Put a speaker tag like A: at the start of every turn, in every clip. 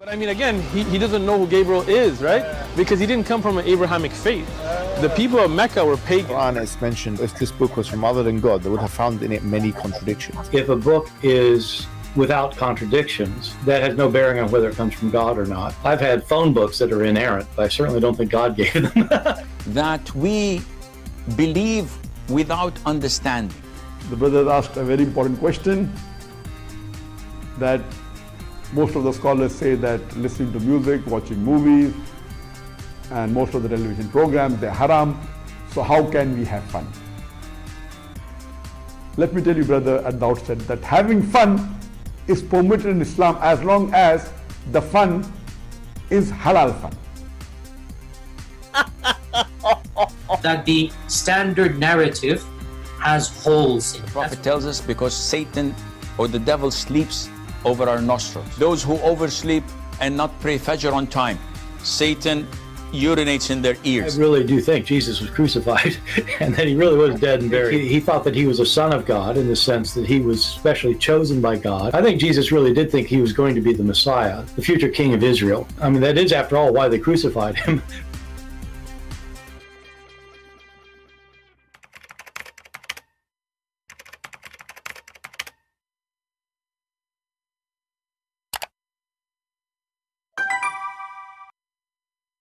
A: But I mean, again, he doesn't know who Gabriel is, right? Because he didn't come from an Abrahamic faith. The people of Mecca were pagan.
B: Quran is mentioned, if this book was from other than God, they would have found in it many contradictions.
C: If a book is without contradictions, that has no bearing on whether it comes from God or not. I've had phone books that are inerrant, but I certainly don't think God gave them.
D: That we believe without understanding.
E: The brother asked a very important question, that most of the scholars say that listening to music, watching movies, and most of the television programs, they're haram. So how can we have fun? Let me tell you, brother, at the outset, that having fun is permitted in Islam as long as the fun is halal fun.
F: That the standard narrative has holes in it.
D: The Prophet tells us because Satan or the devil sleeps over our nostrils. Those who oversleep and not pray Fajr on time, Satan urinates in their ears.
C: I really do think Jesus was crucified and that he really was dead and buried. He thought that he was a son of God in the sense that he was specially chosen by God. I think Jesus really did think he was going to be the Messiah, the future king of Israel. I mean, that is, after all, why they crucified him.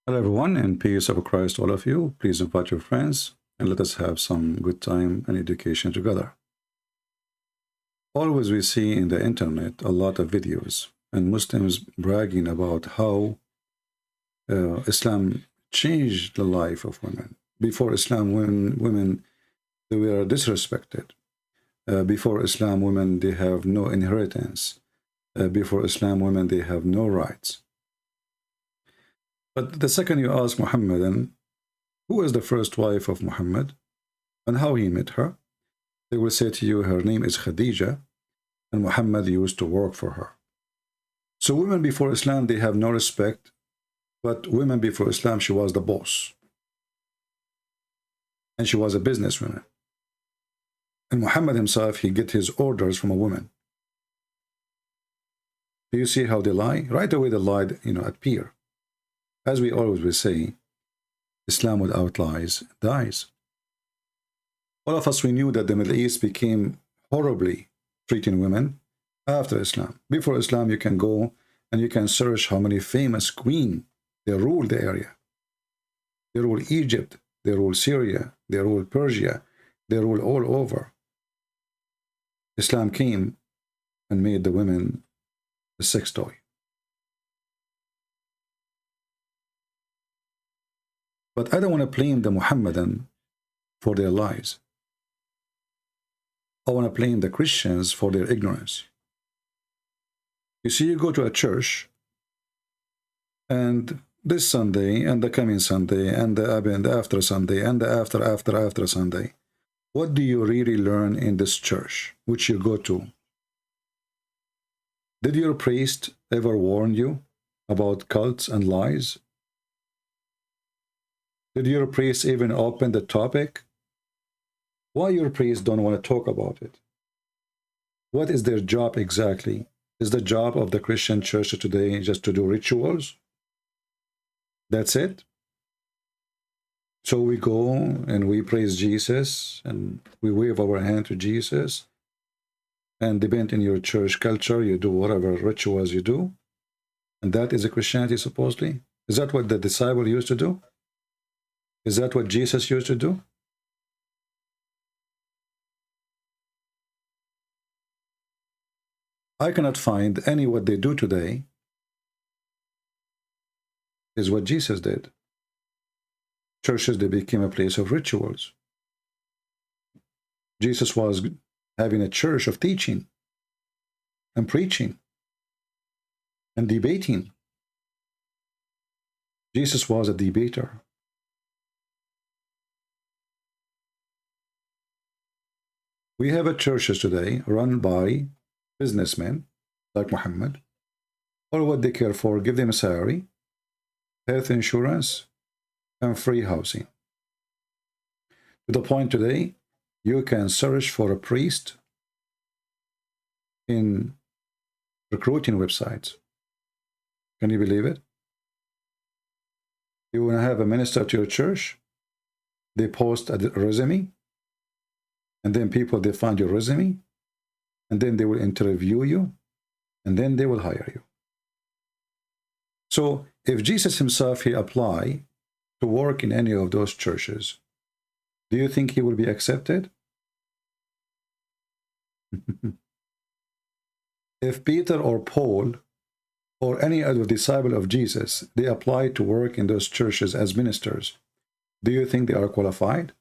G: Hello everyone, and peace of Christ all of you. Please invite your friends and let us have some good time and education together. Always we see in the internet a lot of videos and Muslims bragging about how Islam changed the life of women. Before Islam, women they were disrespected. Before Islam, women they have no inheritance. Before Islam, women they have no rights. But the second you ask Muhammadan, who is the first wife of Muhammad and how he met her, they will say to you her name is Khadija and Muhammad used to work for her. So women before Islam, they have no respect, but women before Islam, she was the boss. And she was a businesswoman. And Muhammad himself, he get his orders from a woman. Do you see how they lie? Right away they lied, appear. As we always will say, Islam without lies dies. All of us, we knew that the Middle East became horribly treating women after Islam. Before Islam, you can go and you can search how many famous queens they ruled the area. They ruled Egypt, they ruled Syria, they ruled Persia, they ruled all over. Islam came and made the women a sex toy. But I don't want to blame the Muhammadan for their lies. I want to blame the Christians for their ignorance. You see, you go to a church, and this Sunday, and the coming Sunday, and the after Sunday, and the after Sunday, what do you really learn in this church, which you go to? Did your priest ever warn you about cults and lies? Did your priest even open the topic? Why your priests don't want to talk about it? What is their job exactly? Is the job of the Christian church today just to do rituals? That's it? So we go and we praise Jesus and we wave our hand to Jesus, and depend in your church culture, you do whatever rituals you do, and that is a Christianity supposedly? Is that what the disciple used to do? Is that what Jesus used to do? I cannot find any what they do today is what Jesus did. Churches, they became a place of rituals. Jesus was having a church of teaching and preaching and debating. Jesus was a debater. We have a churches today run by businessmen like Muhammad. All what they care for, give them a salary, health insurance, and free housing. To the point today, you can search for a priest in recruiting websites. Can you believe it? You want to have a minister at your church, they post a resume, and then people, they find your resume, and then they will interview you, and then they will hire you. So if Jesus himself, he apply to work in any of those churches, do you think he will be accepted? If Peter or Paul or any other disciple of Jesus, they apply to work in those churches as ministers, do you think they are qualified?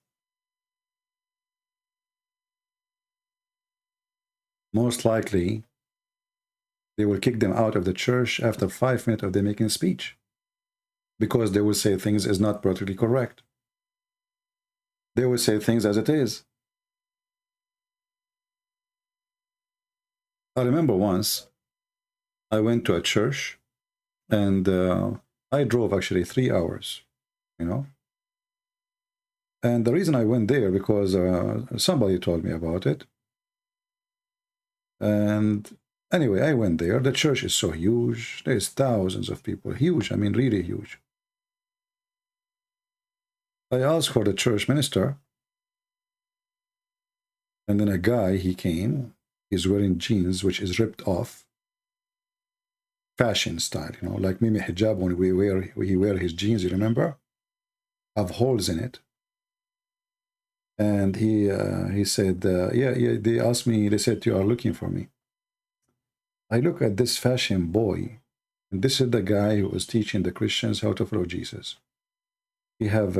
G: Most likely, they will kick them out of the church after 5 minutes of them making a speech, because they will say things is not politically correct. They will say things as it is. I remember once I went to a church, and I drove actually 3 hours, you know. And the reason I went there because somebody told me about it. And anyway, I went there. The church is so huge. There's thousands of people. Huge. I mean, really huge. I asked for the church minister. And then a guy, he came. He's wearing jeans, which is ripped off. Fashion style, you know, like Mimi hijab when he wear his jeans, you remember? Have holes in it. And he said, yeah, they asked me, they said, you are looking for me. I look at this fashion boy, and this is the guy who was teaching the Christians how to follow Jesus. He have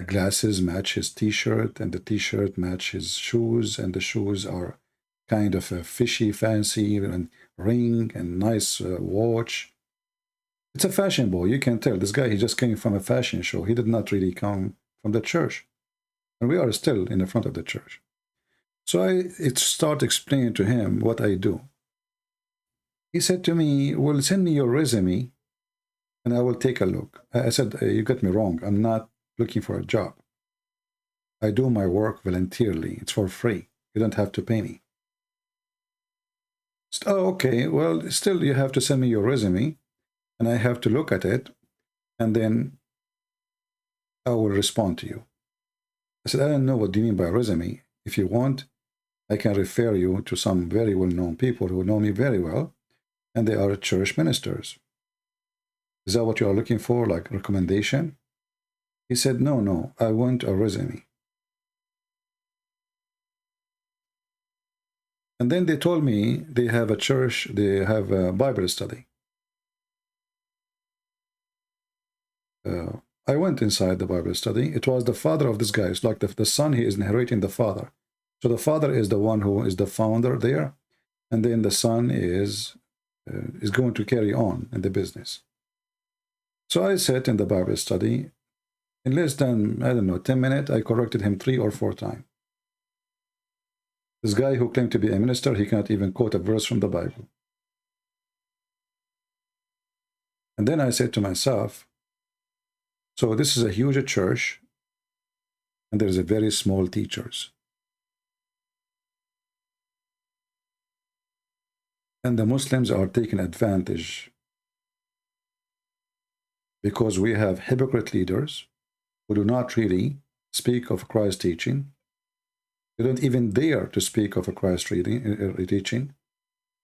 G: glasses match his t-shirt, and the t-shirt match his shoes, and the shoes are kind of a fishy, fancy, and ring, and nice watch. It's a fashion boy. You can tell. This guy, he just came from a fashion show. He did not really come from the church. And we are still in the front of the church. So I start explaining to him what I do. He said to me, well, send me your resume, and I will take a look. I said, you got me wrong. I'm not looking for a job. I do my work voluntarily. It's for free. You don't have to pay me. Oh, okay. Well, still, you have to send me your resume, and I have to look at it, and then I will respond to you. I said, I don't know what do you mean by resume. If you want, I can refer you to some very well-known people who know me very well, and they are church ministers. Is that what you are looking for, like recommendation? He said, no, I want a resume. And then they told me they have a church, they have a Bible study. I went inside the Bible study. It was the father of this guy. It's like the son, he is inheriting the father. So the father is the one who is the founder there. And then the son is going to carry on in the business. So I sat in the Bible study. In less than, I don't know, 10 minutes, I corrected him 3 or 4 times. This guy who claimed to be a minister, he cannot even quote a verse from the Bible. And then I said to myself, so this is a huge church, and there's a very small teachers. And the Muslims are taking advantage because we have hypocrite leaders who do not really speak of Christ's teaching. They don't even dare to speak of a Christ teaching.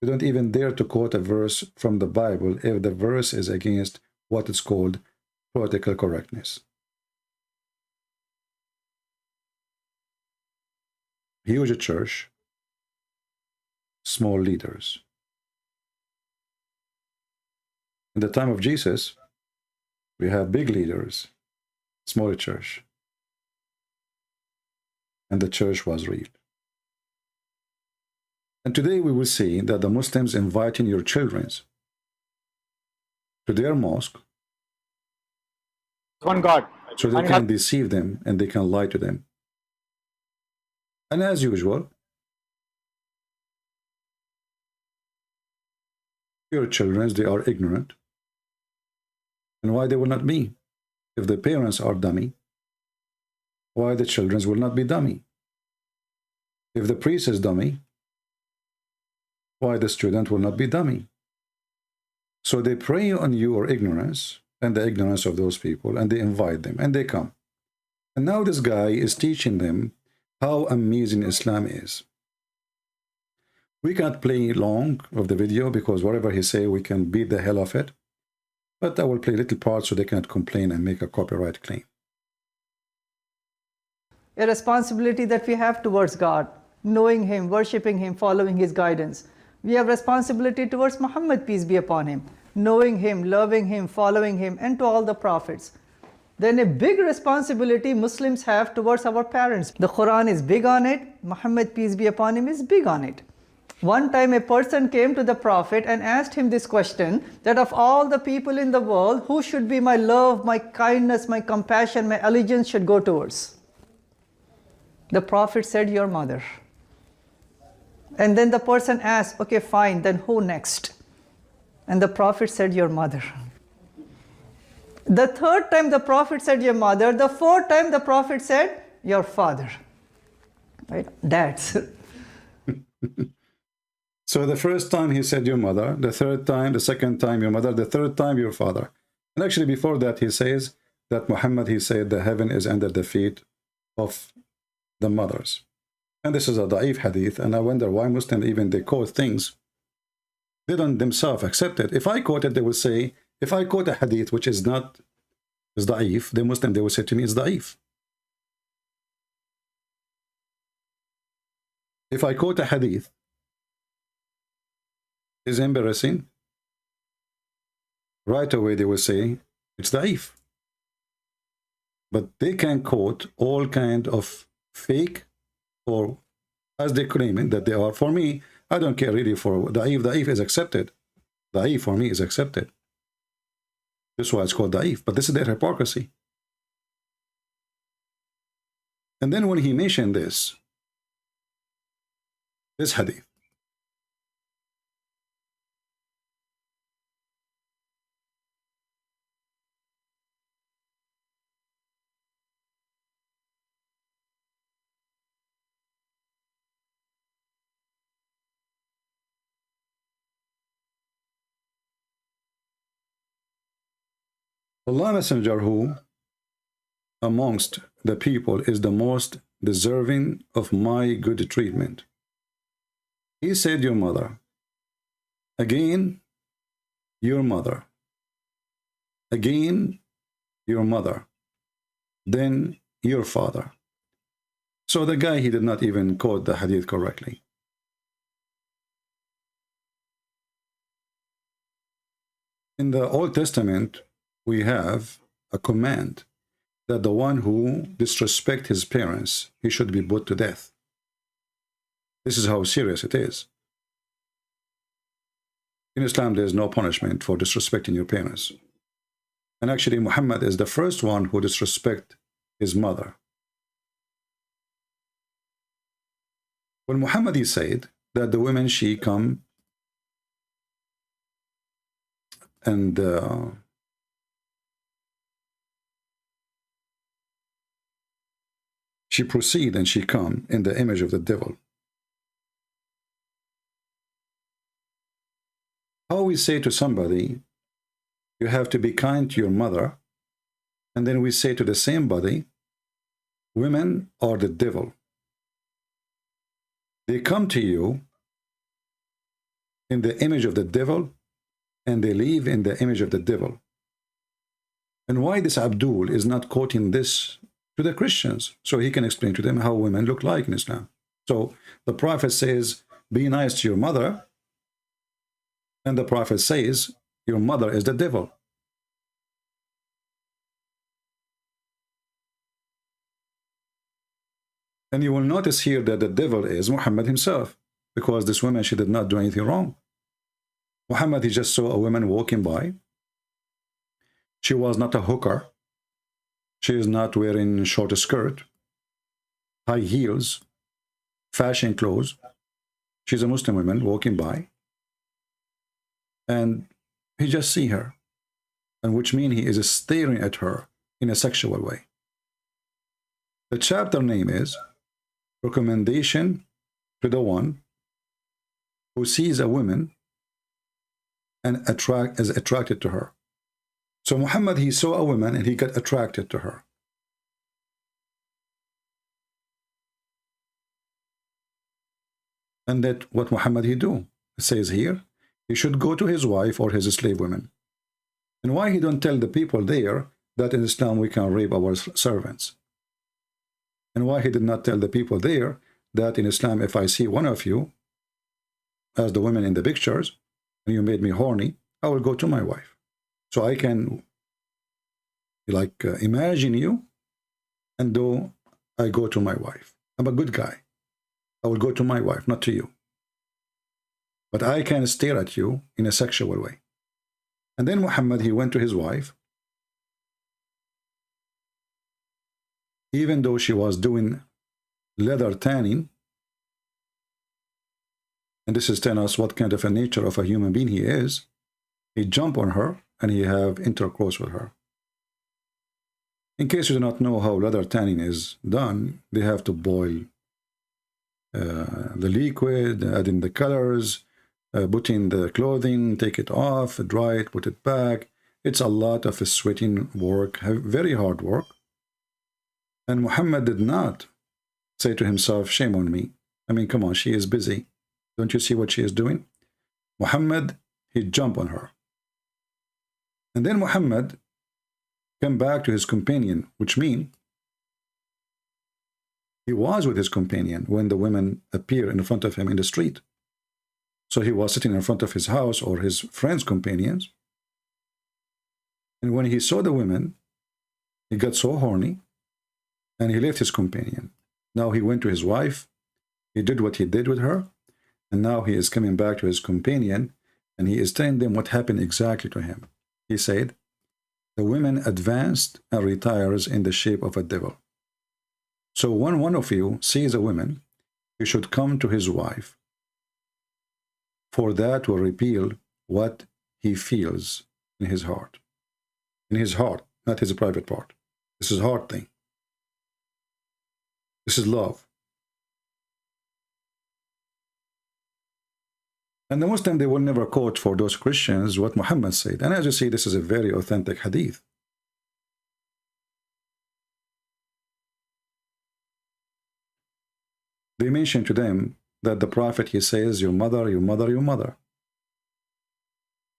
G: They don't even dare to quote a verse from the Bible if the verse is against what is called political correctness. Huge church, small leaders. In the time of Jesus, we have big leaders, small church. And the church was real. And today we will see that the Muslims inviting your children to their mosque,
H: one God,
G: so they can deceive them and they can lie to them. And as usual, your children, they are ignorant. And why they will not be? If the parents are dummy, why the children will not be dummy? If the priest is dummy, why the student will not be dummy? So they prey on your ignorance and the ignorance of those people, and they invite them, and they come. And now this guy is teaching them how amazing Islam is. We can't play long of the video because whatever he say, we can beat the hell of it. But I will play little parts so they can't complain and make a copyright claim.
H: A responsibility that we have towards God, knowing Him, worshipping Him, following His guidance. We have responsibility towards Muhammad, peace be upon him, knowing him, loving him, following him, and to all the prophets. Then a big responsibility Muslims have towards our parents. The Quran is big on it. Muhammad, peace be upon him, is big on it. One time a person came to the Prophet and asked him this question, that of all the people in the world, who should be my love, my kindness, my compassion, my allegiance should go towards? The Prophet said, your mother. And then the person asked, okay, fine, then who next? And the Prophet said, your mother. The third time the Prophet said, your mother. The fourth time the Prophet said, your father. Right? Dads.
G: So the first time he said your mother, the third time, the second time your mother, the third time your father. And actually before that he says that Muhammad, he said the heaven is under the feet of the mothers. And this is a da'if hadith, and I wonder why Muslims, even they quote things, they don't themselves accept it. If I quote it, they will say, if I quote a hadith which is not, is da'if, the Muslim, they will say to me, it's da'if. If I quote a hadith, is embarrassing, right away they will say, it's da'if. But they can quote all kind of fake, or as they claim it, that they are. For me, I don't care really for da'if. Da'if is accepted. Da'if for me is accepted. This is why it's called da'if. But this is their hypocrisy. And then when he mentioned this hadith, Allah Messenger, who amongst the people is the most deserving of my good treatment, he said your mother, again your mother, again your mother, then your father. So the guy, he did not even quote the hadith correctly. In the Old Testament, we have a command that the one who disrespects his parents, he should be put to death. This is how serious it is. In Islam, there is no punishment for disrespecting your parents. And actually, Muhammad is the first one who disrespects his mother. When Muhammad, he said that the women, she come and she proceed and she come in the image of the devil. How we say to somebody, you have to be kind to your mother, and then we say to the same body, women are the devil. They come to you in the image of the devil, and they live in the image of the devil. And why this Abdul is not quoting this to the Christians, so he can explain to them how women look like in Islam. So the Prophet says, be nice to your mother, and the Prophet says, your mother is the devil. And you will notice here that the devil is Muhammad himself, because this woman, she did not do anything wrong. Muhammad, he just saw a woman walking by. She was not a hooker. She is not wearing short skirt, high heels, fashion clothes. She's a Muslim woman walking by. And he just see her, and which means he is staring at her in a sexual way. The chapter name is Recommendation to the One who sees a woman and is attracted to her. So Muhammad, he saw a woman and he got attracted to her. And that what Muhammad he do? It says here, he should go to his wife or his slave women. And why he don't tell the people there that in Islam we can rape our servants? And why he did not tell the people there that in Islam, if I see one of you, as the women in the pictures, and you made me horny, I will go to my wife. So I can, like, imagine you, and though I go to my wife. I'm a good guy. I will go to my wife, not to you. But I can stare at you in a sexual way. And then Muhammad, he went to his wife, even though she was doing leather tanning. And this is telling us what kind of a nature of a human being he is. He jumped on her and he have intercourse with her. In case you do not know how leather tanning is done, they have to boil the liquid, add in the colors, put in the clothing, take it off, dry it, put it back. It's a lot of sweating work, very hard work. And Muhammad did not say to himself, shame on me. I mean, come on, she is busy. Don't you see what she is doing? Muhammad, he jumped on her. And then Muhammad came back to his companion, which means he was with his companion when the women appeared in front of him in the street. So he was sitting in front of his house or his friends' companions. And when he saw the women, he got so horny and he left his companion. Now he went to his wife. He did what he did with her. And now he is coming back to his companion and he is telling them what happened exactly to him. He said, the women advanced and retires in the shape of a devil. So when one of you sees a woman, you should come to his wife, for that will reveal what he feels in his heart. In his heart, not his private part. This is a heart thing. This is love. And the Muslim, they will never quote for those Christians what Muhammad said. And as you see, this is a very authentic hadith. They mention to them that the Prophet, he says, your mother, your mother, your mother.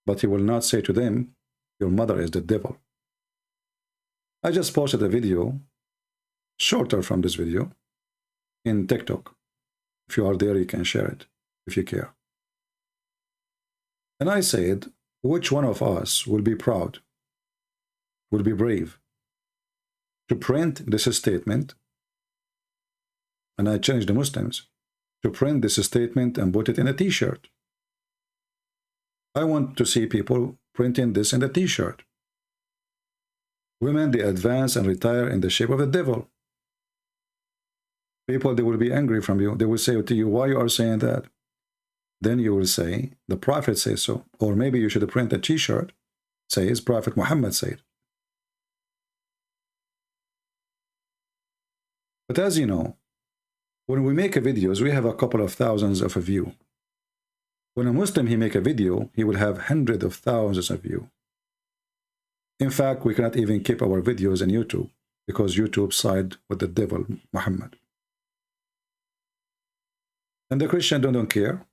G: But he will not say to them, your mother is the devil. I just posted a video, shorter from this video, in TikTok. If you are there, you can share it, if you care. And I said, which one of us will be proud, will be brave, to print this statement? And I challenge the Muslims to print this statement and put it in a t-shirt. I want to see people printing this in a t-shirt. Women, they advance and retire in the shape of the devil. People, they will be angry from you. They will say to you, why you are saying that? Then you will say, the Prophet says so. Or maybe you should print a t-shirt, says Prophet Muhammad said. But as you know, when we make videos, we have a couple of thousands of views. When a Muslim, he make a video, he will have hundreds of thousands of views. In fact, we cannot even keep our videos on YouTube because YouTube side with the devil, Muhammad. And the Christian don't care.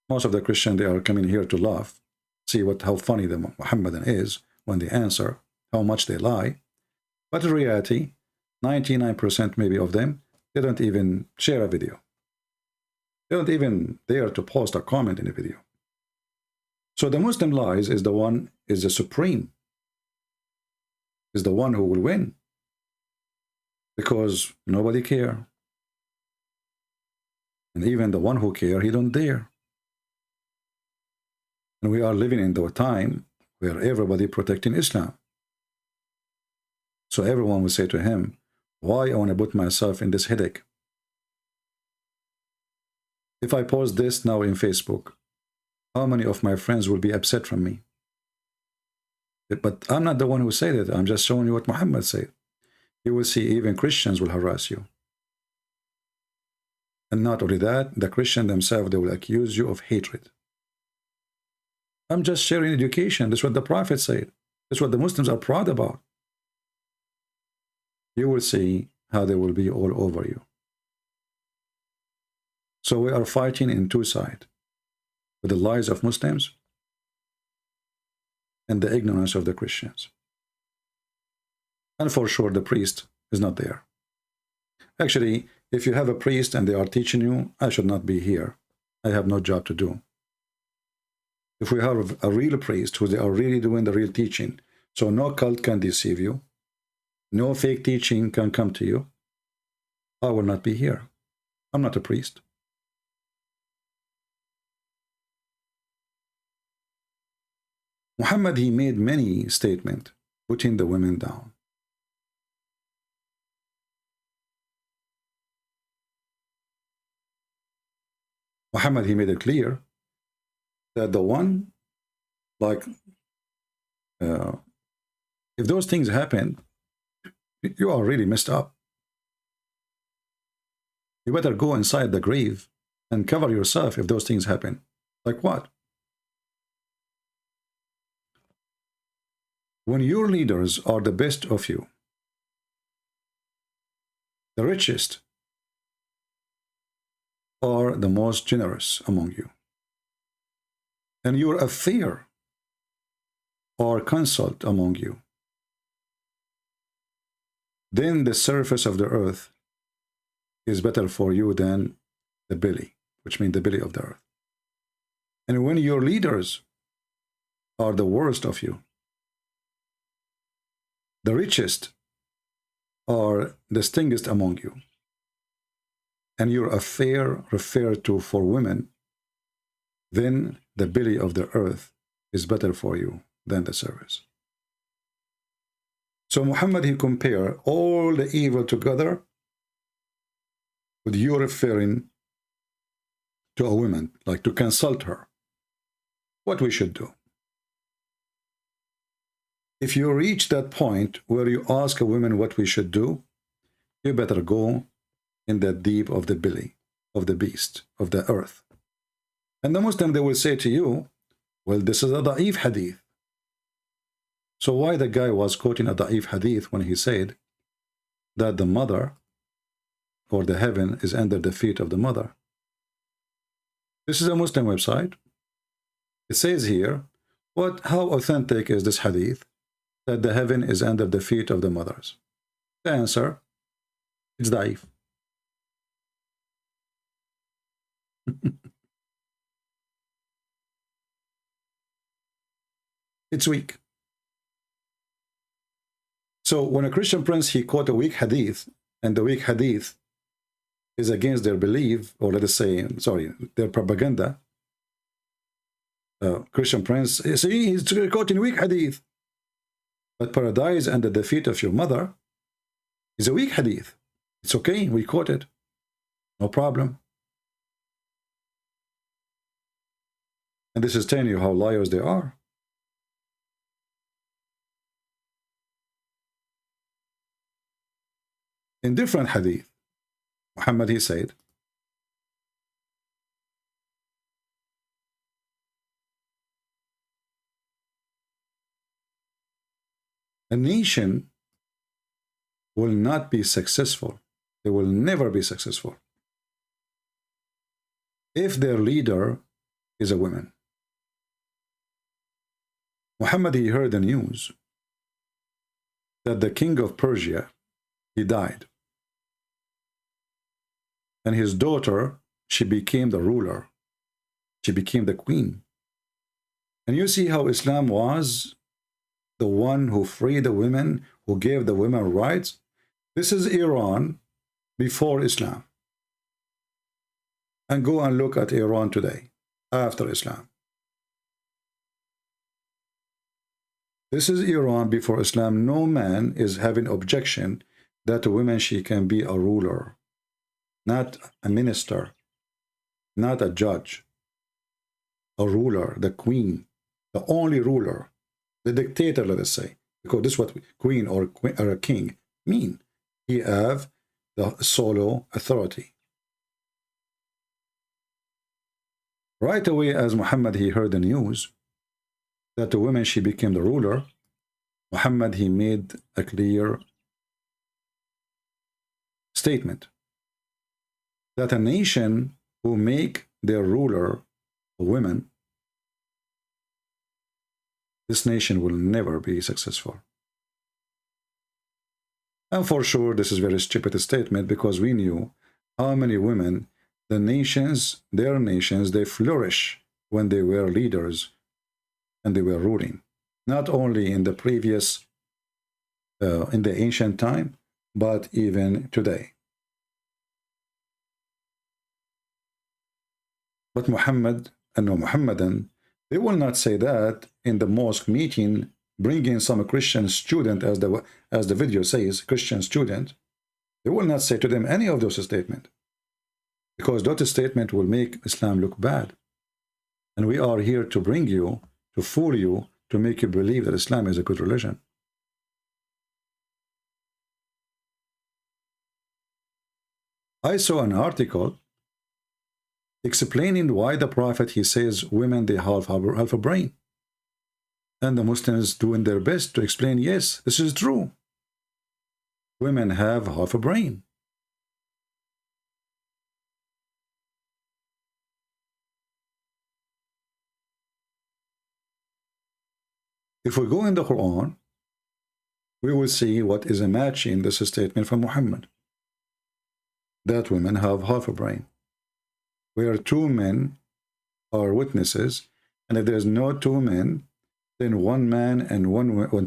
G: Most of the Christians, they are coming here to laugh, see how funny the Muhammadan is when they answer, how much they lie. But in reality, 99% maybe of them, they don't even share a video. They don't even dare to post a comment in a video. So the Muslim lies is the one, is the supreme, is the one who will win. Because nobody care. And even the one who care, he don't dare. And we are living in the time where everybody protecting Islam. So everyone will say to him, why I want to put myself in this headache? If I post this now in Facebook, how many of my friends will be upset from me? But I'm not the one who said it. I'm just showing you what Muhammad said. You will see even Christians will harass you. And not only that, the Christian themselves, they will accuse you of hatred. I'm just sharing education. That's what the Prophet said. That's what the Muslims are proud about. You will see how they will be all over you. So we are fighting in two sides, with the lies of Muslims and the ignorance of the Christians. And for sure, the priest is not there. Actually, if you have a priest and they are teaching you, I should not be here. I have no job to do. If we have a real priest who they are really doing the real teaching, so no cult can deceive you, no fake teaching can come to you, I will not be here. I'm not a priest. Muhammad, he made many statements putting the women down. Muhammad, he made it clear that the one, like, if those things happen, you are really messed up. You better go inside the grave and cover yourself if those things happen. Like what? When your leaders are the best of you, the richest, are the most generous among you, and your affair or consult among you, then the surface of the earth is better for you than the belly, which means the belly of the earth. And when your leaders are the worst of you, the richest are the stingest among you, and your affair referred to for women, then the belly of the earth is better for you than the surface. So Muhammad, he compared all the evil together with you referring to a woman, like to consult her, what we should do. If you reach that point where you ask a woman what we should do, you better go in the deep of the belly of the beast, of the earth. And the Muslim, they will say to you, well, this is a da'if hadith. So why the guy was quoting a da'if hadith when he said that the mother or the heaven is under the feet of the mother? This is a Muslim website. It says here, how authentic is this hadith that the heaven is under the feet of the mothers? The answer, it's da'if. It's weak. So when a Christian prince, he quote a weak hadith, and the weak hadith is against their belief, or let us say, sorry, their propaganda, Christian prince, see, he's quoting weak hadith. But paradise under the feet of your mother is a weak hadith. It's okay, we quote it. No problem. And this is telling you how liars they are. In different hadith, Muhammad, he said, a nation will not be successful. They will never be successful if their leader is a woman. Muhammad, he heard the news that the king of Persia, he died. And his daughter, she became the ruler. She became the queen. And you see how Islam was the one who freed the women, who gave the women rights. This is Iran before Islam. And go and look at Iran today, after Islam. This is Iran before Islam. No man is having objection that a woman, she can be a ruler, not a minister, not a judge, a ruler, the queen, the only ruler, the dictator, let us say, because this is what queen or a king mean. He have the solo authority. Right away, as Muhammad, he heard the news that the woman, she became the ruler, Muhammad, he made a clear statement that a nation who make their ruler a woman, this nation will never be successful. And for sure, this is a very stupid statement, because we knew how many women, the nations, their nations, they flourish when they were leaders and they were ruling. Not only in the previous, in the ancient time, but even today. But Muhammad and no Muhammadan, they will not say that in the mosque meeting, bringing some Christian student, as the video says, Christian student. They will not say to them any of those statements, because that statement will make Islam look bad. And we are here to bring you, to fool you, to make you believe that Islam is a good religion. I saw an article explaining why the Prophet, he says women, they have half a brain. And the Muslims doing their best to explain, yes, this is true. Women have half a brain. If we go in the Quran, we will see what is a match in this statement from Muhammad, that women have half a brain, where two men are witnesses, and if there's no two men, then one man and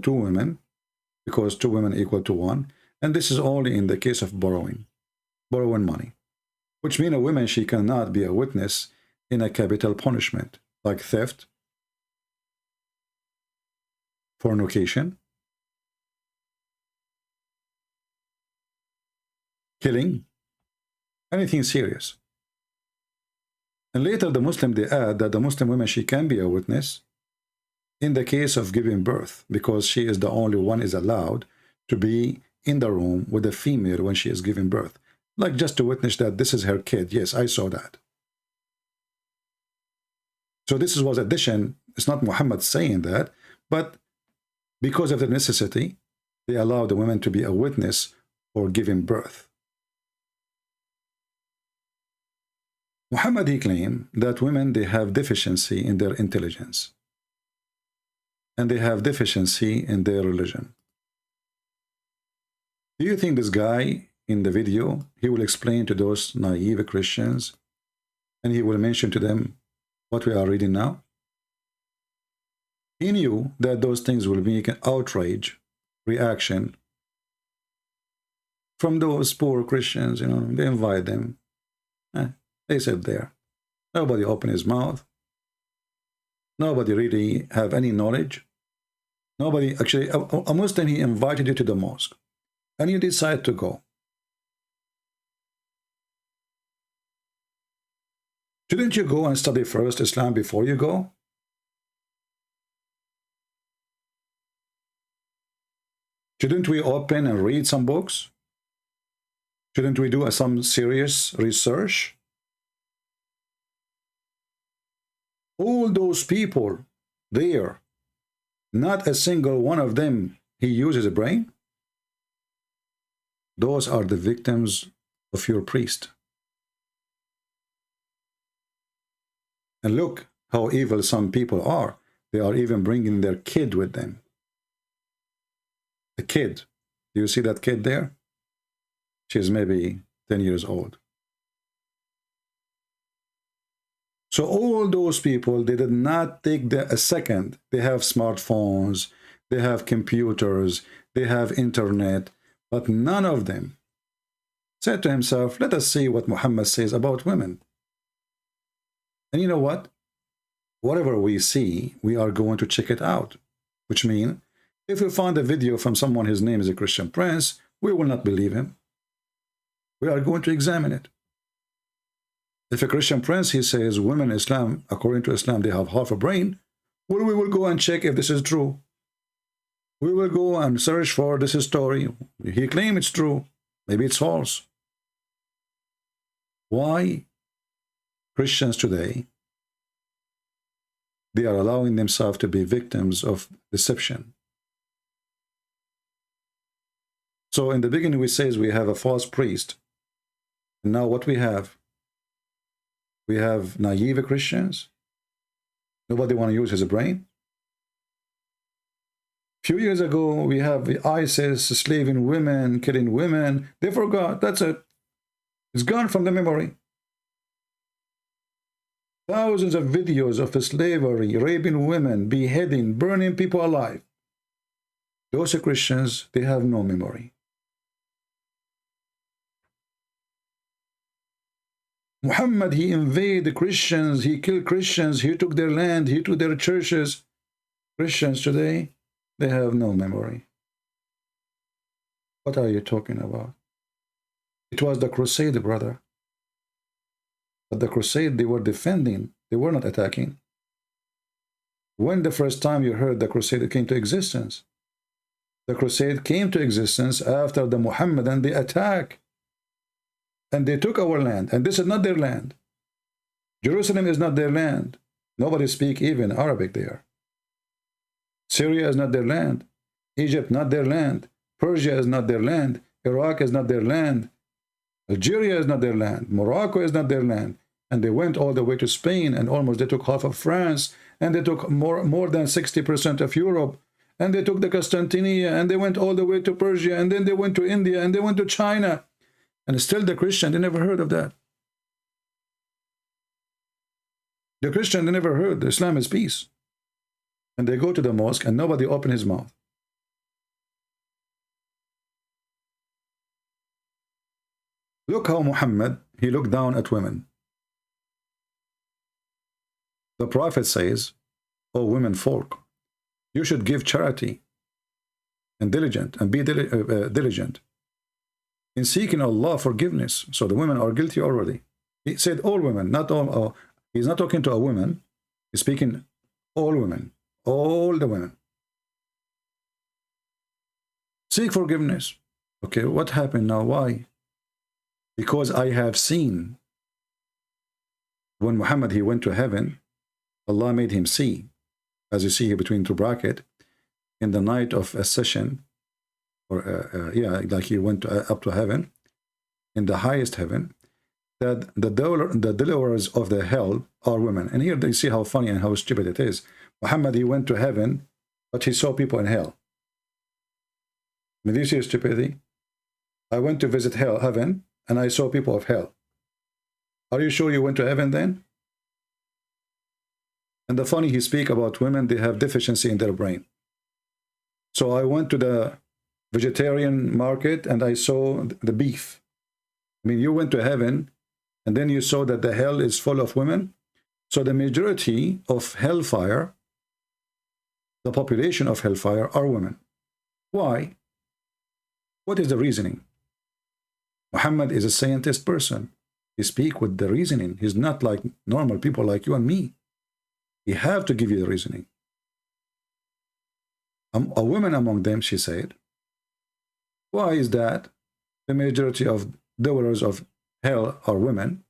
G: two women, because two women equal to one. And this is only in the case of borrowing money, which means a woman, she cannot be a witness in a capital punishment like theft, fornication, killing, anything serious. And later the Muslim, they add that the Muslim woman, she can be a witness in the case of giving birth, because she is the only one is allowed to be in the room with a female when she is giving birth, like just to witness that this is her kid. Yes, I saw that. So this was addition. It's not Muhammad saying that, but because of the necessity, they allow the women to be a witness for giving birth. Muhammad, he claimed that women, they have deficiency in their intelligence, and they have deficiency in their religion. Do you think this guy in the video, he will explain to those naive Christians, and he will mention to them what we are reading now? He knew that those things will make an outrage reaction from those poor Christians. You know, they invite them. They sit there. Nobody open his mouth. Nobody really have any knowledge. Nobody, actually, a Muslim, he invited you to the mosque, and you decide to go. Shouldn't you go and study first Islam before you go? Shouldn't we open and read some books? Shouldn't we do some serious research? All those people there, not a single one of them, he uses a brain. Those are the victims of your priest. And look how evil some people are. They are even bringing their kid with them. A kid. Do you see that kid there? She's maybe 10 years old. So all those people, they did not take a second. They have smartphones, they have computers, they have internet, but none of them said to himself, let us see what Muhammad says about women. And you know what? Whatever we see, we are going to check it out. Which means, if we find a video from someone, his name is a Christian prince, we will not believe him. We are going to examine it. If a Christian prince, he says women in Islam, according to Islam, they have half a brain, well, we will go and check if this is true. We will go and search for this story. He claims it's true. Maybe it's false. Why Christians today, They are allowing themselves to be victims of deception. So in the beginning we says we have a false priest. And now what we have naive Christians. Nobody want to use his brain. A few years ago we have the ISIS slaving women, killing women. They forgot. That's it. It's gone from the memory. Thousands of videos of slavery, raping women, beheading, burning people alive. Those Christians, they have no memory. Muhammad, he invaded Christians, he killed Christians, he took their land, he took their churches. Christians today, they have no memory. What are you talking about? It was the crusade, brother. But the crusade, they were defending, they were not attacking. When the first time you heard the crusade came to existence? The crusade came to existence after the Muhammadan, they attack. And they took our land, and this is not their land. Jerusalem is not their land. Nobody speaks even Arabic there. Syria is not their land. Egypt not their land. Persia is not their land. Iraq is not their land. Algeria is not their land. Morocco is not their land. And they went all the way to Spain, and almost they took half of France, and they took more than 60% of Europe, and they took the Constantinia, and they went all the way to Persia, and then they went to India, and they went to China. And still the Christian, they never heard of that. The Christian, they never heard Islam is peace. And they go to the mosque and nobody open his mouth. Look how Muhammad, he looked down at women. The Prophet says, "O women folk, you should give charity and diligent and be diligent in seeking Allah forgiveness." So the women are guilty already. He said all women, not all. He's not talking to a woman. He's speaking all women, all the women. Seek forgiveness. Okay, what happened now? Why? Because I have seen when Muhammad, he went to heaven, Allah made him see, as you see here between two brackets, in the night of a session, or like he went up to heaven, in the highest heaven, that the deliverers of the hell are women. And here they see how funny and how stupid it is. Muhammad, he went to heaven, but he saw people in hell. Did you see stupidity? I went to visit heaven, and I saw people of hell. Are you sure you went to heaven then? And the funny, he speak about women, they have deficiency in their brain. So I went to the vegetarian market and I saw the beef. I mean, you went to heaven and then you saw that the hell is full of women. So the majority of hellfire, the population of hellfire, are women. Why? What is the reasoning? Muhammad is a scientist person. He speaks with the reasoning. He's not like normal people like you and me. He have to give you the reasoning. A woman among them, she said. Why is that? The majority of dwellers of hell are women.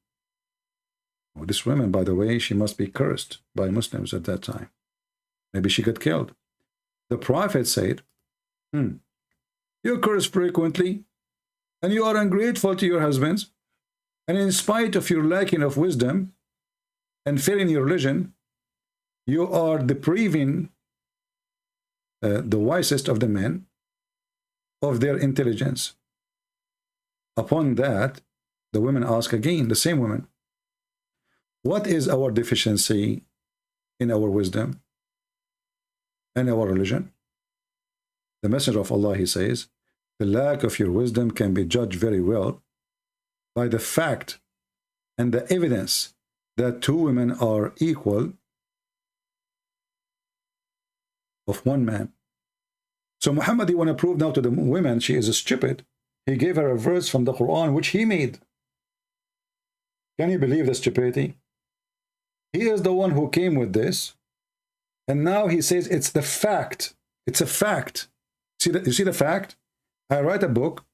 G: Well, this woman, by the way, she must be cursed by Muslims at that time. Maybe she got killed. The Prophet said, you curse frequently, and you are ungrateful to your husbands, and in spite of your lacking of wisdom and failing your religion, you are depriving the wisest of the men of their intelligence. Upon that, the women ask again, the same women, what is our deficiency in our wisdom and our religion? The Messenger of Allah, he says, the lack of your wisdom can be judged very well by the fact and the evidence that two women are equal of one man. So Muhammad, he want to prove now to the women she is stupid. He gave her a verse from the Quran which he made. Can you believe the stupidity? He is the one who came with this, and now he says it's the fact. It's a fact. See that? You see the fact? I write a book,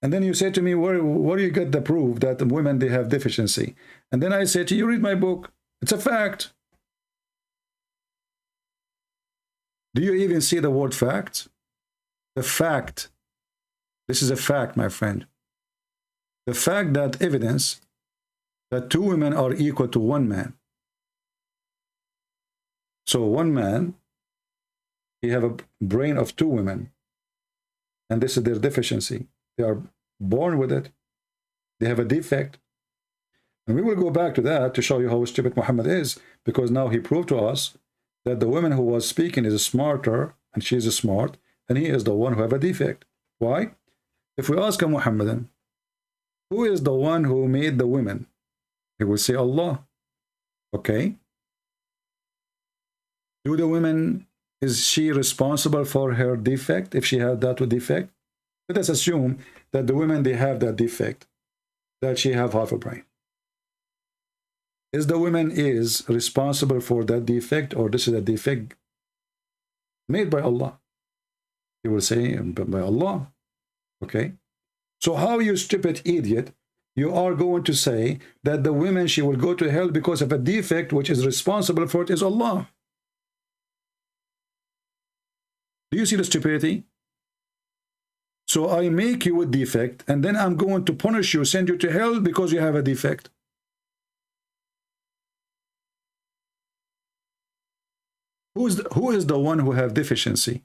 G: and then you say to me, where do you get the proof that the women, they have deficiency? And then I say to you, read my book. It's a fact. Do you even see the word fact? The fact. This is a fact, my friend. The fact that evidence that two women are equal to one man. So one man, he have a brain of two women. And this is their deficiency. They are born with it. They have a defect. And we will go back to that to show you how stupid Muhammad is, because now he proved to us that the woman who was speaking is smarter, and she is smart, and he is the one who have a defect. Why? If we ask a Muhammadan, who is the one who made the women? He will say Allah. Okay. Do the women, is she responsible for her defect if she had that defect? Let us assume that the women, they have that defect, that she have half a brain. Is the woman is responsible for that defect, or this is a defect made by Allah? He will say by Allah. Okay. So how, you stupid idiot, you are going to say that the woman, she will go to hell because of a defect which is responsible for it is Allah? Do you see the stupidity? So I make you a defect, and then I'm going to punish you, send you to hell because you have a defect. Who is the one who have deficiency?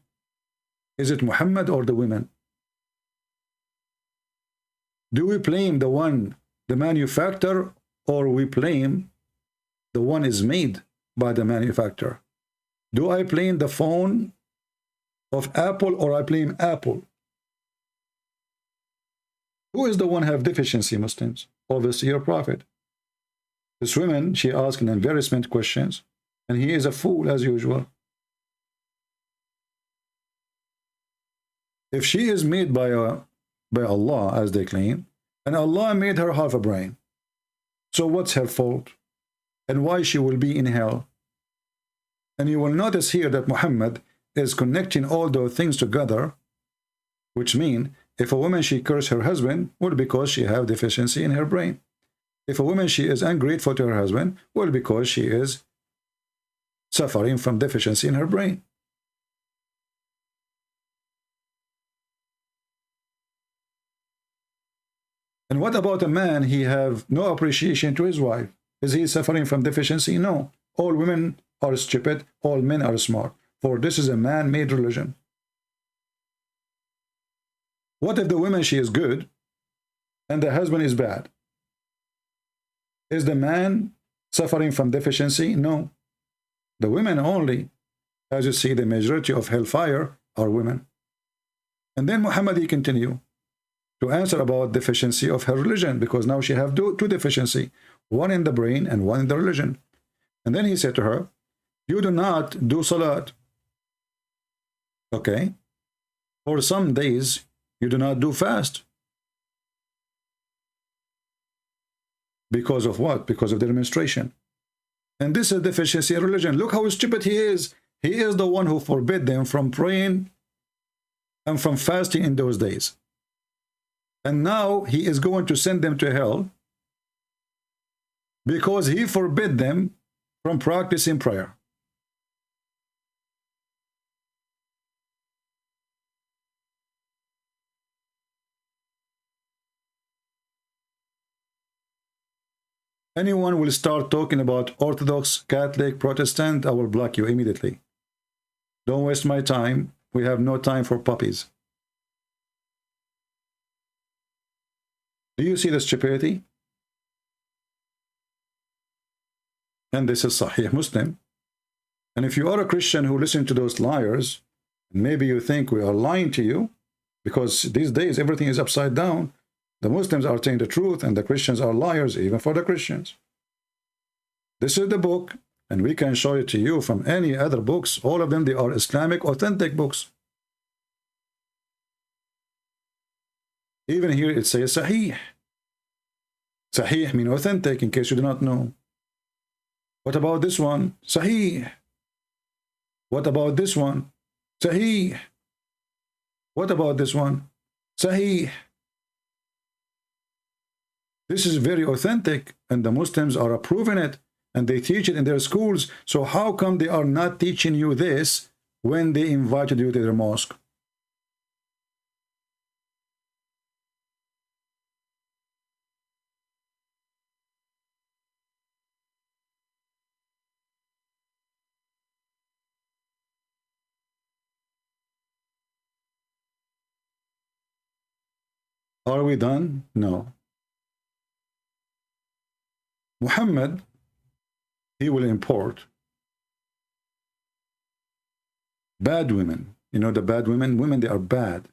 G: Is it Muhammad or the women? Do we blame the one, the manufacturer, or we blame the one is made by the manufacturer? Do I blame the phone of Apple, or I blame Apple? Who is the one have deficiency, Muslims? Obviously your prophet. This woman, she asked an embarrassment questions, and he is a fool as usual. If she is made by Allah, as they claim, and Allah made her half a brain, so what's her fault? And why she will be in hell? And you will notice here that Muhammad is connecting all those things together, which mean if a woman, she curse her husband, well, because she have deficiency in her brain. If a woman, she is ungrateful to her husband, well, because she is suffering from deficiency in her brain. And what about a man, he have no appreciation to his wife? Is he suffering from deficiency? No. All women are stupid, all men are smart. For this is a man-made religion. What if the woman, she is good and the husband is bad? Is the man suffering from deficiency? No. The women only. As you see, the majority of hellfire are women. And then Muhammad, he continue to answer about deficiency of her religion, because now she have two deficiency, one in the brain and one in the religion. And then he said to her, you do not do salat. Okay. For some days, you do not do fast. Because of what? Because of their menstruation. And this is deficiency in religion. Look how stupid he is. He is the one who forbid them from praying and from fasting in those days. And now he is going to send them to hell because he forbid them from practicing prayer. Anyone will start talking about Orthodox, Catholic, Protestant, I will block you immediately. Don't waste my time. We have no time for puppies. Do you see the stupidity? And this is Sahih Muslim. And if you are a Christian who listen to those liars, maybe you think we are lying to you, because these days everything is upside down. The Muslims are telling the truth, and the Christians are liars, even for the Christians. This is the book, and we can show it to you from any other books. All of them, they are Islamic, authentic books. Even here it says Sahih. Sahih means authentic, in case you do not know. What about this one? Sahih. What about this one? Sahih. What about this one? Sahih. This is very authentic, and the Muslims are approving it, and they teach it in their schools. So how come they are not teaching you this when they invited you to their mosque? Are we done? No. Muhammad, he will import bad women. You know the bad women? Women, they are bad.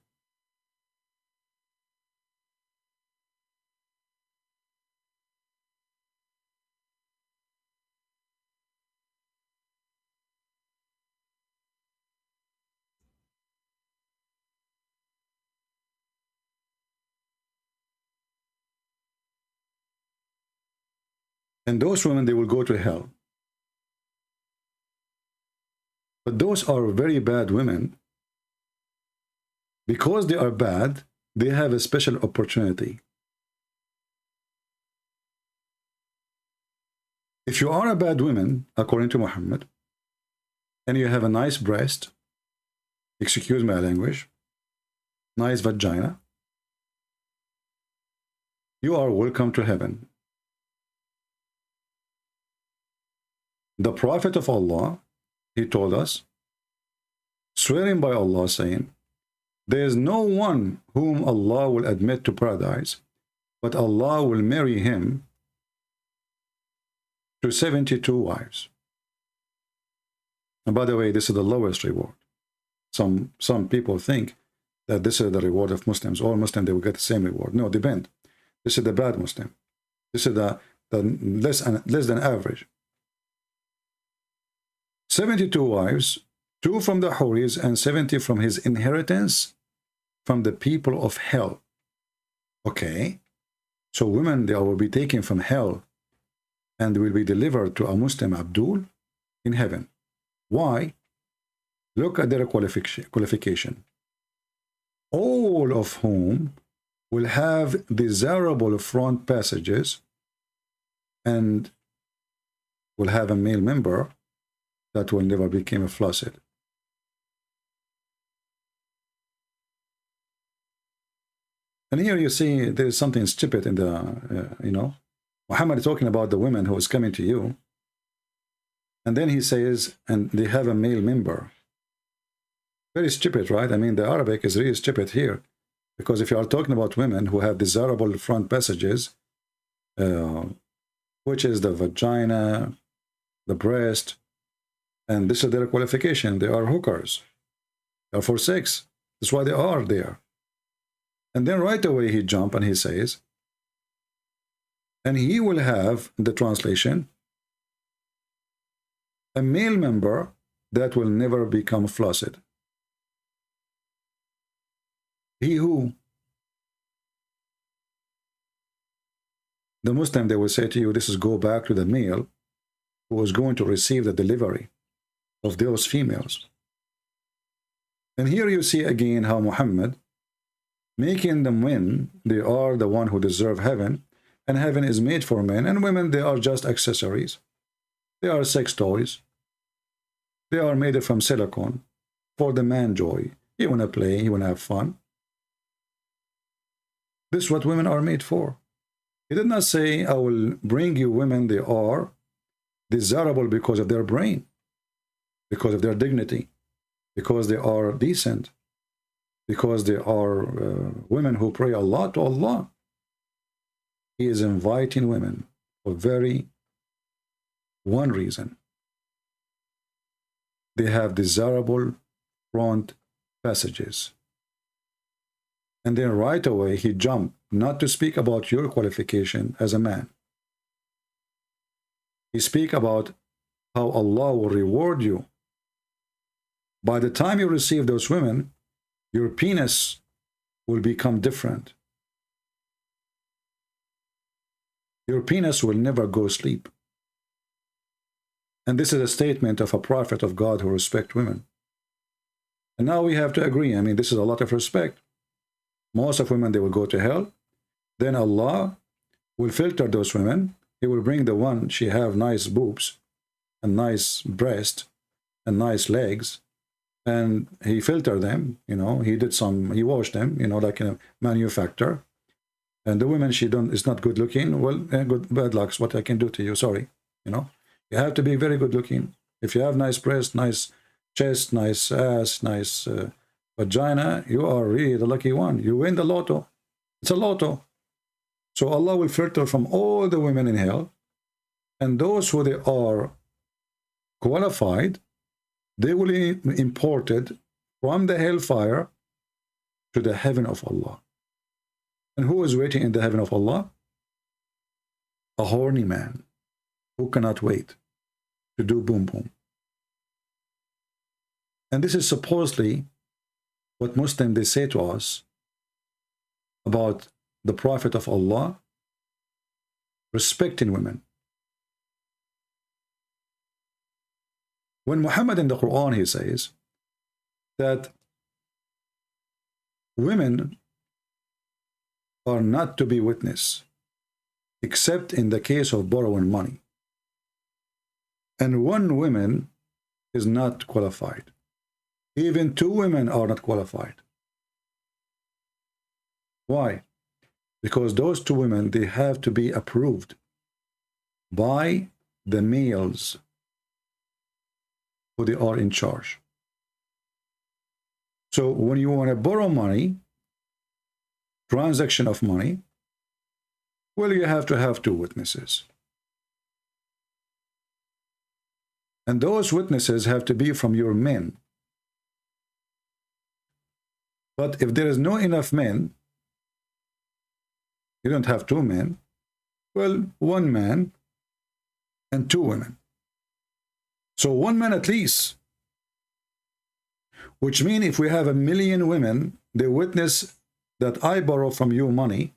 G: And those women, they will go to hell. But those are very bad women. Because they are bad, they have a special opportunity. If you are a bad woman, according to Muhammad, and you have a nice breast, excuse my language, nice vagina, you are welcome to heaven. The Prophet of Allah, he told us, swearing by Allah, saying, there is no one whom Allah will admit to paradise, but Allah will marry him to 72 wives. And by the way, this is the lowest reward. Some people think that this is the reward of Muslims. All Muslims, they will get the same reward. No, depend. This is the bad Muslim. This is the less than average. 72 wives, 2 from the Houris and 70 from his inheritance from the people of hell. Okay, so women, they will be taken from hell and will be delivered to a Muslim Abdul in heaven. Why? Look at their qualification. All of whom will have desirable front passages and will have a male member that will never become flaccid. And here you see there is something stupid in the, you know, Muhammad is talking about the women who is coming to you. And then he says, and they have a male member. Very stupid, right? I mean, the Arabic is really stupid here. Because if you are talking about women who have desirable front passages, which is the vagina, the breast, and this is their qualification. They are hookers. They are for sex. That's why they are there. And then right away he jumps and he says, and he will have, the translation, a male member that will never become flaccid. He who? The Muslim, they will say to you, this is go back to the male who was going to receive the delivery of those females. And here you see again how Muhammad, making them win, they are the one who deserve heaven, and heaven is made for men, and women, they are just accessories. They are sex toys. They are made from silicone for the man joy. You want to play, you want to have fun. This is what women are made for. He did not say, I will bring you women, they are desirable because of their brain, because of their dignity, because they are decent, because they are women who pray Allah to Allah. He is inviting women for one reason. They have desirable front passages. And then right away he jumped, not to speak about your qualification as a man. He speak about how Allah will reward you. By the time you receive those women, your penis will become different. Your penis will never go sleep. And this is a statement of a prophet of God who respects women. And now we have to agree. I mean, this is a lot of respect. Most of women, they will go to hell. Then Allah will filter those women. He will bring the one, she have nice boobs, and nice breast, and nice legs, and he filtered them, you know, he washed them, you know, like a manufacturer. And the woman, is not good looking. Well, bad luck's what I can do to you. Sorry, you know. You have to be very good looking. If you have nice breast, nice chest, nice ass, nice vagina, you are really the lucky one. You win the lotto. It's a lotto. So Allah will filter from all the women in hell, and those who they are qualified, they will be imported from the hellfire to the heaven of Allah. And who is waiting in the heaven of Allah? A horny man who cannot wait to do boom boom. And this is supposedly what Muslims they say to us about the Prophet of Allah respecting women. When Muhammad in the Quran, he says that women are not to be witness except in the case of borrowing money. And one woman is not qualified. Even two women are not qualified. Why? Because those two women, they have to be approved by the males who they are in charge. So when you want to borrow money, transaction of money, well, you have to have two witnesses. And those witnesses have to be from your men. But if there is no enough men, you don't have two men, well, one man and two women. So one man at least. Which means if we have 1 million women, they witness that I borrow from you money,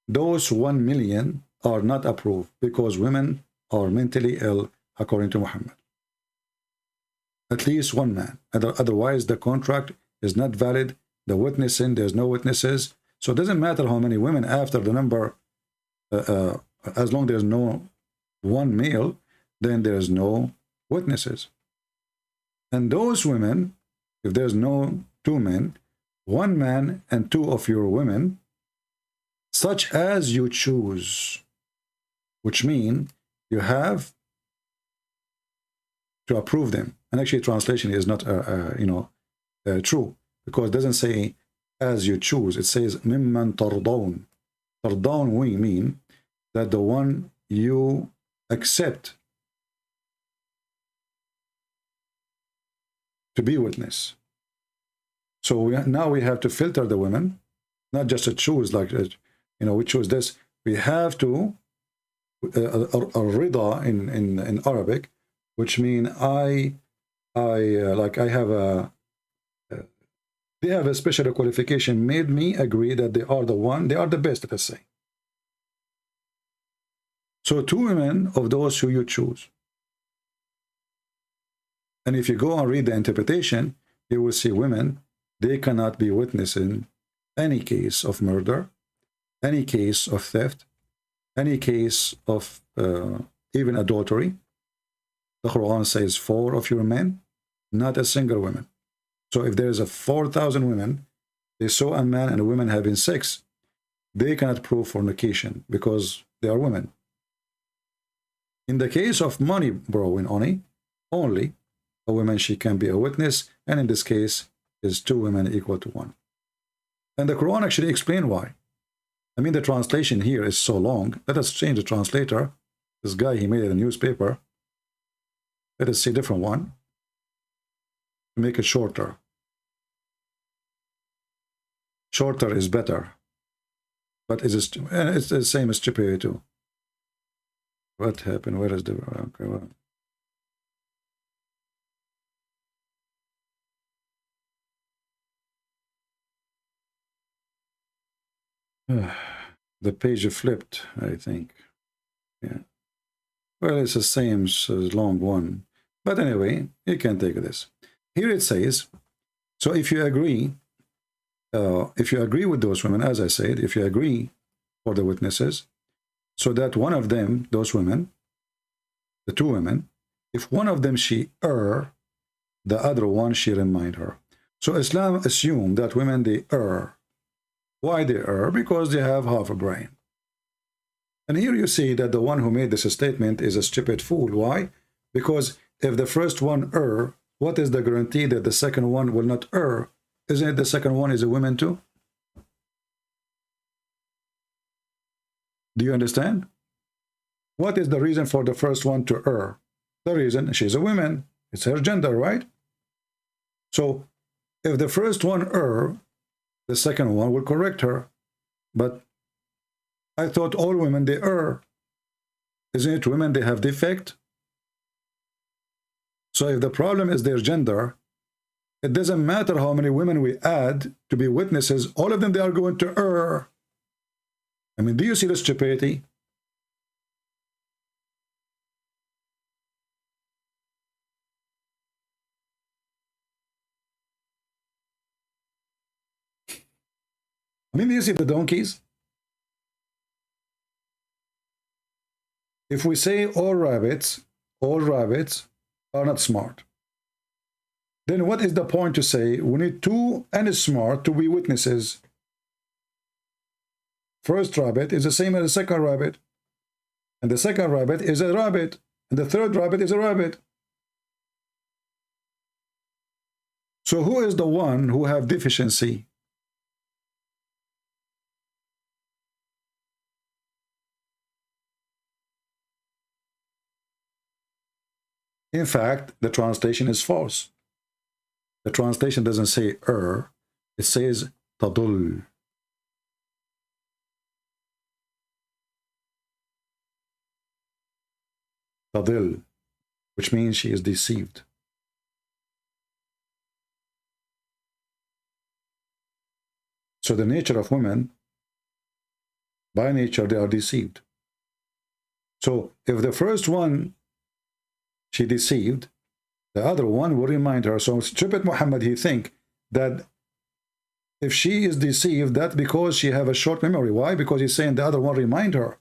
G: those 1 million are not approved because women are mentally ill according to Muhammad. At least one man. Otherwise, the contract is not valid. The witnessing, there's no witnesses. So it doesn't matter how many women after the number, as long as there's no one male, then there's no witnesses. And those women, if there's no two men, one man and two of your women, such as you choose, which means you have to approve them. And actually translation is not true, because it doesn't say as you choose, it says mimman tardawn. Tardawn, we mean that the one you accept to be witness. So now we have to filter the women, not just to choose like, we choose this. We have to a rida in Arabic, which mean they have a special qualification, made me agree that they are the best, let us say. So two women of those who you choose. And if you go and read the interpretation, you will see women, they cannot be witnessing any case of murder, any case of theft, any case of even adultery. The Quran says 4 of your men, not a single woman. So if there is a 4,000 women, they saw a man and a woman having sex, they cannot prove fornication because they are women. In the case of money borrowing only a woman, she can be a witness, and in this case is 2 women equal to 1. And the Quran actually explained why. I mean, the translation here is so long. Let us change the translator. This guy, he made it a newspaper. Let us see a different one. Make it shorter. Shorter is better. But it's the same as stupidity too. What happened? Where is the... Okay, well. The page flipped, I think. Yeah. Well, it's the same as long one. But anyway, you can take this. Here it says, so if you agree with those women, as I said, if you agree for the witnesses, so that one of them, those women, the 2 women, if one of them she err, the other one she remind her. So Islam assumed that women, they err. Why they err? Because they have half a brain. And here you see that the one who made this statement is a stupid fool. Why? Because if the first one err, what is the guarantee that the second one will not err? Isn't it the second one is a woman too? Do you understand? What is the reason for the first one to err? The reason, she's a woman. It's her gender, right? So if the first one err, the second one will correct her. But I thought all women, they err. Isn't it women, they have defect? So if the problem is their gender, it doesn't matter how many women we add to be witnesses, all of them, they are going to err. I mean, do you see the stupidity? I mean, do you see the donkeys? If we say all rabbits are not smart, then what is the point to say we need two and smart to be witnesses? First rabbit is the same as the second rabbit, and the second rabbit is a rabbit, and the third rabbit is a rabbit. So who is the one who have deficiency? In fact, the translation is false. The translation doesn't say er, it says tadul. Tadil, which means she is deceived. So the nature of women, by nature, they are deceived. So if the first one she deceived, the other one will remind her. So stupid Muhammad, he think that if she is deceived, that's because she have a short memory. Why? Because he's saying the other one remind her.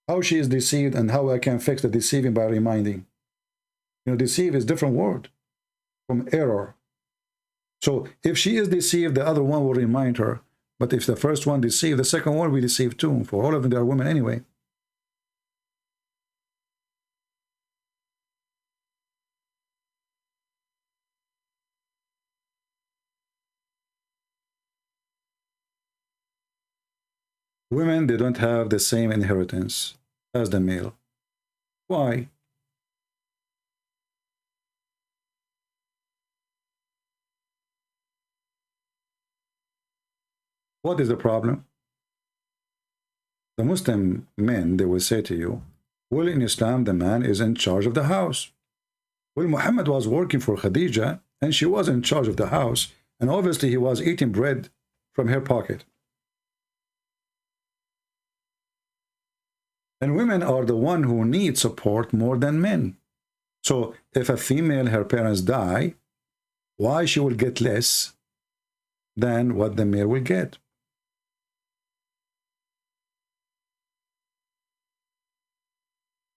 G: How she is deceived and how I can fix the deceiving by reminding. You know, deceive is different word from error. So if she is deceived, the other one will remind her. But if the first one deceived, the second one will deceive too. For all of them, they are women anyway. Women, they don't have the same inheritance as the male. Why? What is the problem? The Muslim men, they will say to you, well, in Islam, the man is in charge of the house. Well, Muhammad was working for Khadija, and she was in charge of the house, and obviously he was eating bread from her pocket. And women are the one who need support more than men. So if a female, her parents die, why she will get less than what the male will get?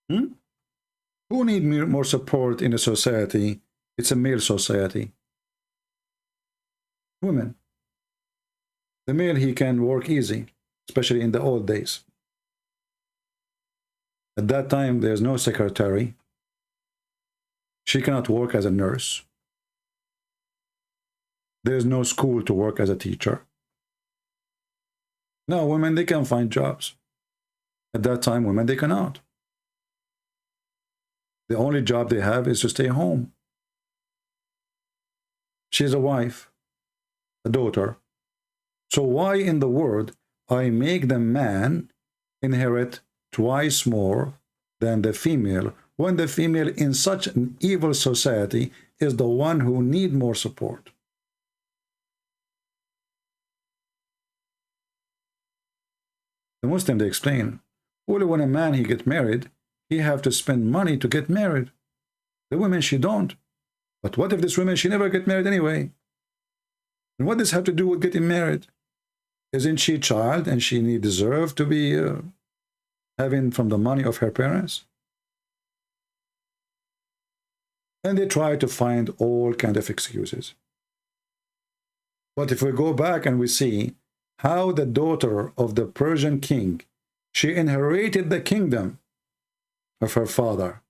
G: Who need more support in a society? It's a male society. Women. The male, he can work easy, especially in the old days. At that time, there's no secretary. She cannot work as a nurse. There's no school to work as a teacher. Now, women, they can find jobs. At that time, women, they cannot. The only job they have is to stay home. She's a wife, a daughter. So why in the world I make the man inherit twice more than the female, when the female in such an evil society is the one who need more support? The Muslim, they explain, well, when a man, he get married, he have to spend money to get married. The women, she don't. But what if this woman, she never get married anyway? And what does have to do with getting married? Isn't she a child and she deserve to be having from the money of her parents? And they try to find all kind of excuses. But if we go back and we see how the daughter of the Persian king, she inherited the kingdom of her father,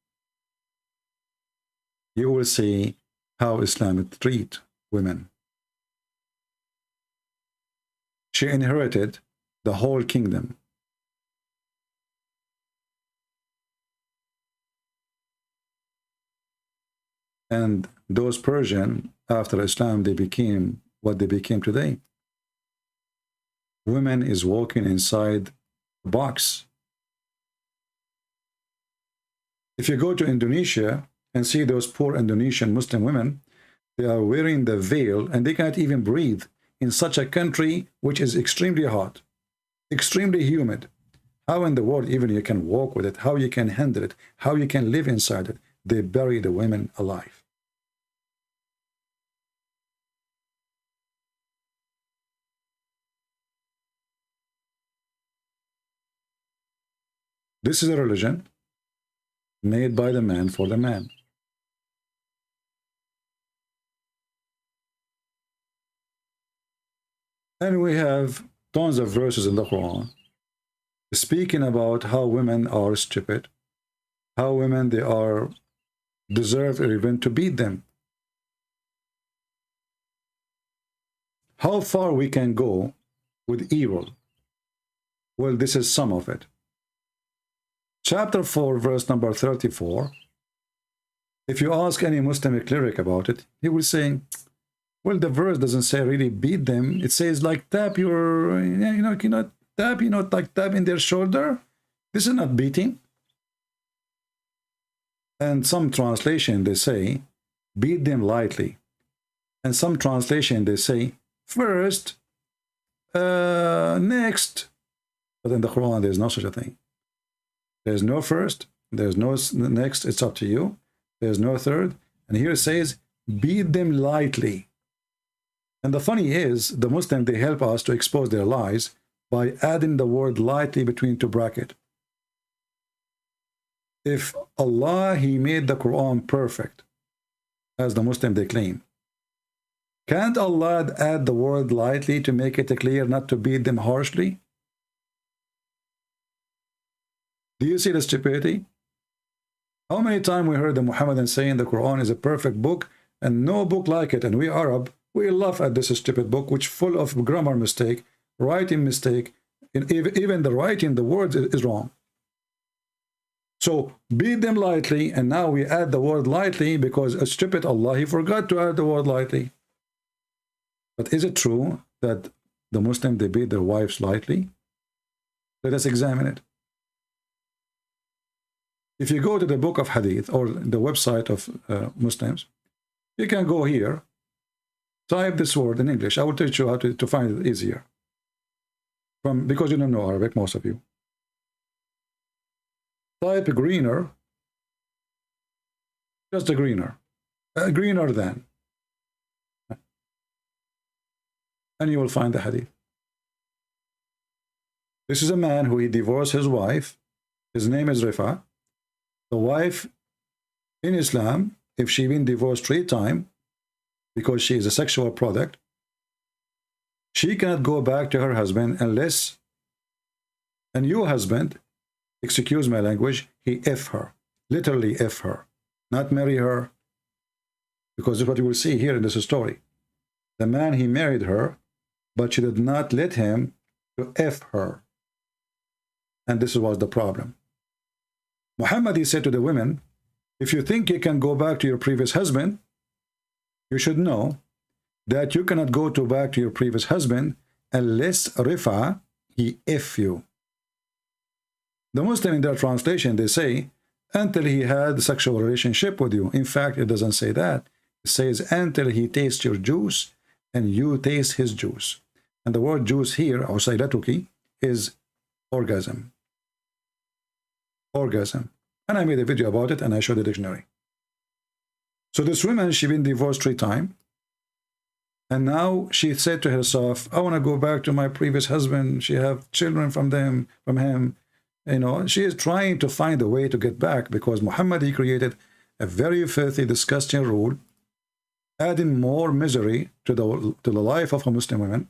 G: you will see how Islam treats women. She inherited the whole kingdom. And those Persian, after Islam, they became what they became today. Women is walking inside a box. If you go to Indonesia and see those poor Indonesian Muslim women, they are wearing the veil and they cannot even breathe in such a country which is extremely hot, extremely humid. How in the world even you can walk with it, how you can handle it, how you can live inside it? They bury the women alive. This is a religion made by the man for the man. And we have tons of verses in the Quran speaking about how women are stupid, how women they are deserve even to beat them. How far we can go with evil? Well, this is some of it. Chapter 4, verse number 34. If you ask any Muslim cleric about it, he will say, well, the verse doesn't say really beat them. It says like tap your, tap, like tap in their shoulder. This is not beating. And some translation, they say, beat them lightly. And some translation, they say, first, next. But in the Quran, there's no such a thing. There's no first, there's no next, it's up to you. There's no third. And here it says, beat them lightly. And the funny is, the Muslims, they help us to expose their lies by adding the word lightly between two brackets. If Allah, He made the Quran perfect, as the Muslim they claim, can't Allah add the word lightly to make it clear not to beat them harshly? Do you see the stupidity? How many times we heard the Muhammadan saying the Quran is a perfect book and no book like it, and we Arab, we laugh at this stupid book which full of grammar mistake, writing mistake, and even the writing, the words is wrong. So beat them lightly, and now we add the word lightly because a stupid Allah, he forgot to add the word lightly. But is it true that the Muslims, they beat their wives lightly? Let us examine it. If you go to the book of Hadith or the website of Muslims, you can go here, type this word in English. I will teach you how to find it easier. Because you don't know Arabic, most of you. Type greener, just a greener, greener than. And you will find the Hadith. This is a man who he divorced his wife. His name is Rifa. The wife in Islam, if she been divorced 3 times because she is a sexual product, she cannot go back to her husband unless, and your husband, excuse my language, he F her, literally F her, not marry her, because this is what you will see here in this story. The man, he married her, but she did not let him to F her. And this was the problem. Muhammad, he said to the women, if you think you can go back to your previous husband, you should know that you cannot go back to your previous husband unless Rifa, he F you. The Muslim in their translation, they say, until he had a sexual relationship with you. In fact, it doesn't say that. It says, until he tastes your juice and you taste his juice. And the word juice here, or saylatuki, is orgasm. Orgasm. And I made a video about it and I showed the dictionary. So this woman, she been divorced 3 times. And now she said to herself, I want to go back to my previous husband. She have children from him. You know, she is trying to find a way to get back because Muhammad, he created a very filthy, disgusting rule, adding more misery to the life of a Muslim woman,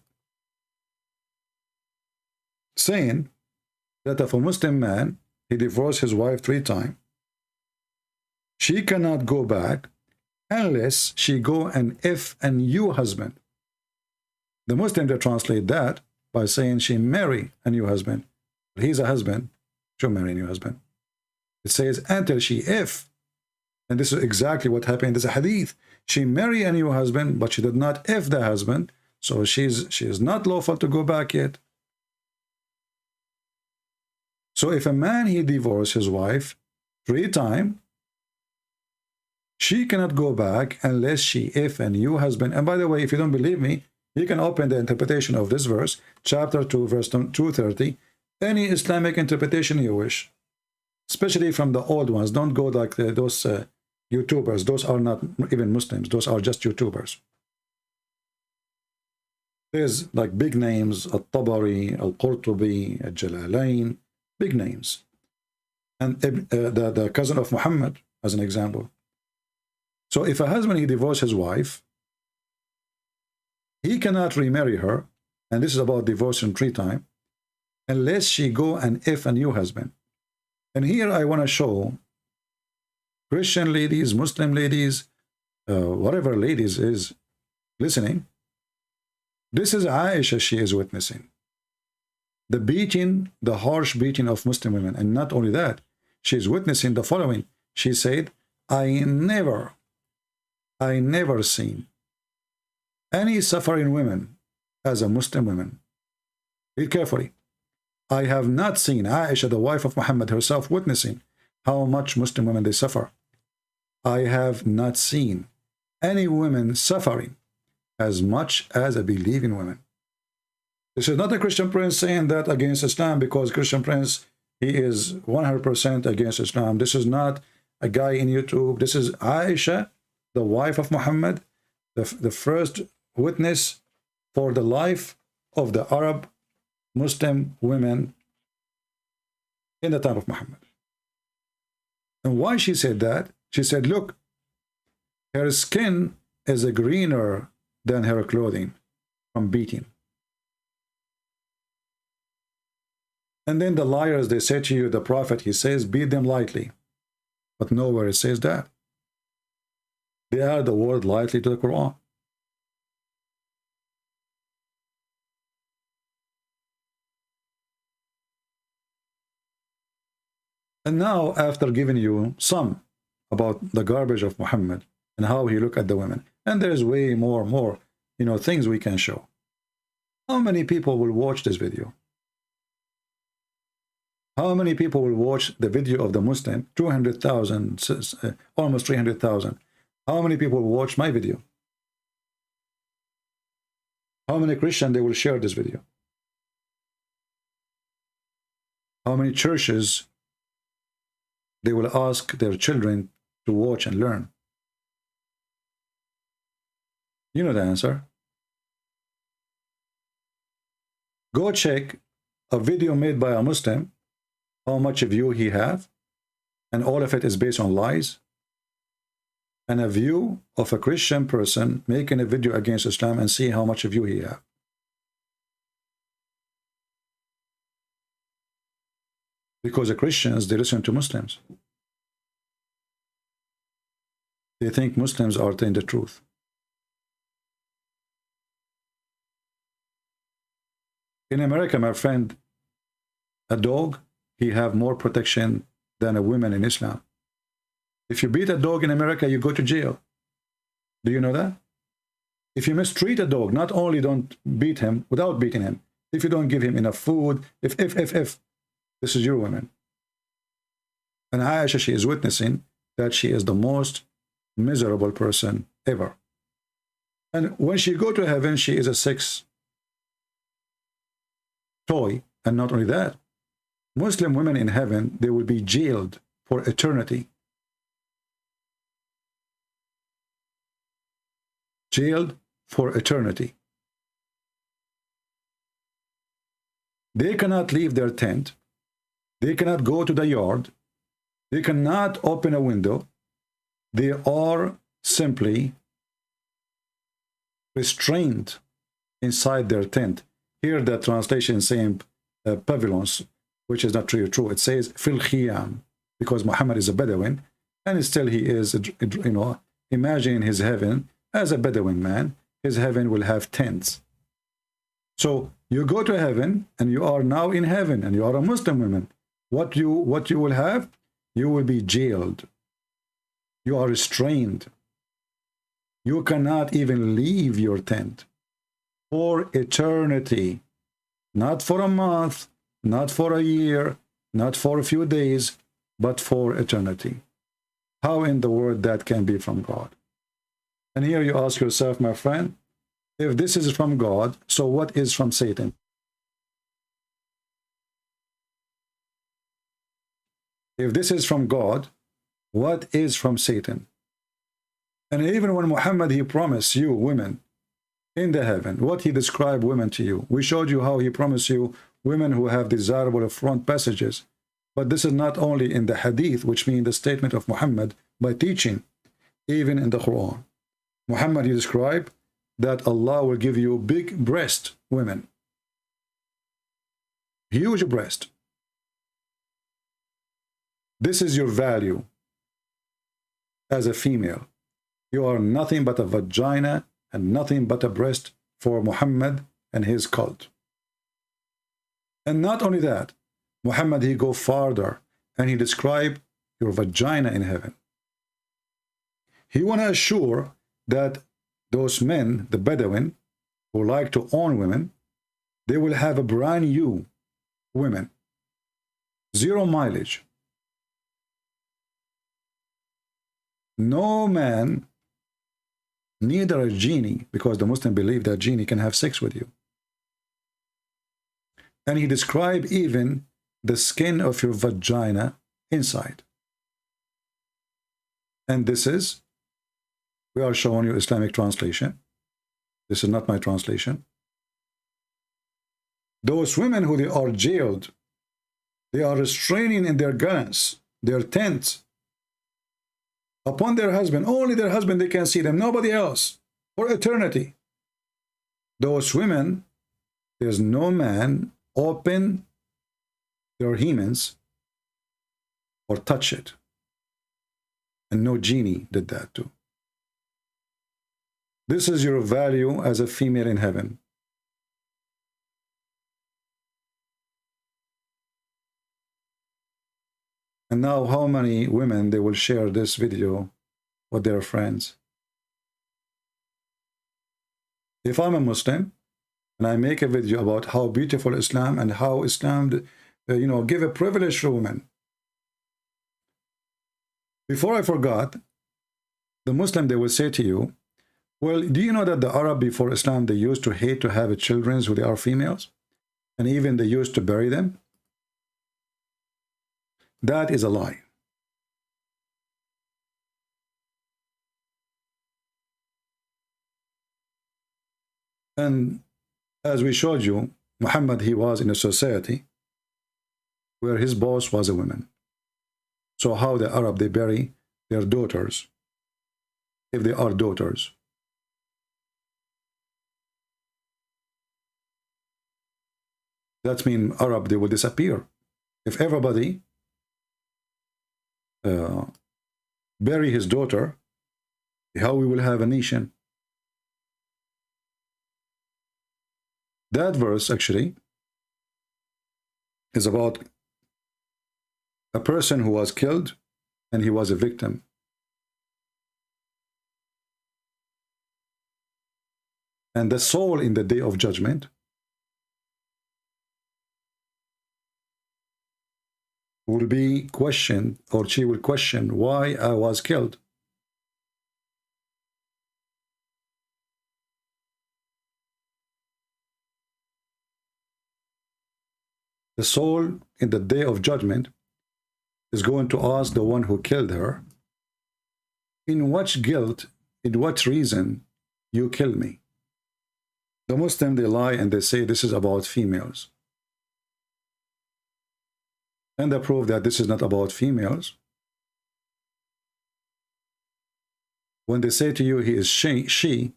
G: saying that if a Muslim man, he divorced his wife 3 times, she cannot go back unless she go and if a new husband. The Muslims, they translate that by saying she marry a new husband. He's a husband, she'll marry a new husband. It says until she if, and this is exactly what happened in this hadith. She married a new husband, but she did not if the husband, so she is not lawful to go back yet. So if a man, he divorced his wife 3 times, she cannot go back unless she if a new husband. And by the way, if you don't believe me, you can open the interpretation of this verse, chapter 2, verse 230, any Islamic interpretation you wish, especially from the old ones. Don't go like those YouTubers. Those are not even Muslims. Those are just YouTubers. There's like big names, Al-Tabari, Al-Qurtubi, Al-Jalalain, big names. And the cousin of Muhammad, as an example. So if a husband, he divorced his wife, he cannot remarry her, and this is about divorcing 3 times, unless she go and if a new husband. And here I want to show Christian ladies, Muslim ladies, whatever ladies is listening. This is Aisha, she is witnessing. The beating, the harsh beating of Muslim women. And not only that, she is witnessing the following. She said, I never seen any suffering women as a Muslim woman. Read carefully. I have not seen Aisha, the wife of Muhammad herself, witnessing how much Muslim women they suffer. I have not seen any women suffering as much as a believing woman. This is not a Christian prince saying that against Islam, because Christian prince, he is 100% against Islam. This is not a guy in YouTube. This is Aisha, the wife of Muhammad, the first witness for the life of the Arab Muslim women in the time of Muhammad. And why she said that? She said, look, her skin is greener than her clothing from beating. And then the liars, they say to you, the prophet, he says, beat them lightly. But nowhere it says that. They add the word lightly to the Quran. And now, after giving you some about the garbage of Muhammad and how he looked at the women, and there's way more, things we can show. How many people will watch this video? How many people will watch the video of the Muslim? 200,000, almost 300,000. How many people will watch my video? How many Christians they will share this video? How many churches they will ask their children to watch and learn? You know the answer. Go check a video made by a Muslim, how much view he have, and all of it is based on lies. And a view of a Christian person making a video against Islam, and see how much view he have. Because the Christians, they listen to Muslims. They think Muslims are telling the truth. In America, my friend, a dog, he have more protection than a woman in Islam. If you beat a dog in America, you go to jail. Do you know that? If you mistreat a dog, not only don't beat him without beating him, if you don't give him enough food, if, this is your woman. And Aisha, she is witnessing that she is the most miserable person ever. And when she go to heaven, she is a sex toy. And not only that, Muslim women in heaven, they will be jailed for eternity. Jailed for eternity. They cannot leave their tent. They cannot go to the yard. They cannot open a window. they are simply restrained inside their tent. Here the translation is saying pavilions, which is not really true. It says fil khiyam, because Muhammad is a Bedouin, and still he is, you know, imagine his heaven as a Bedouin man. His heaven will have tents. So you go to heaven, and you are now in heaven, and you are a Muslim woman. What you will have? You will be jailed. You are restrained. You cannot even leave your tent for eternity. Not for a month, not for a year, not for a few days, but for eternity. How in the world that can be from God? And here you ask yourself, my friend, if this is from God, so what is from Satan? If this is from God, what is from Satan? And even when Muhammad, he promised you women in the heaven, what he described women to you. We showed you how he promised you women who have desirable front passages. But this is not only in the hadith, which means the statement of Muhammad by teaching, even in the Quran. Muhammad, he described that Allah will give you big breast women. Huge breast. This is your value as a female. You are nothing but a vagina and nothing but a breast for Muhammad and his cult. And not only that, Muhammad, he go farther and he described your vagina in heaven. He want to assure that those men, the Bedouin, who like to own women, they will have a brand new women. 0 mileage. No man, neither a genie, because the Muslim believe that genie can have sex with you. And he described even the skin of your vagina inside. And this is, we are showing you Islamic translation. This is not my translation. Those women who they are jailed, they are restraining in their guns, their tents, upon their husband. Only their husband, they can see them, nobody else, for eternity. Those women, there's no man open their hymens or touch it. And no genie did that too. This is your value as a female in heaven. And now how many women they will share this video with their friends? If I'm a Muslim and I make a video about how beautiful Islam and how Islam, you know, give a privilege to women. Before I forgot, the Muslim, they will say to you, well, do you know that the Arab before Islam, they used to hate to have children who they are females? And even they used to bury them? That is a lie. And as we showed you, Muhammad, he was in a society where his boss was a woman. So how the Arab, they bury their daughters, if they are daughters? That means Arab, they will disappear. If everybody bury his daughter, how we will have a nation? That verse actually is about a person who was killed and he was a victim. And the soul in the day of judgment will be questioned, or she will question why I was killed. The soul in the day of judgment is going to ask the one who killed her, in what guilt, in what reason you killed me? The Muslim, they lie and they say this is about females. And they prove that this is not about females. When they say to you he is she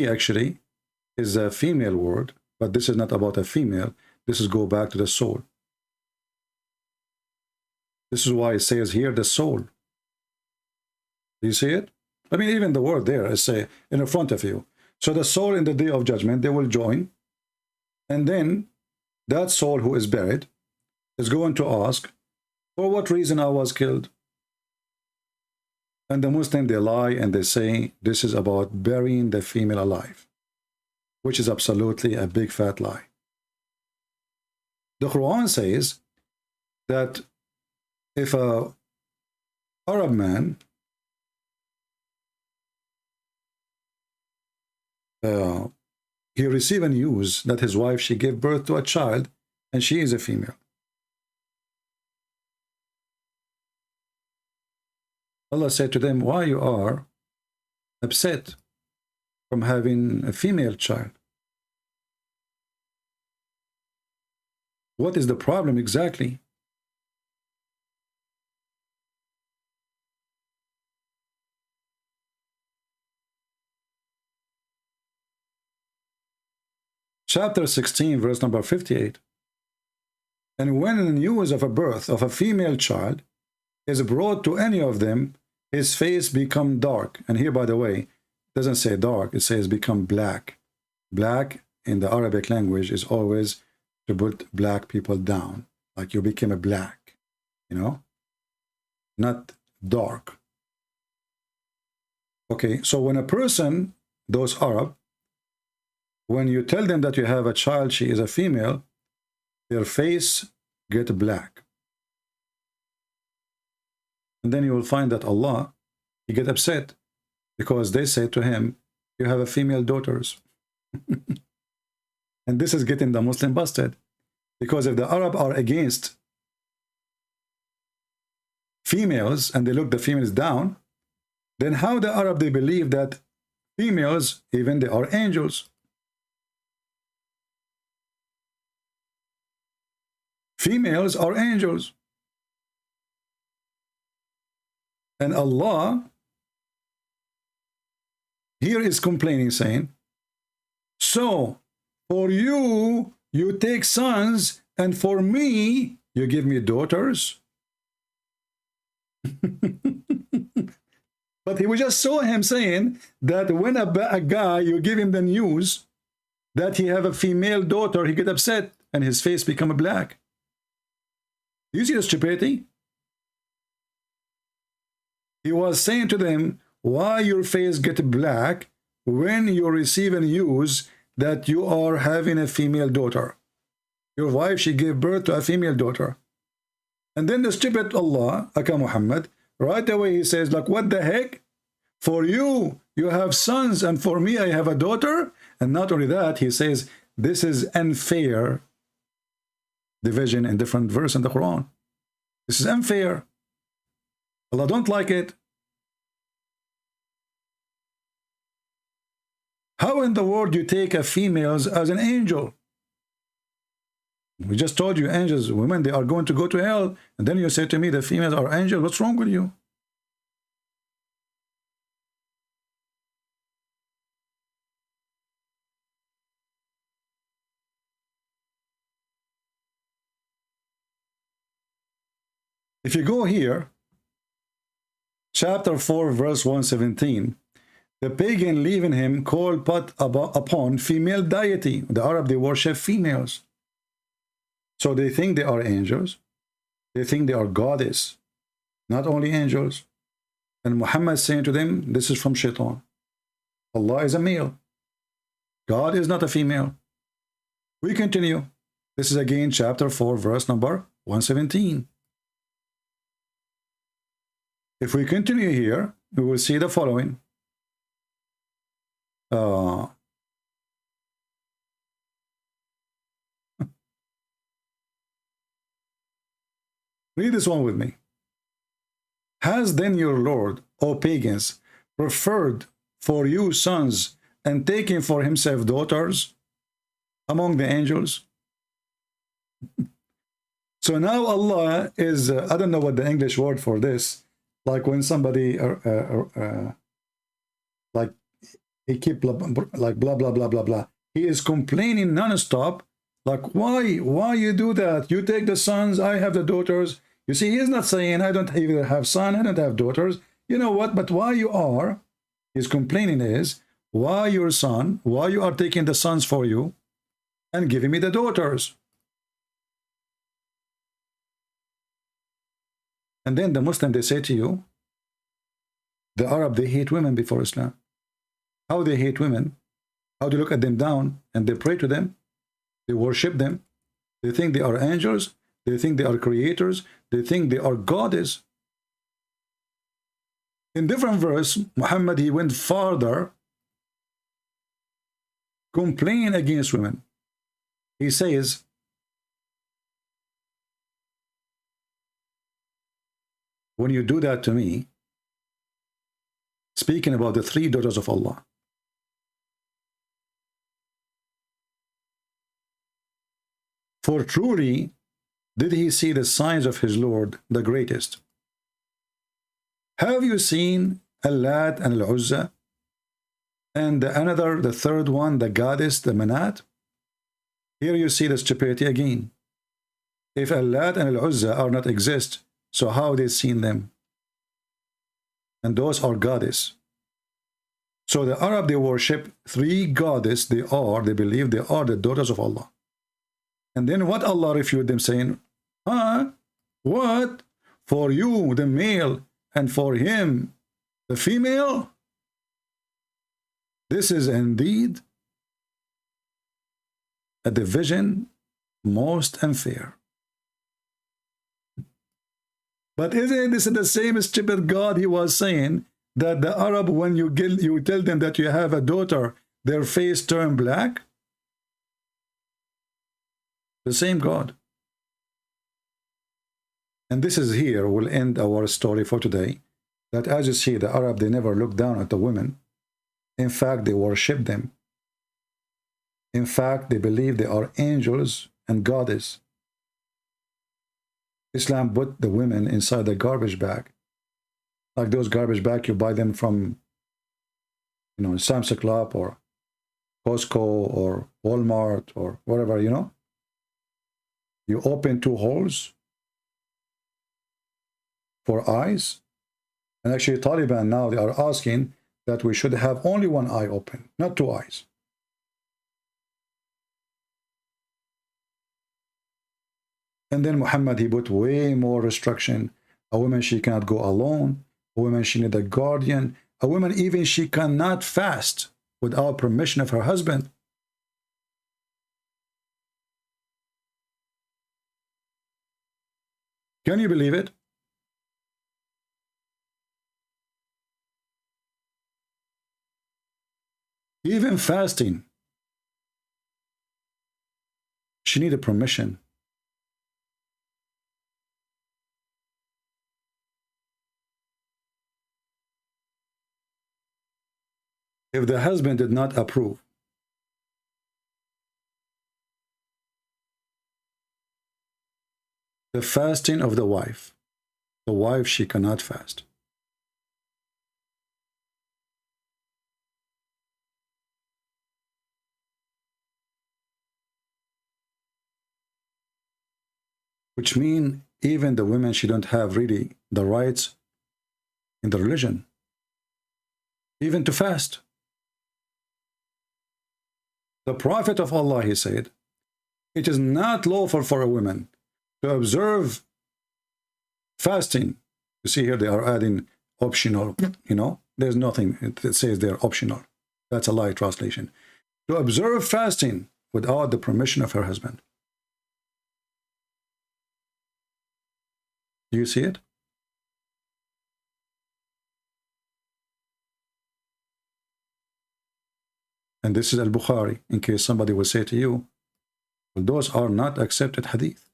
G: actually is a female word, but this is not about a female. This is go back to the soul. This is why it says here the soul. Do you see it? I mean, even the word there, I say in front of you. So the soul in the day of judgment, they will join. And then that soul who is buried is going to ask, for what reason I was killed? And the Muslim, they lie and they say this is about burying the female alive, which is absolutely a big fat lie. The Quran says that if a Arab man he received a news that his wife, she gave birth to a child and she is a female. Allah said to them, why you are upset from having a female child? What is the problem exactly? Chapter 16, verse number 58. And when the news of a birth of a female child is brought to any of them, his face become dark. And here, by the way, it doesn't say dark, it says become black. Black in the Arabic language is always to put black people down, like you became a black, you know, not dark. Okay, so when a person, those Arab, when you tell them that you have a child, she is a female, their face get black. And then you will find that Allah, he get upset because they say to him, you have a female daughters. And this is getting the Muslim busted. Because if the Arab are against females and they look the females down, then how the Arab they believe that females, even they are angels? Females are angels. And Allah here is complaining, saying, so for you, you take sons, and for me, you give me daughters. But we just saw him saying that when a guy, you give him the news that he have a female daughter, he get upset and his face become black. Do you see the stupidity? He was saying to them, why your face get black when you receive a news that you are having a female daughter? Your wife, she gave birth to a female daughter. And then the stupid Allah, Aka Muhammad, right away he says, like, what the heck? For you, you have sons, and for me, I have a daughter. And not only that, he says, this is unfair division in different verse in the Quran. This is unfair. Allah don't like it. How in the world you take a females as an angel? We just told you angels, women, they are going to go to hell. And then you say to me the females are angels. What's wrong with you? If you go here, chapter 4, verse 117, the pagan leaving him called but upon female deity. The Arab, they worship females. So they think they are angels. They think they are goddess, not only angels. And Muhammad is saying to them, this is from Shaitan. Allah is a male. God is not a female. We continue. This is again chapter 4, verse number 117. If we continue here, we will see the following. Read this one with me. Has then your Lord, O pagans, preferred for you sons and taken for himself daughters among the angels? So now Allah is, I don't know what the English word for this, like when somebody like he keep like blah blah blah blah blah. He is complaining non-stop. Like, why you do that? You take the sons, I have the daughters. You see, he is not saying I don't either have son, I don't have daughters. You know what? But why you are? His complaining is why your son? Why you are taking the sons for you and giving me the daughters? And then the Muslim, they say to you, the Arab, they hate women before Islam. How they hate women? How they look at them down and they pray to them? They worship them. They think they are angels. They think they are creators. They think they are goddess. In different verse, Muhammad, he went farther, complaining against women. He says, when you do that to me, speaking about the three daughters of Allah, for truly did he see the signs of his Lord, the greatest. Have you seen Al-Lat and Al-Uzza? And another, the third one, the goddess, the Manat? Here you see the stupidity again. If Al-Lat and Al-Uzza are not exist, so how they seen them? And those are goddess. So the Arab, they worship three goddess. They believe they are the daughters of Allah. And then what Allah refute them saying, huh? What? For you, the male, and for him, the female? This is indeed a division most unfair. But isn't this the same stupid God he was saying that the Arab, when you tell them that you have a daughter, their face turn black? The same God. And this is here, we'll end our story for today, that as you see, the Arab, they never look down at the women. In fact, they worship them. In fact, they believe they are angels and goddess. Islam put the women inside the garbage bag. Like those garbage bags you buy them from, you know, Sam's Club or Costco or Walmart or whatever, you know. You open two holes for eyes. And actually Taliban now, they are asking that we should have only one eye open, not two eyes. And then Muhammad, he put way more restriction. A woman, she cannot go alone. A woman, she need a guardian. A woman, even she cannot fast without permission of her husband. Can you believe it? Even fasting, she needed permission. If the husband did not approve, the fasting of the wife, she cannot fast. Which means even the women, she don't have really the rights in the religion, even to fast. The Prophet of Allah, he said, it is not lawful for a woman to observe fasting. You see here they are adding optional, you know, there's nothing, it says they're optional. That's a lie translation. To observe fasting without the permission of her husband. Do you see it? And this is Al-Bukhari, in case somebody will say to you, well, those are not accepted hadith.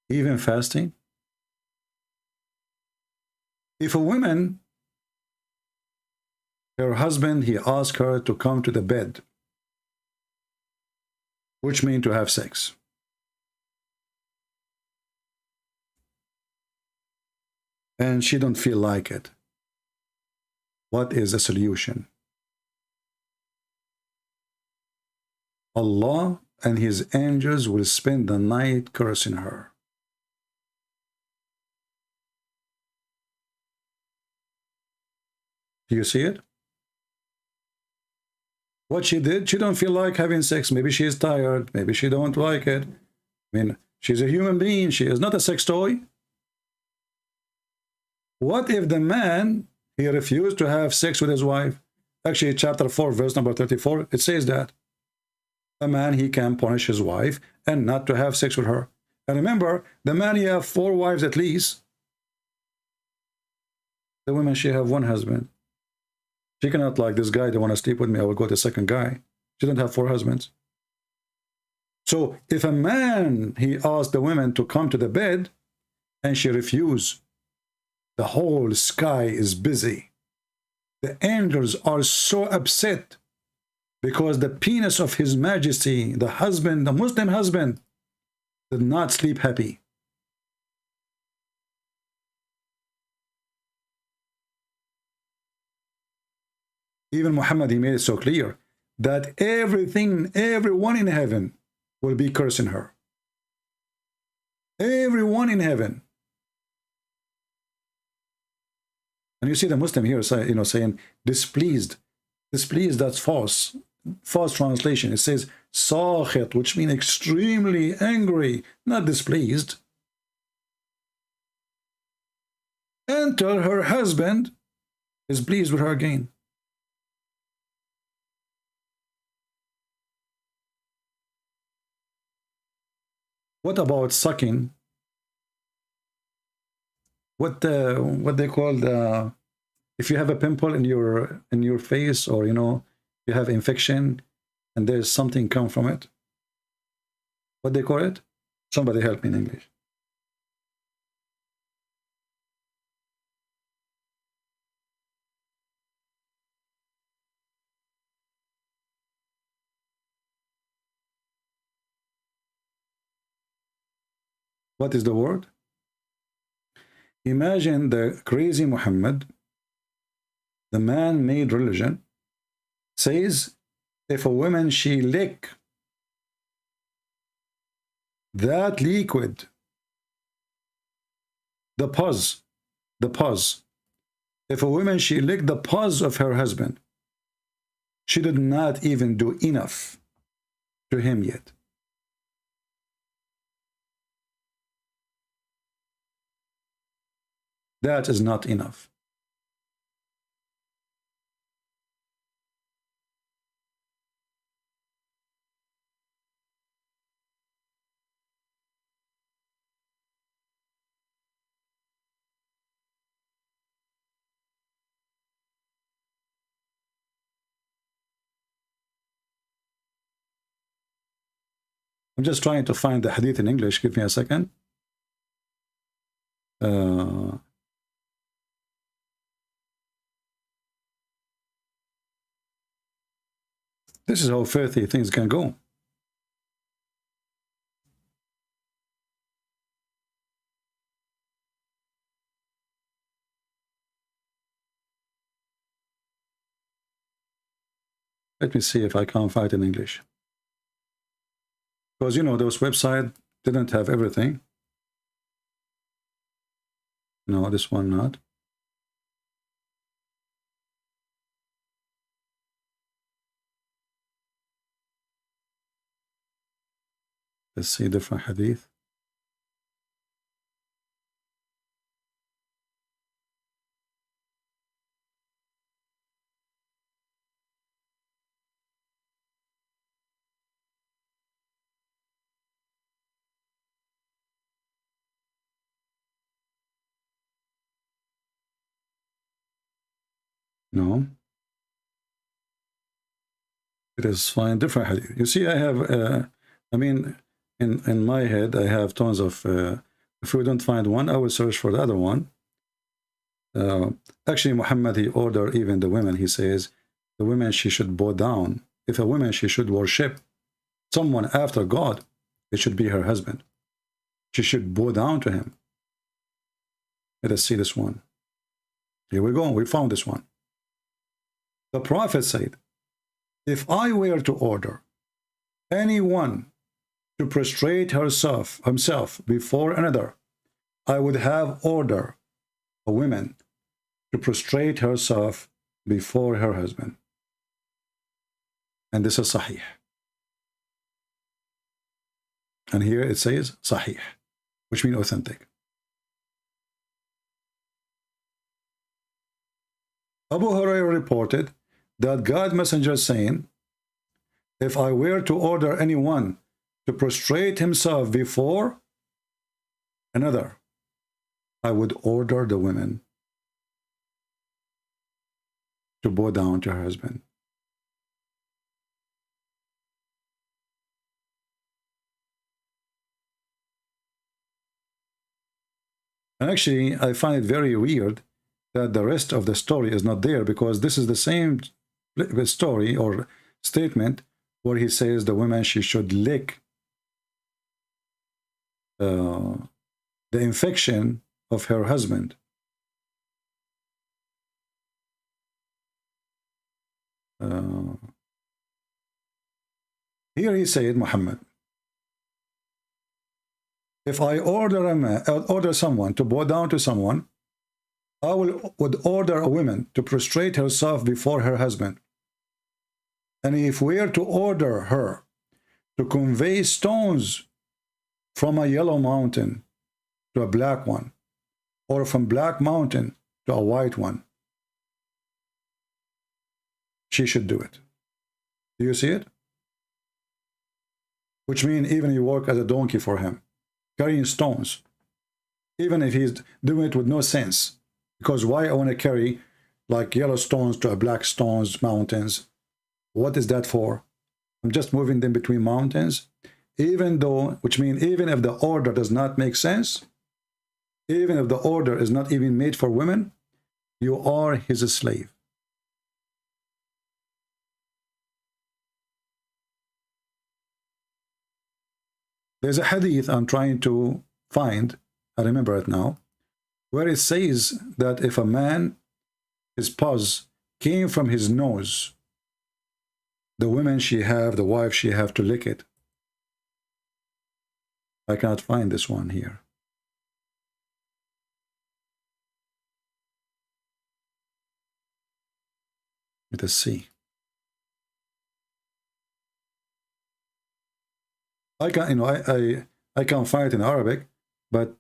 G: Even fasting. If a woman, her husband, he asked her to come to the bed which means to have sex. And she don't feel like it. What is the solution? Allah and his angels will spend the night cursing her. Do you see it? What she did, she don't feel like having sex. Maybe she is tired. Maybe she don't like it. I mean, she's a human being. She is not a sex toy. What if the man, he refused to have sex with his wife? Actually, chapter 4, verse number 34, it says that a man, he can punish his wife and not to have sex with her. And remember, the man, he have 4 wives at least. The woman, she have 1 husband. She cannot, like, this guy, they want to sleep with me, I will go to the second guy. She don't have 4 husbands. So if a man, he asked the woman to come to the bed and she refused, the whole sky is busy. The angels are so upset because the penis of His Majesty, the husband, the Muslim husband, did not sleep happy. Even Muhammad, he made it so clear that everyone in heaven will be cursing her. Everyone in heaven. And you see the Muslim here, saying displeased. Displeased, that's false. False translation. It says sakhit, which means extremely angry, not displeased. Until her husband is pleased with her again. What about sucking? What they call if you have a pimple in your face, or you have infection and there's something come from it, what they call it? Somebody help me in English. What is the word? Imagine the crazy Muhammad, the man-made religion, says if a woman, she lick that liquid, the pus, if a woman, she licked the pus of her husband, she did not even do enough to him yet. That is not enough. I'm just trying to find the hadith in English. Give me a second. This is how filthy things can go. Let me see if I can find it in English. Because, those websites didn't have everything. No, this one not. Let's see different hadith. No. It is fine, different hadith. You see, I have, in my head, I have tons of, if we don't find one, I will search for the other one. Actually, Muhammad, he ordered even the women, he says, the women, she should bow down. If a woman, she should worship, someone after God, it should be her husband. She should bow down to him. Let us see this one. Here we go. We found this one. The Prophet said, if I were to order anyone to prostrate himself before another, I would have order a woman to prostrate herself before her husband. And this is Sahih. And here it says Sahih, which means authentic. Abu Hurairah reported that God messenger saying, if I were to order anyone to prostrate himself before another, I would order the women to bow down to her husband. And actually, I find it very weird that the rest of the story is not there, because this is the same story or statement where he says the woman, she should lick the infection of her husband. Here he said, Muhammad, if I order someone to bow down to someone, I would order a woman to prostrate herself before her husband. And if we are to order her to convey stones from a yellow mountain to a black one, or from black mountain to a white one, she should do it. Do you see it? Which means even you work as a donkey for him, carrying stones, even if he's doing it with no sense. Because why I want to carry like yellow stones to a black stones mountains? What is that for? I'm just moving them between mountains, even though, which means even if the order does not make sense, even if the order is not even made for women, you are his slave. There's a hadith I'm trying to find, I remember it now, where it says that if a man, his pus came from his nose, the women the wife she have to lick it. I cannot find this one here. Let us see. I can't find it in Arabic, but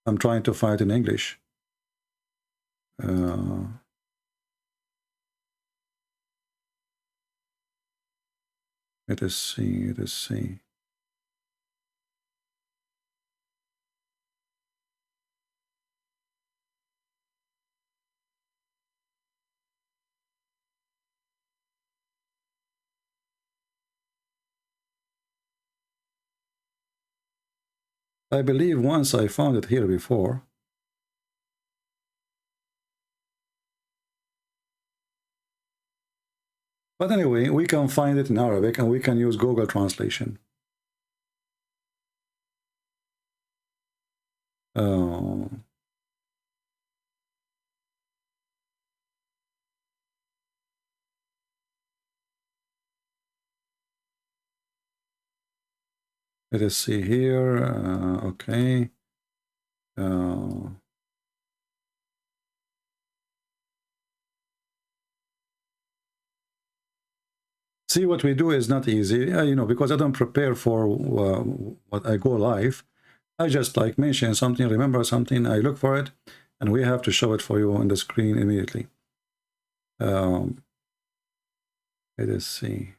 G: I'm trying to find it in English. Let us see. I believe once I found it here before. But anyway, we can find it in Arabic and we can use Google translation. Let us see here. Okay. See, what we do is not easy, because I don't prepare for what I go live. I just like mention something, remember something, I look for it, and we have to show it for you on the screen immediately. Let us see.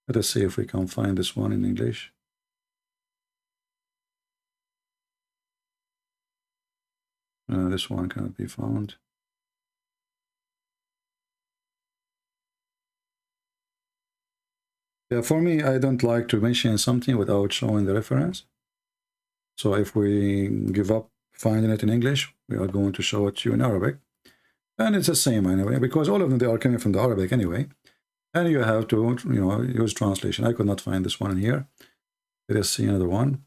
G: Let us see if we can find this one in English. This one cannot be found. Yeah, for me, I don't like to mention something without showing the reference. So if we give up finding it in English, we are going to show it to you in Arabic. And it's the same anyway, because all of them, they are coming from the Arabic anyway. And you have to, use translation. I could not find this one in here. Let us see another one.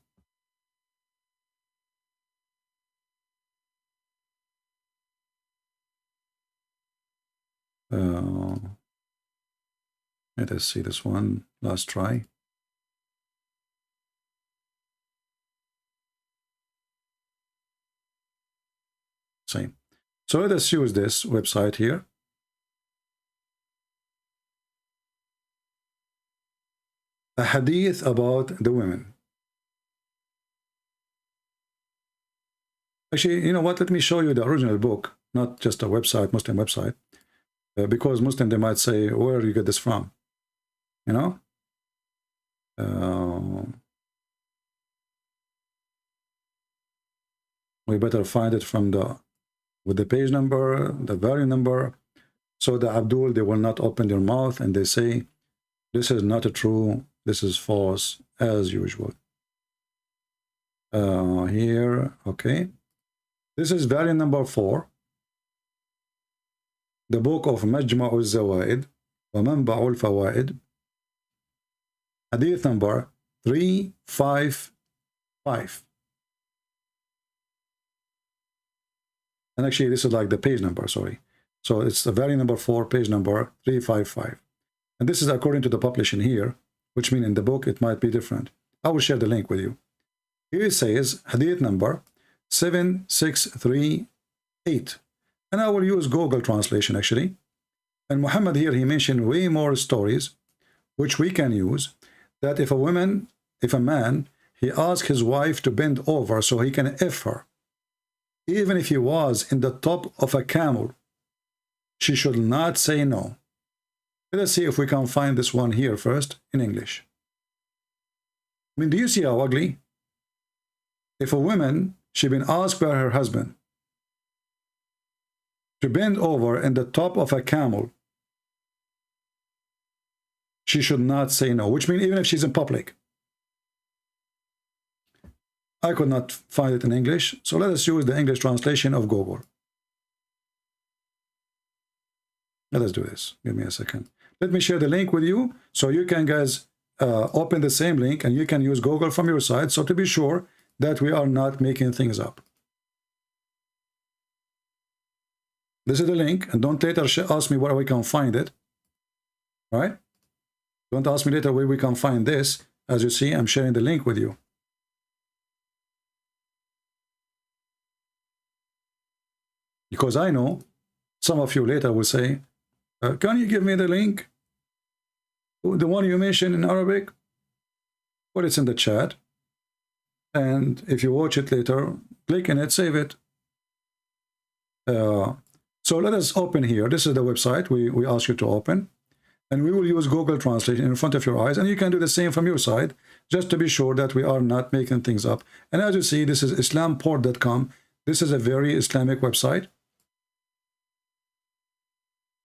G: Let us see this one. Last try. Same. So let us use this website here. A hadith about the women. Actually, you know what? Let me show you the original book, not just a website, Muslim website. Because Muslim, they might say, where do you get this from? You know? We better find it from with the page number, the volume number, so the Abdul, they will not open their mouth and they say, this is not true, this is false, as usual. Here, okay. This is volume number 4. The book of Majma' al-Zawaid wa Manba' al-Fawaid, hadith number 355. And actually, this is like the page number, sorry. So it's the volume number 4, page number 355. And this is according to the publishing here, which means in the book it might be different. I will share the link with you. Here it says, hadith number 7638. And I will use Google translation actually. And Muhammad here, he mentioned way more stories, which we can use, that if a man, he asks his wife to bend over so he can F her, even if he was in the top of a camel, she should not say no. Let us see if we can find this one here first in English. I mean, do you see how ugly? If a woman, she been asked by her husband to bend over in the top of a camel, she should not say no, which means even if she's in public. I could not find it in English, so let us use the English translation of Google. Let us do this. Give me a second. Let me share the link with you, so you can, guys, open the same link, and you can use Google from your side, so to be sure that we are not making things up. This is the link, and don't later ask me where we can find it. All right? Don't ask me later where we can find this. As you see, I'm sharing the link with you. Because I know some of you later will say, can you give me the link? The one you mentioned in Arabic? Well, it's in the chat. And if you watch it later, click on it, save it. So let us open here. This is the website we ask you to open. And we will use Google Translation in front of your eyes. And you can do the same from your side, just to be sure that we are not making things up. And as you see, this is islamport.com. This is a very Islamic website.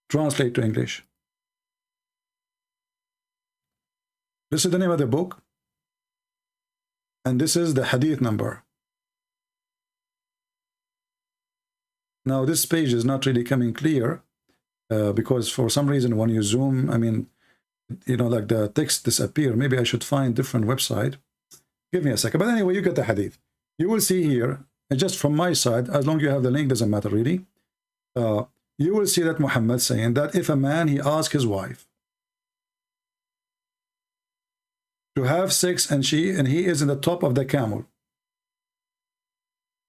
G: Translate to English. This is the name of the book. And this is the hadith number. Now this page is not really coming clear because for some reason when you zoom, I mean, like the text disappear. Maybe I should find different website. Give me a second. But anyway, you get the hadith. You will see here, and just from my side, as long as you have the link, doesn't matter really. You will see that Muhammad saying that if a man, he asks his wife to have sex and he is in the top of the camel.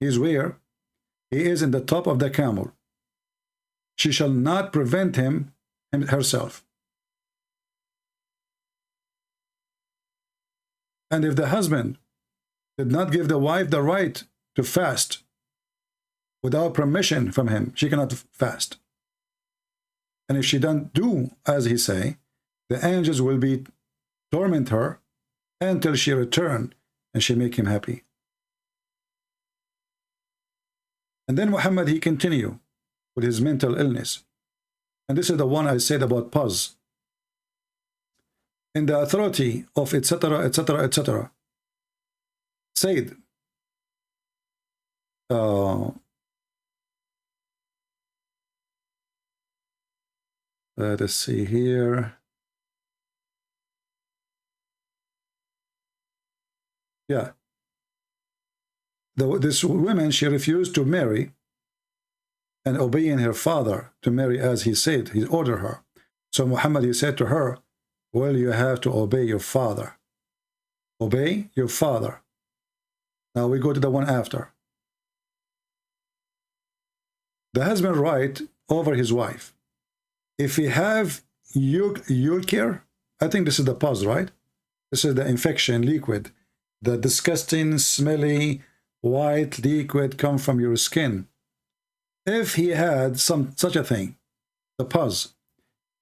G: He is where? He is in the top of the camel. She shall not prevent him herself. And if the husband did not give the wife the right to fast without permission from him, she cannot fast. And if she don't do as he say, the angels will be torment her until she return and she make him happy. And then Muhammad, he continue with his mental illness. And this is the one I said about pause. In the authority of etc., etc., etc., said, Let us see here. Yeah. This woman, she refused to marry and obeying her father to marry as he said, he ordered her. So Muhammad, he said to her, well, you have to obey your father. Obey your father. Now we go to the one after. The husband right over his wife. If he have urine, I think this is the pus, right? This is the infection liquid. The disgusting, smelly, white liquid come from your skin. If he had such a thing, the pus,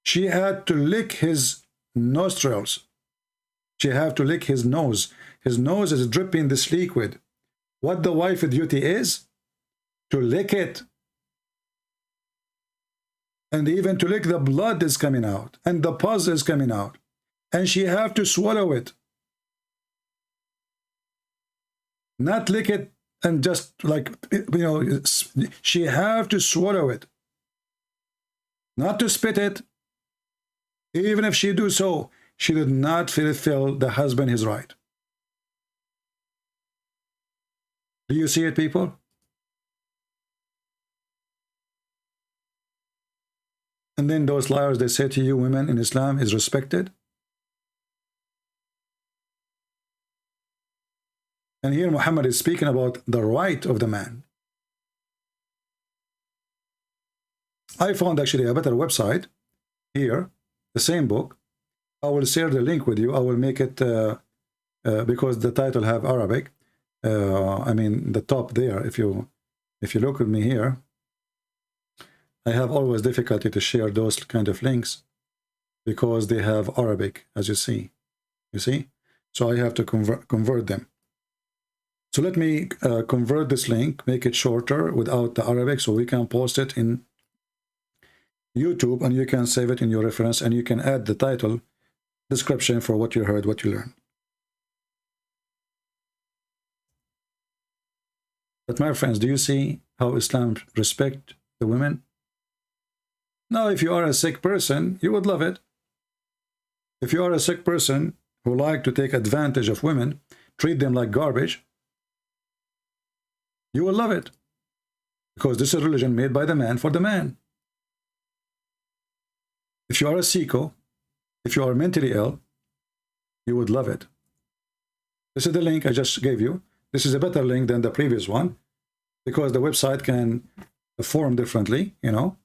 G: she had to lick his nostrils. She had to lick his nose. His nose is dripping this liquid. What the wife's duty is? To lick it. And even to lick the blood is coming out. And the pus is coming out. And she have to swallow it. Not lick it and just like, you know, she have to swallow it. Not to spit it. Even if she do so, she did not fulfill the husband his right. Do you see it, people? And then those liars, they say to you, women in Islam is respected. And here Muhammad is speaking about the right of the man. I found actually a better website here, the same book. I will share the link with you. I will make it because the title have Arabic. I mean the top there. If you look at me here, I have always difficulty to share those kind of links because they have Arabic, as you see. You see, so I have to convert them. So let me convert this link, make it shorter without the Arabic, so we can post it in YouTube, and you can save it in your reference, and you can add the title description for what you heard, what you learned. But my friends, do you see how Islam respects the women? Now, if you are a sick person, you would love it. If you are a sick person who like to take advantage of women, treat them like garbage, you will love it. Because this is a religion made by the man for the man. If you are a sicko, if you are mentally ill, you would love it. This is the link I just gave you. This is a better link than the previous one because the website can form differently, you know.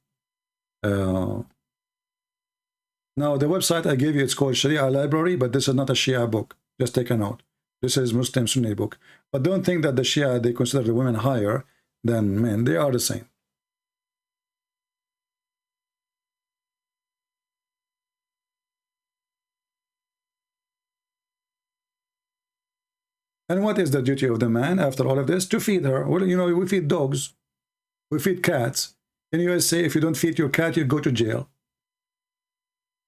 G: Now the website I gave you, it's called Sharia Library, but this is not a Shia book. Just take a note. This is Muslim Sunni book. But don't think that the Shia, they consider the women higher than men. They are the same. And what is the duty of the man after all of this? To feed her. Well, you know, we feed dogs. We feed cats. In the USA, if you don't feed your cat, you go to jail.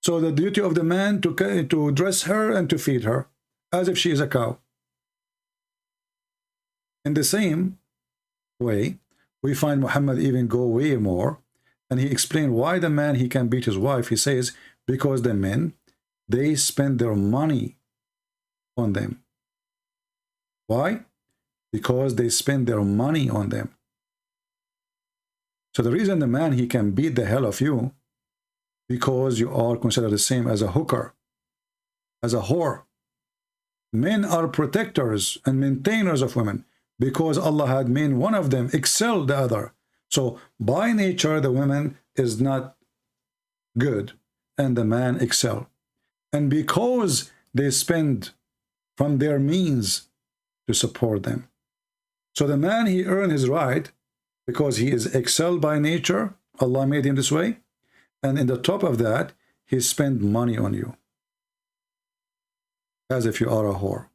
G: So the duty of the man to dress her and to feed her, as if she is a cow. In the same way, we find Muhammad even go way more, and he explained why the man, he can beat his wife. He says, because the men, they spend their money on them. Why? Because they spend their money on them. So the reason the man, he can beat the hell of you, because you are considered the same as a hooker, as a whore. Men are protectors and maintainers of women, because Allah had made one of them excel the other. So by nature, the woman is not good and the man excel. And because they spend from their means to support them. So the man, he earned his right because he is excelled by nature. Allah made him this way. And in the top of that, he spent money on you. As if you are a whore.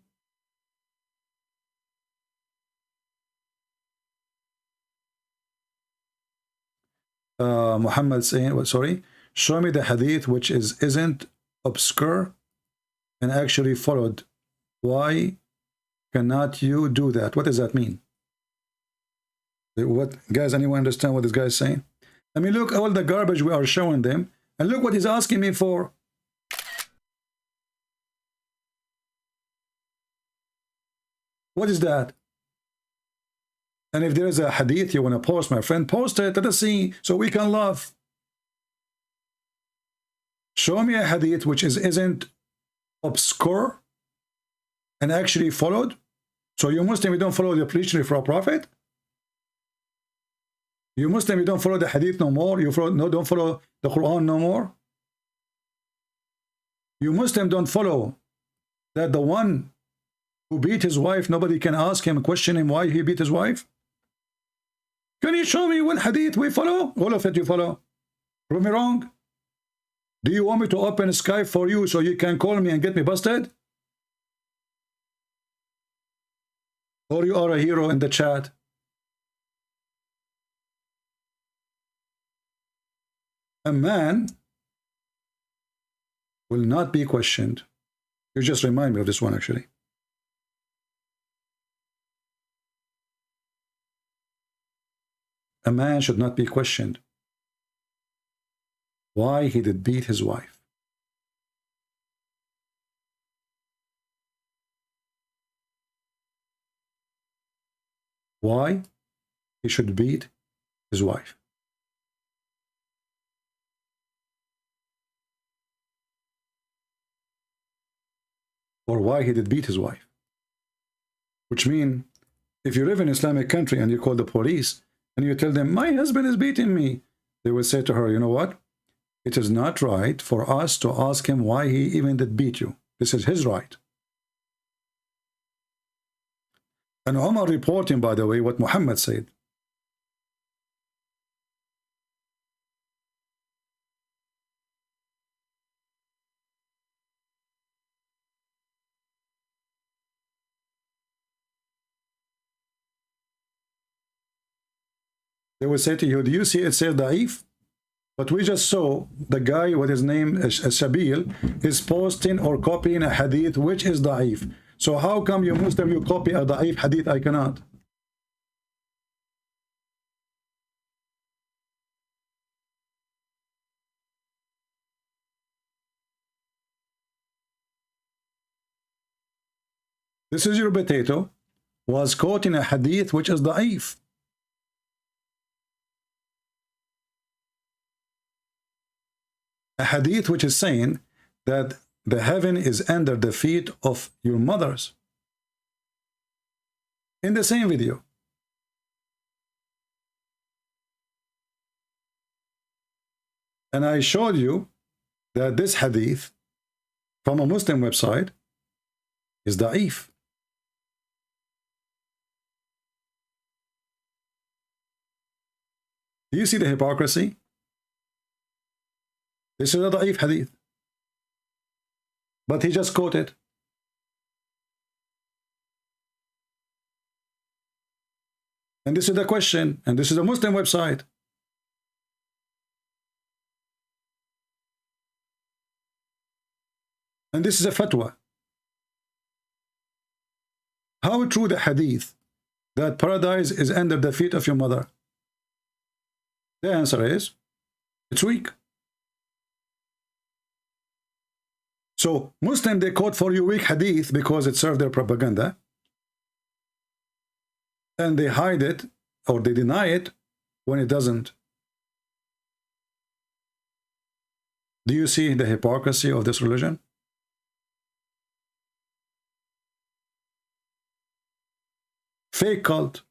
G: Muhammad saying, well, sorry, show me the hadith which isn't obscure and actually followed. Why cannot you do that? What does that mean? What, guys, anyone understand what this guy is saying? I mean, look, all the garbage we are showing them, and look what he's asking me for. What is that? And if there is a hadith you want to post, my friend, post it. Let us see, so we can laugh. Show me a hadith which isn't obscure and actually followed. So you Muslim, you don't follow the preaching for a prophet? You Muslim, you don't follow the hadith no more? You don't follow the Quran no more? You Muslim don't follow that the one who beat his wife, nobody can ask him, question him why he beat his wife? Can you show me one hadith we follow? All of it you follow. Prove me wrong. Do you want me to open Skype for you so you can call me and get me busted? Or you are a hero in the chat? A man will not be questioned. You just remind me of this one, actually. A man should not be questioned why he did beat his wife. Why he should beat his wife. Or why he did beat his wife. Which means, if you live in an Islamic country and you call the police and you tell them, my husband is beating me, they will say to her, you know what? It is not right for us to ask him why he even did beat you. This is his right. And Umar reporting, by the way, what Muhammad said. They will say to you, do you see it says da'if? But we just saw the guy with his name Sabeel is posting or copying a hadith which is da'if. So how come you Muslim, you copy a da'if hadith? I cannot. This is your potato was quoting a hadith which is da'if. A hadith which is saying that the heaven is under the feet of your mothers. In the same video. And I showed you that this hadith from a Muslim website is da'if. Do you see the hypocrisy? This is a da'if hadith. But he just quoted. And this is the question. And this is a Muslim website. And this is a fatwa. How true the hadith that paradise is under the feet of your mother? The answer is, it's weak. So Muslim, they quote for you weak hadith because it served their propaganda. And they hide it or they deny it when it doesn't. Do you see the hypocrisy of this religion? Fake cult.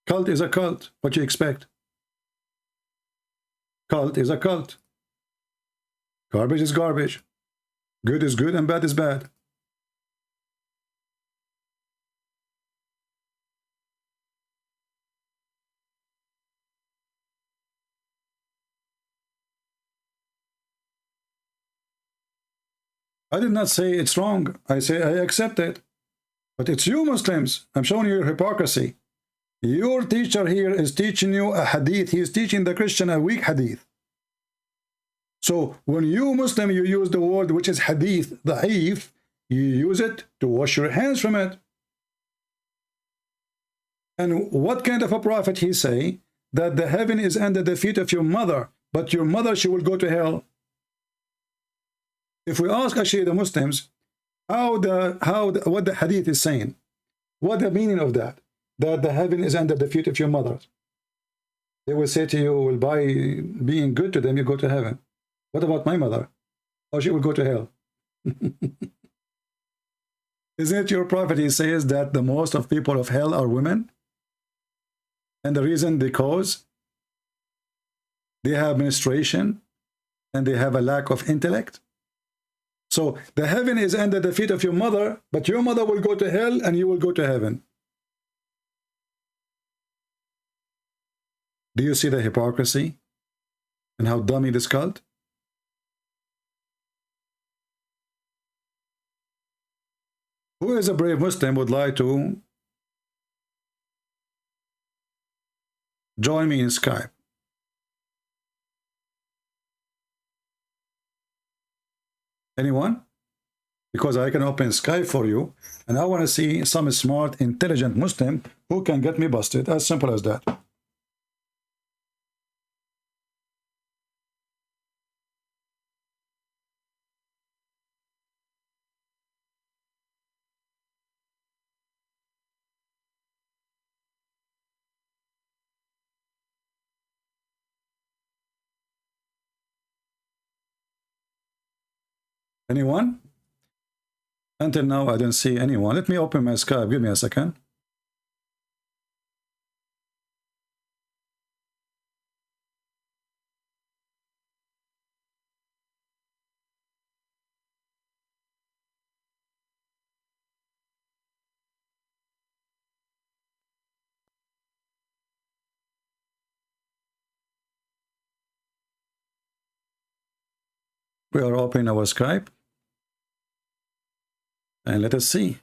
G: Cult is a cult. What do you expect? Cult is a cult. Garbage is garbage. Good is good and bad is bad. I did not say it's wrong. I say I accept it. But it's you Muslims. I'm showing you your hypocrisy. Your teacher here is teaching you a hadith. He is teaching the Christian a weak hadith. So when you Muslim, you use the word which is hadith, da'if, you use it to wash your hands from it. And what kind of a prophet he say? That the heaven is under the feet of your mother, but your mother, she will go to hell. If we ask actually the Muslims, what the hadith is saying, what the meaning of that, that the heaven is under the feet of your mother, they will say to you, well, by being good to them, you go to heaven. What about my mother? Oh, she will go to hell. Isn't it your prophet? He says that the most of people of hell are women. And the reason, because they have menstruation and they have a lack of intellect. So the heaven is under the feet of your mother, but your mother will go to hell and you will go to heaven. Do you see the hypocrisy and how dumb it is called? Who is a brave Muslim would like to join me in Skype? Anyone? Because I can open Skype for you, and I want to see some smart, intelligent Muslim who can get me busted. As simple as that. Anyone? Until now, I don't see anyone. Let me open my Skype. Give me a second. We are opening our Skype. And let us see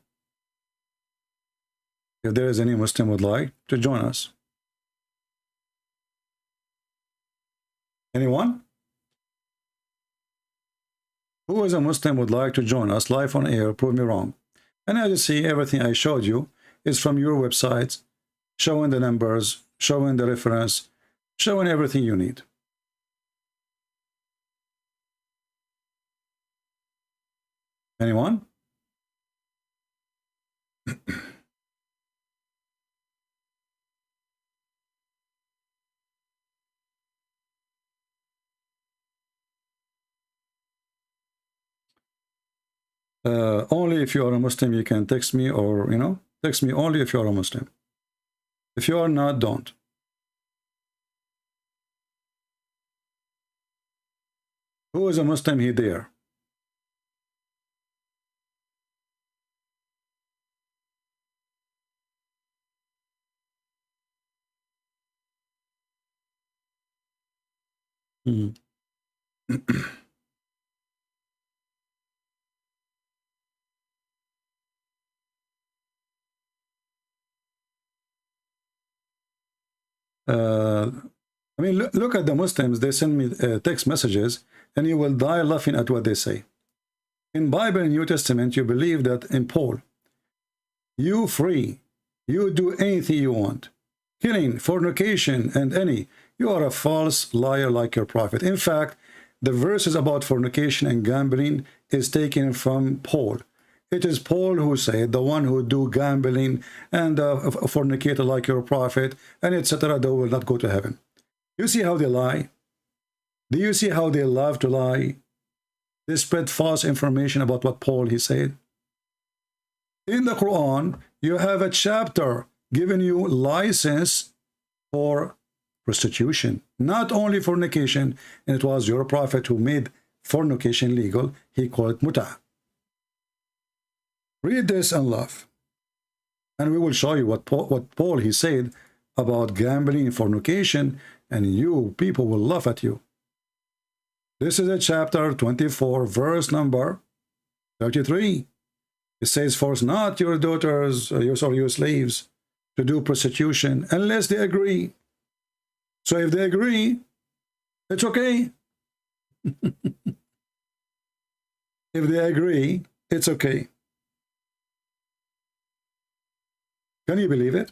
G: if there is any Muslim who would like to join us. Anyone? Who is a Muslim who would like to join us live on air? Prove me wrong. And as you see, everything I showed you is from your websites, showing the numbers, showing the reference, showing everything you need. Anyone? Only if you are a Muslim you can text me, or text me only if you are a Muslim. If you are not, don't. Who is a Muslim? He there. I mean, look at the Muslims. They send me text messages, and you will die laughing at what they say. In Bible and New Testament, you believe that in Paul, you free, you do anything you want. Killing, fornication, and any. You are a false liar like your prophet. In fact, the verses about fornication and gambling is taken from Paul. It is Paul who said, the one who do gambling and fornicate like your prophet, and etc., they will not go to heaven. You see how they lie? Do you see how they love to lie? They spread false information about what Paul he said. In the Quran, you have a chapter giving you license for prostitution, not only fornication, and it was your prophet who made fornication legal. He called it muta. Read this and laugh, and we will show you what Paul he said about gambling and fornication, and you people will laugh at you. This is a chapter 24, verse number 33. It says, force not your daughters, your slaves, to do prostitution unless they agree. So if they agree, it's okay. If they agree, it's okay. Can you believe it?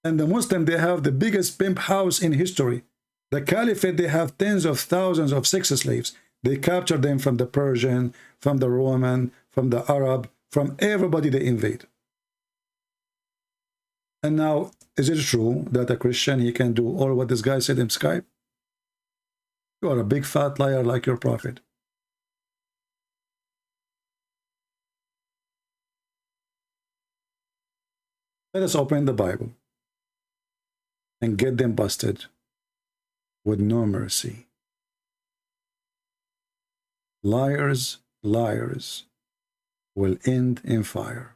G: And the Muslim, they have the biggest pimp house in history. The Caliphate, they have tens of thousands of sex slaves. They capture them from the Persian, from the Roman, from the Arab, from everybody they invade. And now, is it true that a Christian, he can do all what this guy said in Skype? You are a big fat liar like your prophet. Let us open the Bible and get them busted with no mercy. Liars, liars will end in fire.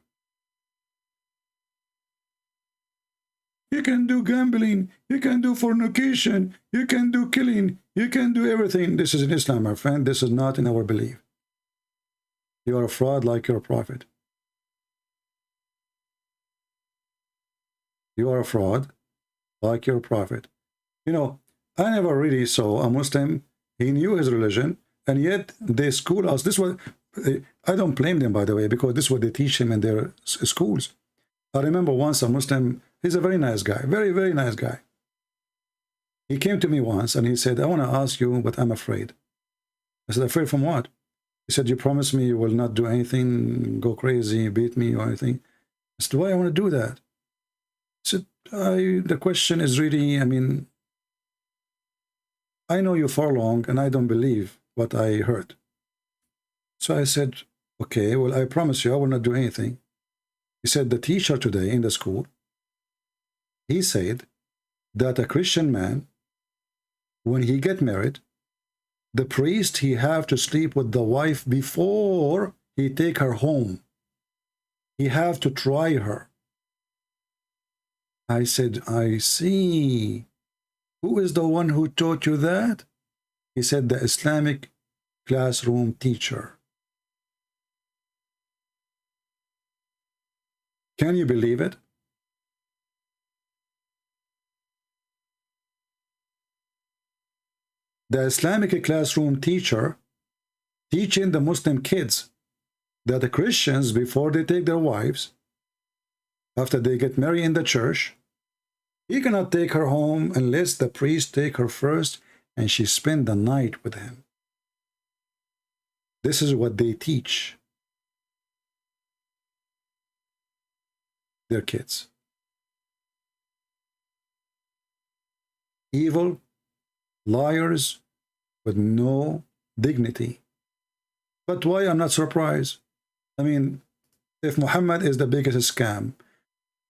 G: You can do gambling, you can do fornication, you can do killing, you can do everything. This is in Islam, my friend. This is not in our belief. You are a fraud like your prophet. You are a fraud like your prophet. You know, I never really saw a Muslim, he knew his religion, and yet they school us. This was, I don't blame them, by the way, because this is what they teach him in their schools. I remember once a Muslim, he's a very nice guy, very, very nice guy. He came to me once and he said, I want to ask you, but I'm afraid. I said, afraid from what? He said, you promised me you will not do anything, go crazy, beat me or anything. I said, why I want to do that? I said, the question is really, I mean, I know you for long and I don't believe what I heard. So I said, okay, well, I promise you I will not do anything. He said, the teacher today in the school, he said that a Christian man, when he get married, the priest, he have to sleep with the wife before he take her home. He have to try her. I said, I see. Who is the one who taught you that? He said, the Islamic classroom teacher. Can you believe it? The Islamic classroom teacher teaching the Muslim kids that the Christians, before they take their wives, after they get married in the church, he cannot take her home unless the priest take her first and she spend the night with him. This is what they teach their kids. Evil, liars with no dignity. But why I'm not surprised? I mean, if Muhammad is the biggest scam,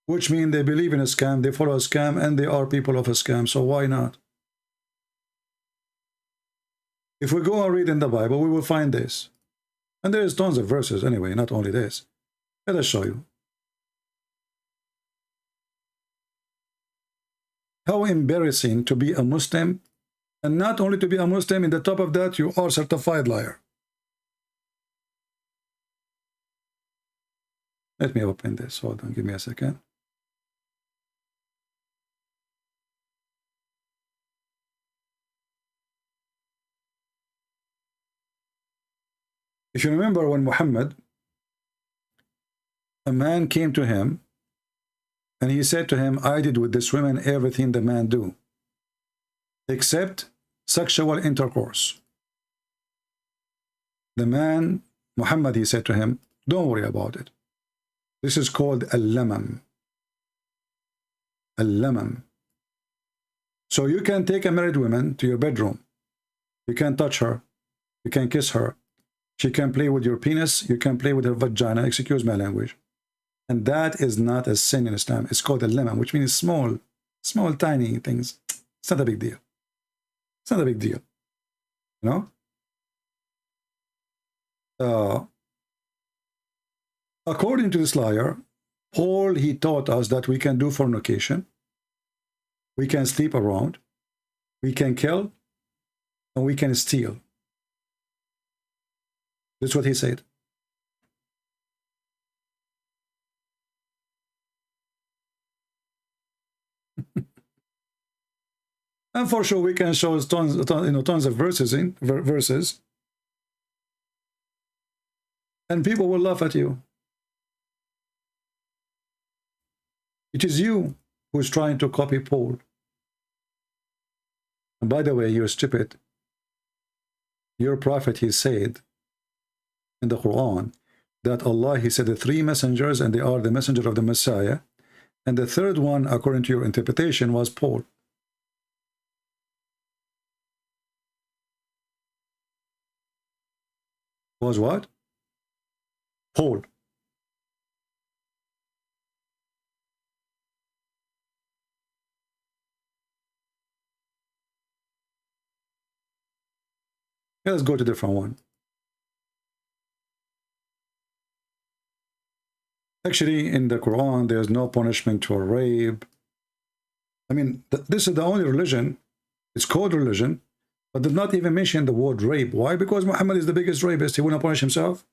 G: which means they believe in a scam, they follow a scam, and they are people of a scam, so why not? If we go and read in the Bible, we will find this. And there's tons of verses anyway, not only this. Let us show you. How embarrassing to be a Muslim, and not only to be a Muslim, in the top of that, you are a certified liar. Let me open this. Hold on, give me a second. If you remember when Muhammad, a man came to him and he said to him, I did with this woman everything the man do, except sexual intercourse. The man, Muhammad, he said to him, don't worry about it. This is called al-lamam. Al-lamam. So you can take a married woman to your bedroom. You can touch her. You can kiss her. She can play with your penis. You can play with her vagina. Excuse my language. And that is not a sin in Islam. It's called al-lamam, which means small, tiny things. It's not a big deal. It's not a big deal. You know? According to this liar, Paul, he taught us that we can do fornication, we can sleep around, we can kill, and we can steal. That's what he said. And for sure, we can show tons of verses, and people will laugh at you. It is you who's trying to copy Paul. And by the way, you're stupid. Your prophet, he said in the Quran that Allah, he said the three messengers and they are the messenger of the Messiah. And the third one, according to your interpretation, was Paul. Was what? Paul. Let's go to a different one. Actually, in the Quran, there's no punishment for rape. I mean, this is the only religion, it's called religion, but did not even mention the word rape. Why? Because Muhammad is the biggest rapist. He will not punish himself.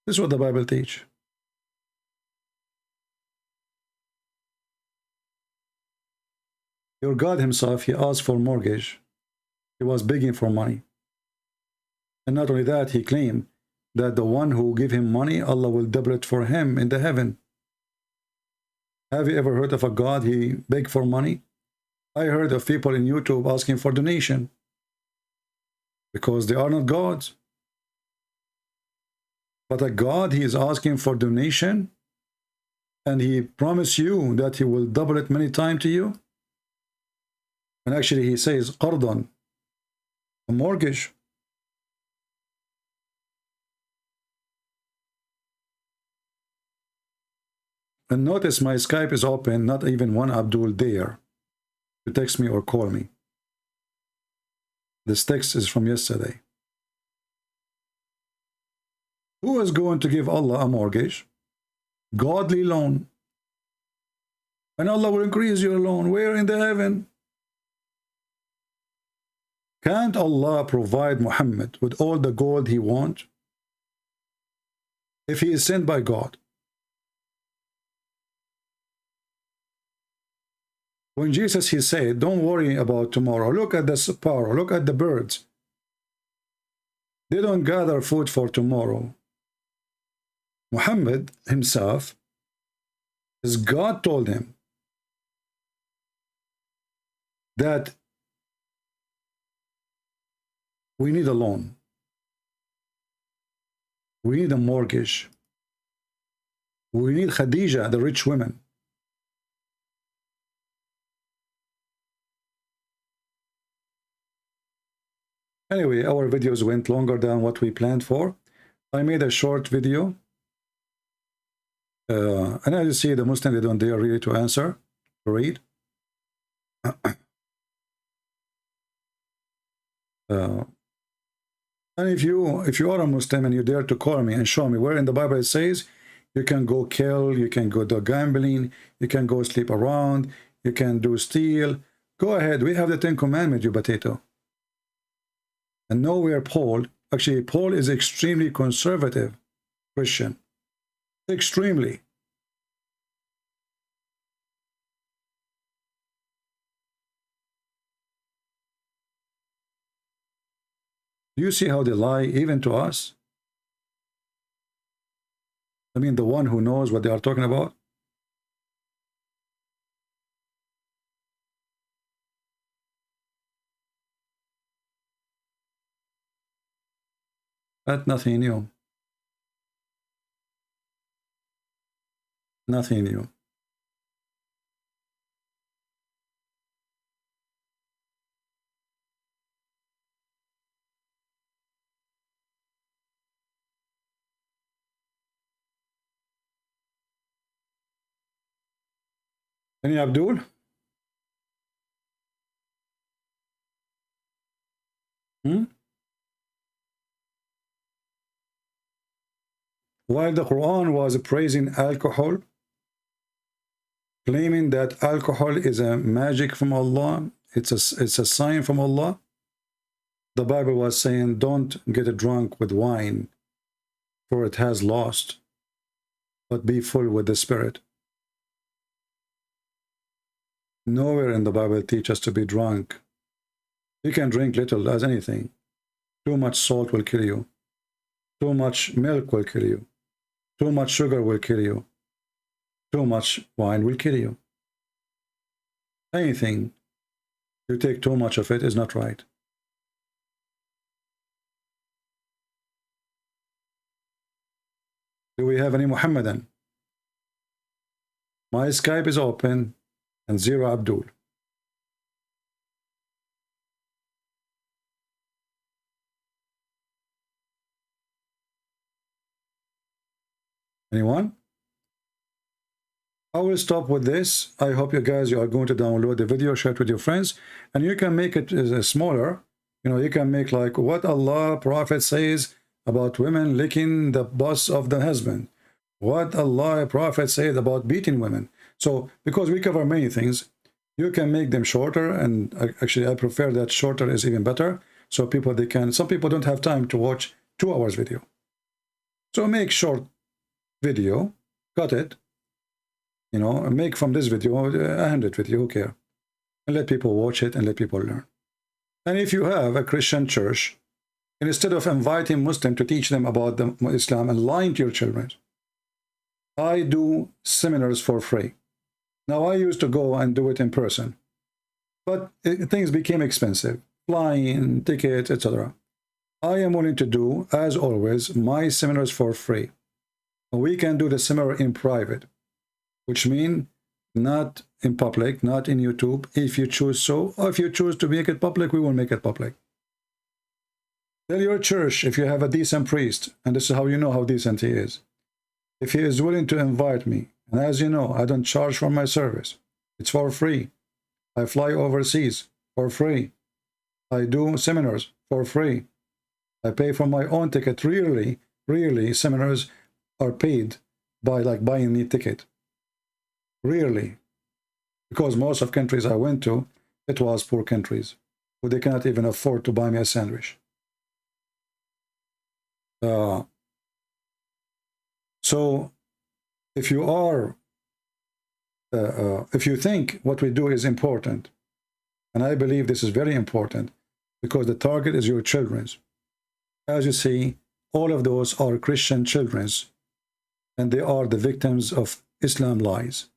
G: This is what the Bible teach. Your God himself, he asked for mortgage. He was begging for money. And not only that, he claimed that the one who give him money, Allah will double it for him in the heaven. Have you ever heard of a God he begged for money? I heard of people in YouTube asking for donation because they are not gods. But a God, he is asking for donation and he promised you that he will double it many times to you. And actually he says, qardan, a mortgage. And notice my Skype is open, not even one Abdul dare to text me or call me. This text is from yesterday. Who is going to give Allah a mortgage? Godly loan. And Allah will increase your loan. Where? In the heaven. Can't Allah provide Muhammad with all the gold he wants? If he is sent by God. When Jesus, he said, don't worry about tomorrow. Look at the sparrow. Look at the birds. They don't gather food for tomorrow. Muhammad himself, as God told him that we need a loan. We need a mortgage. We need Khadija, the rich woman. Anyway, our videos went longer than what we planned for. I made a short video. And as you see, the Muslims, they don't dare really to answer, to read. And if you are a Muslim and you dare to call me and show me where in the Bible it says you can go kill, you can go do gambling, you can go sleep around, you can do steal, go ahead. We have the 10 Commandments, you potato. And nowhere Paul, actually Paul is extremely conservative Christian. Extremely. Do you see how they lie even to us? I mean, the one who knows what they are talking about. That's nothing new. Nothing new. Any Abdul? While the Quran was praising alcohol, claiming that alcohol is a magic from Allah, it's a sign from Allah, the Bible was saying, don't get drunk with wine, for it has lost, but be full with the Spirit. Nowhere in the Bible teaches us to be drunk. You can drink little as anything. Too much salt will kill you. Too much milk will kill you. Too much sugar will kill you. Too much wine will kill you. Anything you take too much of it is not right. Do we have any Muhammadan? My Skype is open and zero Abdul. Anyone? I will stop with this. I hope you guys are going to download the video, share it with your friends, and you can make it smaller. You know, you can make like what Allah Prophet says about women licking the butts of the husband. What Allah Prophet said about beating women. So because we cover many things, you can make them shorter, and actually I prefer that shorter is even better. So people some people don't have time to watch 2 hours video. So make short video, cut it, you know, and make from this video 100 video, who care? And let people watch it and let people learn. And if you have a Christian church, and instead of inviting Muslims to teach them about Islam and lying to your children, I do seminars for free. Now, I used to go and do it in person, but things became expensive, flying, tickets, etc. I am willing to do, as always, my seminars for free. We can do the seminar in private, which means not in public, not in YouTube, if you choose so, or if you choose to make it public, we will make it public. Tell your church, if you have a decent priest, and this is how you know how decent he is, if he is willing to invite me, and as you know, I don't charge for my service. It's for free. I fly overseas for free. I do seminars for free. I pay for my own ticket. Really, seminars are paid by like buying me ticket. Really. Because most of countries I went to, it was poor countries, who they cannot even afford to buy me a sandwich. So if you are, if you think what we do is important, and I believe this is very important, because the target is your children's. As you see, all of those are Christian children's, and they are the victims of Islam lies.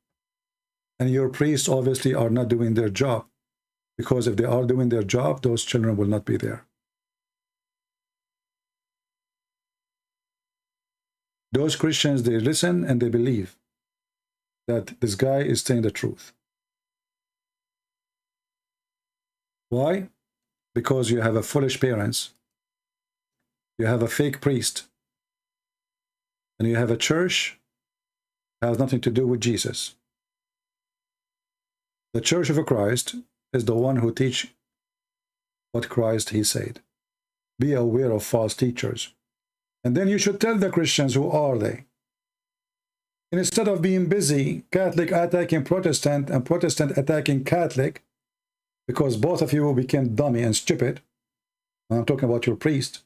G: And your priests obviously are not doing their job, because if they are doing their job, those children will not be there. Those Christians, they listen and they believe that this guy is saying the truth. Why? Because you have a foolish parents, you have a fake priest, and you have a church that has nothing to do with Jesus. The Church of Christ is the one who teach what Christ he said. Be aware of false teachers. And then you should tell the Christians who are they. And instead of being busy, Catholic attacking Protestant and Protestant attacking Catholic, because both of you became dummy and stupid, I'm talking about your priest,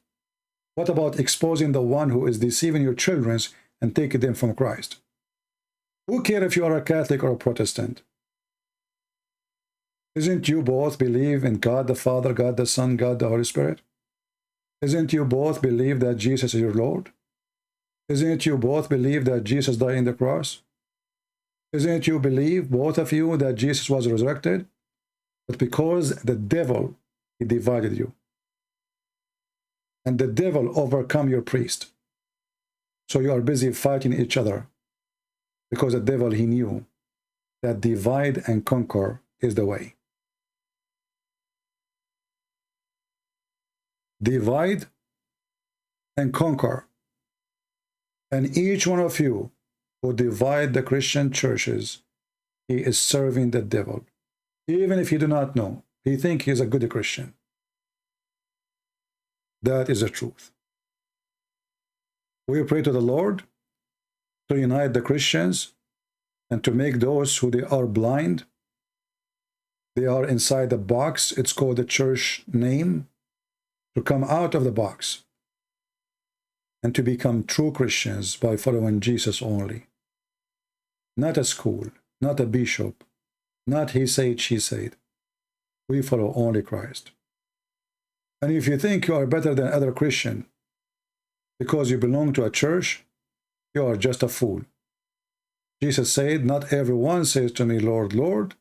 G: what about exposing the one who is deceiving your children and taking them from Christ? Who cares if you are a Catholic or a Protestant? Isn't you both believe in God the Father, God the Son, God the Holy Spirit? Isn't you both believe that Jesus is your Lord? Isn't you both believe that Jesus died on the cross? Isn't you believe, both of you, that Jesus was resurrected? But because the devil, he divided you. And the devil overcome your priest. So you are busy fighting each other. Because the devil, he knew that divide and conquer is the way. Divide and conquer. And each one of you who divide the Christian churches, he is serving the devil. Even if you do not know, he thinks he is a good Christian. That is the truth. We pray to the Lord to unite the Christians and to make those who they are blind, they are inside the box, it's called the church name, to come out of the box and to become true Christians by following Jesus only. Not a school, not a bishop, not he said, she said. We follow only Christ. And if you think you are better than other Christian because you belong to a church, you are just a fool. Jesus said, not everyone says to me, Lord, Lord,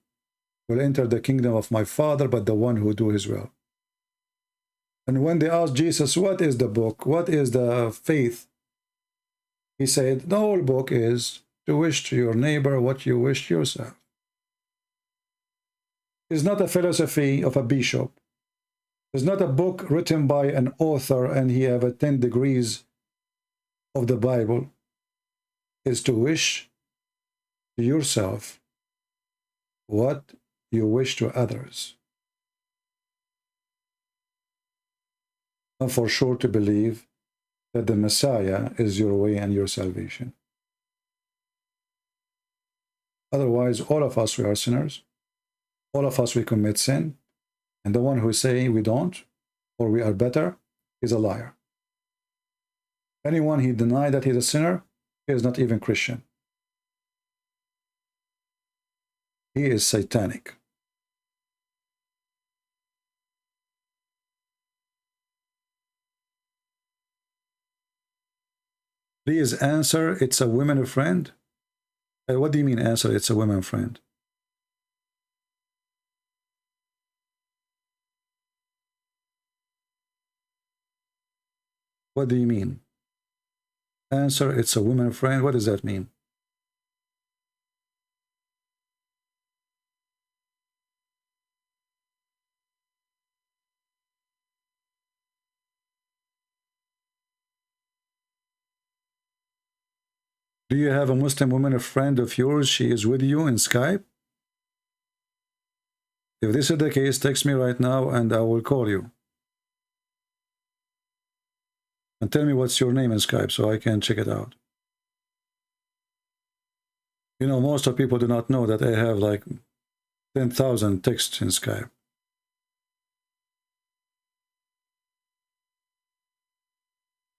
G: will enter the kingdom of my Father, but the one who do his will. And when they asked Jesus, what is the book? What is the faith? He said, the whole book is to wish to your neighbor what you wish to yourself. It's not a philosophy of a bishop. It's not a book written by an author and he have 10 degrees of the Bible. It's to wish to yourself what you wish to others. And for sure to believe that the Messiah is your way and your salvation. Otherwise, all of us, we are sinners. All of us, we commit sin. And the one who is saying we don't, or we are better, is a liar. Anyone who denies that he's a sinner, he is not even Christian. He is satanic. Please answer, it's a woman friend? What do you mean answer, it's a woman friend? What do you mean? Answer, it's a woman friend. What does that mean? Do you have a Muslim woman, a friend of yours? She is with you in Skype? If this is the case, text me right now and I will call you. And tell me what's your name in Skype so I can check it out. You know, most of people do not know that I have like 10,000 texts in Skype.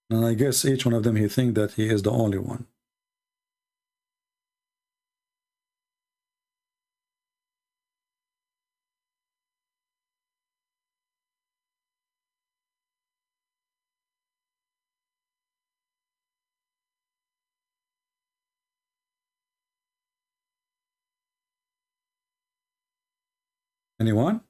G: And I guess each one of them, he thinks that he is the only one. Anyone?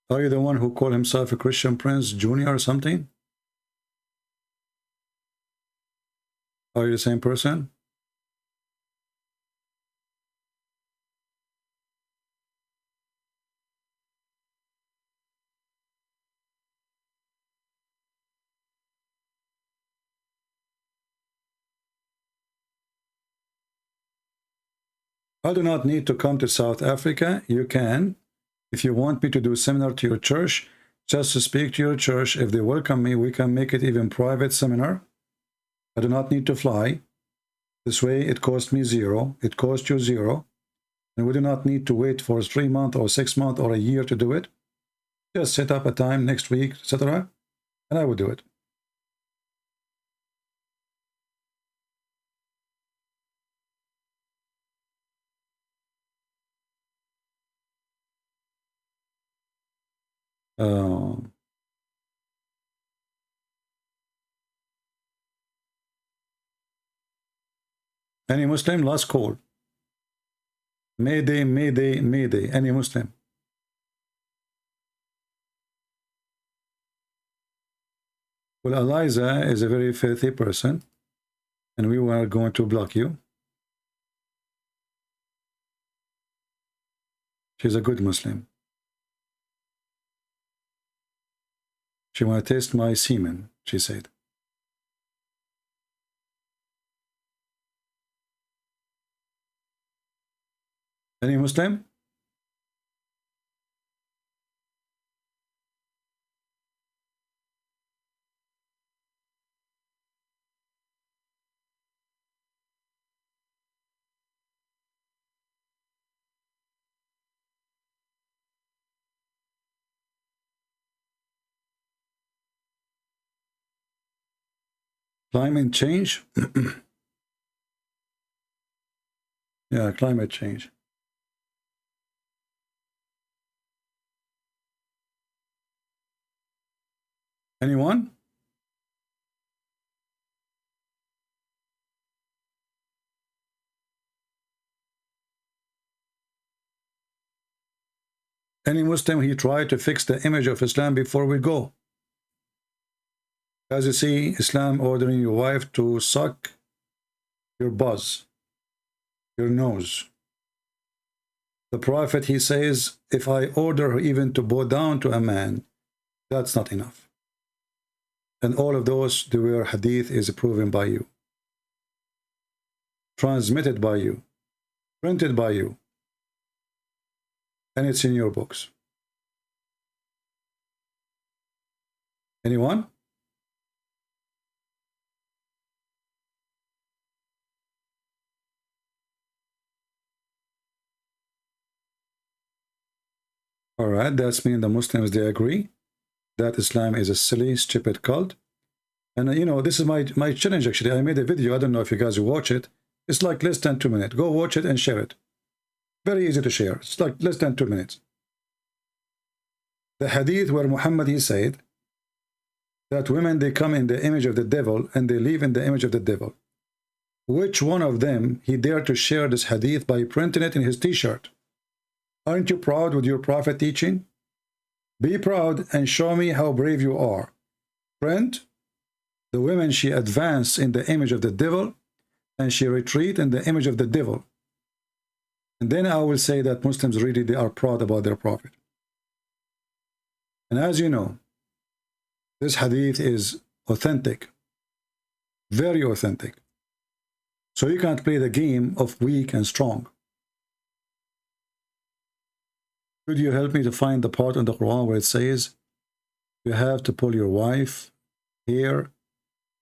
G: Are you the one who called himself a Christian Prince Jr. or something? Are you the same person? I do not need to come to South Africa. You can. If you want me to do a seminar to your church, just to speak to your church, if they welcome me, we can make it even private seminar. I do not need to fly. This way it costs me zero. It costs you zero. And we do not need to wait for 3 months or 6 months or a year to do it. Just set up a time next week, etc. And I will do it. Any Muslim? Last call. Mayday, Mayday, Mayday. Any Muslim? Well, Eliza is a very filthy person, and we were going to block you. She's a good Muslim. She want to taste my semen, she said. Any Muslim? Climate change? Yeah, climate change. Anyone? Any Muslim, he tried to fix the image of Islam before we go. As you see, Islam ordering your wife to suck your buzz, your nose. The Prophet, he says, if I order her even to bow down to a man, that's not enough. And all of those, the where hadith is proven by you, transmitted by you, printed by you, and it's in your books. Anyone? All right, that's mean the Muslims, they agree that Islam is a silly, stupid cult. And you know, this is my challenge actually. I made a video, I don't know if you guys watch it. It's like less than 2 minutes. Go watch it and share it. Very easy to share. It's like less than 2 minutes. The hadith where Muhammad, he said that women, they come in the image of the devil and they live in the image of the devil. Which one of them he dared to share this hadith by printing it in his t-shirt? Aren't you proud with your prophet teaching? Be proud and show me how brave you are. Print, the women, she advance in the image of the devil and she retreat in the image of the devil. And then I will say that Muslims really, they are proud about their prophet. And as you know, this hadith is authentic, very authentic. So you can't play the game of weak and strong. Could you help me to find the part in the Quran where it says you have to pull your wife hair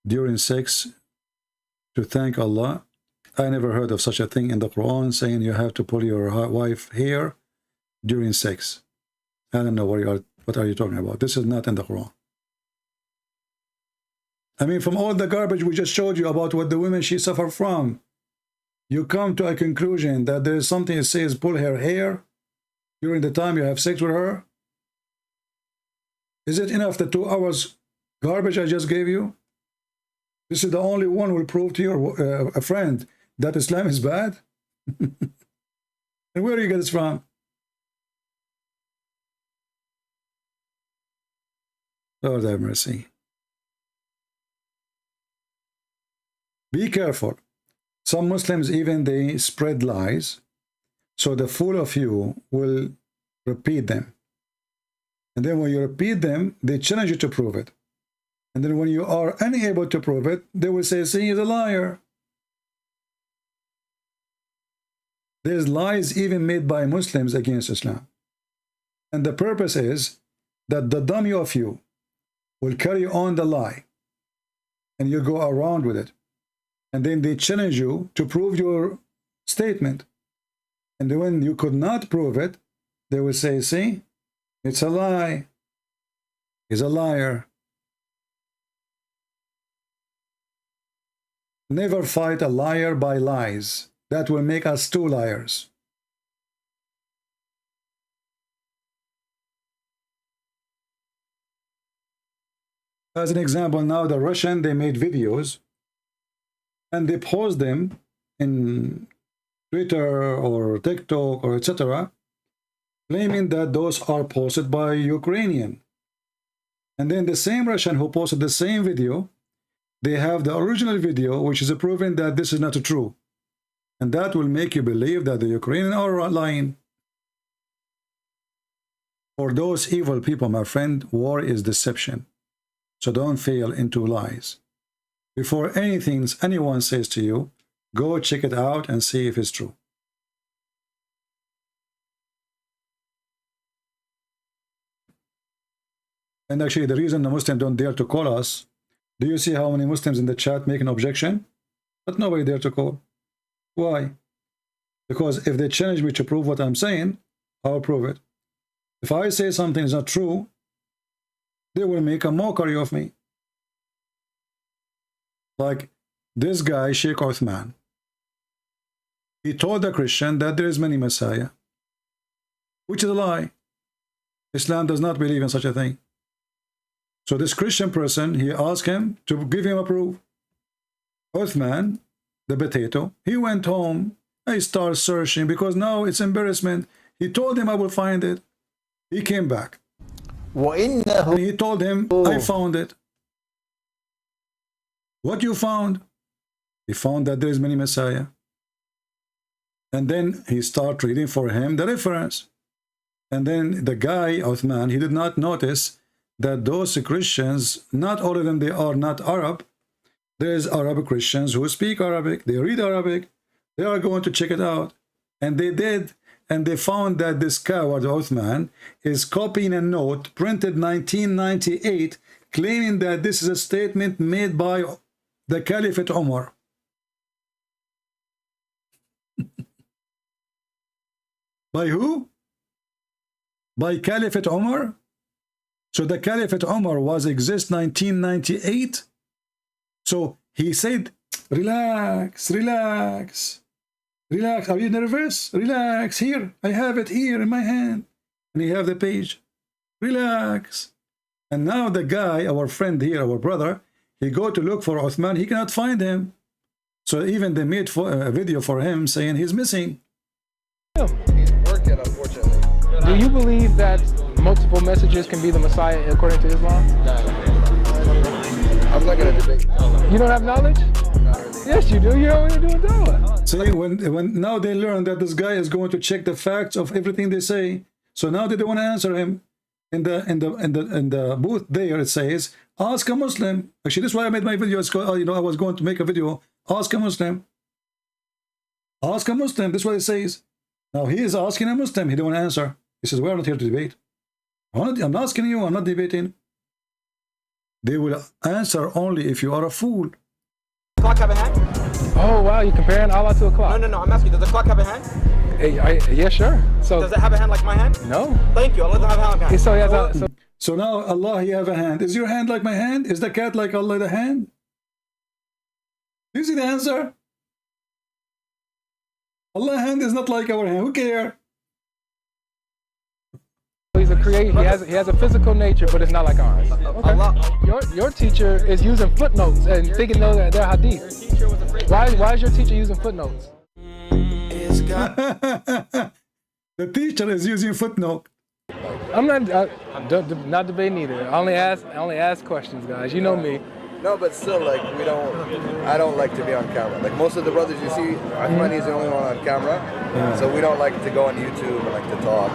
G: during sex to thank Allah? I never heard of such a thing in the Quran saying you have to pull your wife hair during sex. I don't know what are you talking about. This is not in the Quran. I mean, from all the garbage we just showed you about what the women she suffer from, you come to a conclusion that there is something that says pull her hair during the time you have sex with her? Is it enough the 2 hours garbage I just gave you? This is the only one who will prove to your a friend that Islam is bad? And where do you get this from? Lord have mercy. Be careful. Some Muslims even they spread lies. So the fool of you will repeat them. And then when you repeat them, they challenge you to prove it. And then when you are unable to prove it, they will say, see, he's a liar. There's lies even made by Muslims against Islam. And the purpose is that the dummy of you will carry on the lie. And you go around with it. And then they challenge you to prove your statement. And then when you could not prove it, they will say, see, it's a lie. He's a liar. Never fight a liar by lies. That will make us 2 liars. As an example, now the Russian, they made videos and they post them in Twitter or TikTok or etc., claiming that those are posted by Ukrainian. And then the same Russian who posted the same video, they have the original video which is proving that this is not true. And that will make you believe that the Ukrainians are lying. For those evil people, my friend, war is deception. So don't fall into lies. Before anyone says to you, go check it out and see if it's true. And actually, the reason the Muslims don't dare to call us, do you see how many Muslims in the chat make an objection? But nobody dare to call. Why? Because if they challenge me to prove what I'm saying, I'll prove it. If I say something is not true, they will make a mockery of me. Like this guy, Sheikh Uthman. He told the Christian that there is many Messiah, which is a lie. Islam does not believe in such a thing. So this Christian person, he asked him to give him a proof. Uthman, the potato, he went home. I started searching because now it's embarrassment. He told him I will find it. He came back. And he told him, I found it. What you found? He found that there is many Messiah. And then he started reading for him the reference. And then the guy, Uthman, he did not notice that those Christians, not all of them, they are not Arab. There's Arab Christians who speak Arabic, they read Arabic, they are going to check it out. And they did, and they found that this coward Uthman is copying a note printed 1998, claiming that this is a statement made by the Caliphate Umar. By who? By Caliphate Umar? So the Caliphate Umar was exist 1998. So he said, relax, relax, relax. Are you nervous? Relax. Here, I have it here in my hand. And you have the page. Relax. And now the guy, our friend here, our brother, he go to look for Uthman. He cannot find him. So even they made a video for him saying he's missing.
I: He's working, unfortunately.
A: Do you believe that multiple messages can be the Messiah according to Islam?
I: I'm not going to debate.
A: You don't have knowledge? Yes, you do. You're already doing dawah.
G: See, when now they learn that this guy is going to check the facts of everything they say, so now they don't want to answer him. In the booth there, it says, ask a Muslim. Actually, this is why I made my video. It's called, I was going to make a video. Ask a Muslim. Ask a Muslim. This is what it says. Now he is asking a Muslim. He don't want to answer. He says, we're not here to debate. I'm not asking you. I'm not debating. They will answer only if you are a fool.
J: Does the clock have a hand?
A: Oh, wow. You're comparing Allah to a clock.
J: No. I'm asking you, does the clock have a hand?
A: Yeah, sure. So
J: does it have a hand like my hand?
A: No.
J: Thank you. Allah doesn't have a hand like my hand.
G: So now, Allah, you have a hand. Is your hand like my hand? Is the cat like Allah the hand? Do you see the answer? Allah's hand is not like our hand. Who cares?
A: He's a creator. He has a physical nature, but it's not like ours. Okay. Your teacher is using footnotes and thinking they're hadith. Why is your teacher using footnotes?
G: The teacher is using footnote.
A: I'm not debating either. I only ask questions, guys. You know me.
I: No, but still, like, I don't like to be on camera. Like, most of the brothers you see, Ahmed is the only one on camera. So we don't like to go on YouTube and like to talk.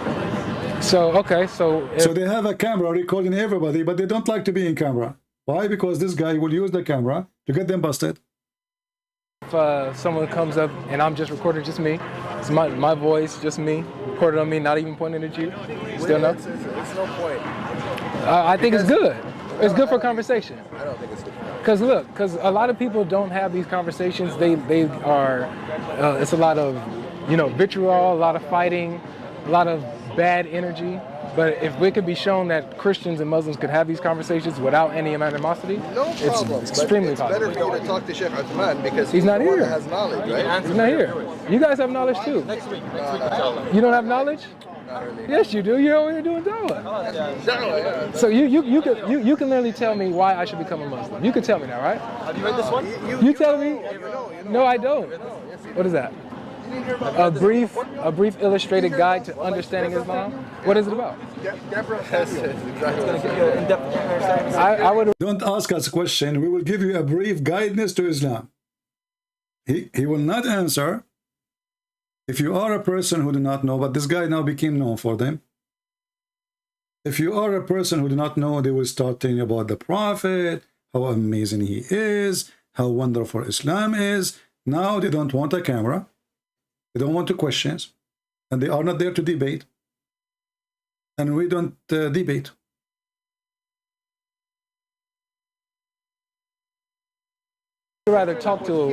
A: So, okay, so
G: they have a camera recording everybody, but they don't like to be in camera. Why? Because this guy will use the camera to get them busted.
A: If someone comes up and I'm just recording just me, it's my voice, just me, recorded on me, not even pointing at you, still no?
I: It's no point.
A: I think it's good. It's good for conversation.
I: I don't think it's good.
A: Because a lot of people don't have these conversations. They are, it's a lot of, vitriol, a lot of fighting, a lot of bad energy. But if we could be shown that Christians and Muslims could have these conversations without any animosity, it's extremely possible.
I: It's better for you to talk to Sheikh Uthman because
A: he's not here.
I: That has knowledge, right?
A: He's not here. You guys have knowledge too.
J: Next week.
A: You don't have knowledge?
I: Not really.
A: Yes, you do. You're already doing dawah. So you can literally tell me why I should become a Muslim. You can tell me that, right?
J: Have you read this one?
A: You tell me? No, I don't. What is that? A brief illustrated guide to understanding Islam. What is it about? I would.
G: Don't ask us a question. We will give you a brief guidance to Islam. He will not answer. If you are a person who do not know, but this guy now became known for them. If you are a person who do not know, they will start telling you about the Prophet, how amazing he is, how wonderful Islam is. Now they don't want a camera. They don't want to questions. And they are not there to debate. And we don't debate.
A: I'd rather talk to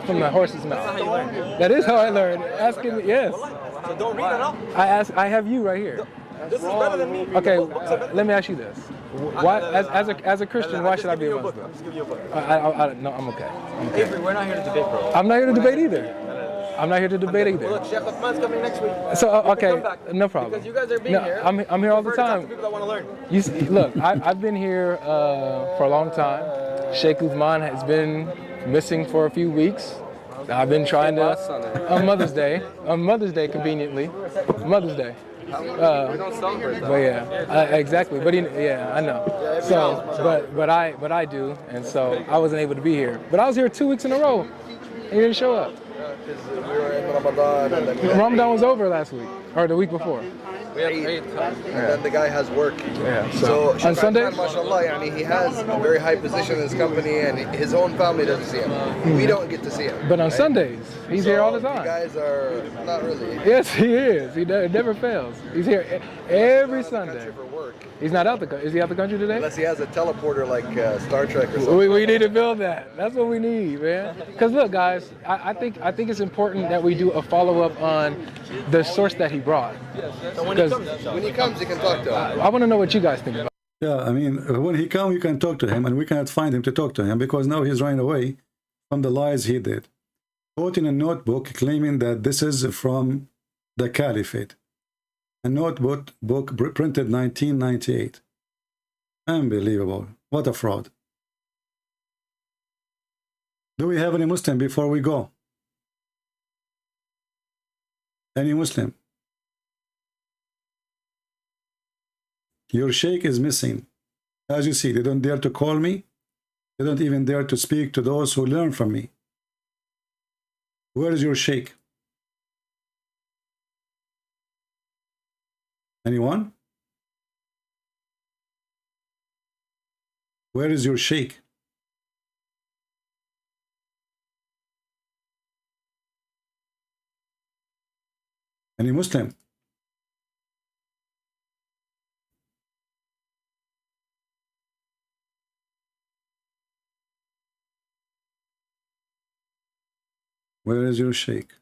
A: from the horse's mouth. That is how I learned. Asking me, yes.
J: So don't read it up.
A: I have you right here.
J: This is better than me.
A: Okay, let me ask you this: why, as a Christian, why should I be a Muslim?
J: Just give you a book.
A: No, I'm okay.
J: Avery, we're not here to debate, bro.
A: I'm not here to debate either. I'm not here to debate either.
J: Well, look, Sheikh Ahmed's coming next week.
A: So
J: You have to
A: okay,
J: come back.
A: no problem.
J: Because you guys are being
A: No,
J: here.
A: I'm here all the
J: Prefer to talk
A: time.
J: to people that want to learn.
A: You see, look, I've been here for a long time. Sheikh Uthman has been missing for a few weeks. I've been trying to on Mother's Day, conveniently, Mother's Day.
J: We don't celebrate that.
A: But yeah, exactly. But yeah, I know. So, but I do, and so I wasn't able to be here. But I was here 2 weeks in a row, and you didn't show up.
I: Because we were in Ramadan and then
A: Ramadan was over last week, or the week before.
J: We have 8 times.
I: and then the guy has work.
A: Yeah.
I: So
A: On Sundays?
I: mashallah, yani, he has a very high position in his company, and his own family doesn't see him. We don't get to see him.
A: But on
I: right?
A: Sundays, he's here all the
I: You
A: time.
I: guys are not really.
A: Yes, he is. He never fails. He's here every
I: He's out of the
A: Sunday.
I: country for work.
A: He's not out is he out the country today?
I: Unless he has a teleporter like Star Trek or something.
A: We need to build that. That's what we need, man. Because look, guys, I think it's important that we do a follow-up on the source that he brought.
J: So when he comes,
I: When he comes, you can talk to him.
A: I want to know what you guys think about it.
G: Yeah, I mean, when he comes, you can talk to him, and we cannot find him to talk to him because now he's running away from the lies he did. Wrote in a notebook claiming that this is from the Caliphate. A notebook printed 1998. Unbelievable. What a fraud. Do we have any Muslim before we go? Any Muslim? Your sheikh is missing. As you see, they don't dare to call me. They don't even dare to speak to those who learn from me. Where is your sheikh? Anyone? Where is your sheikh? Any Muslim? Where is your sheikh?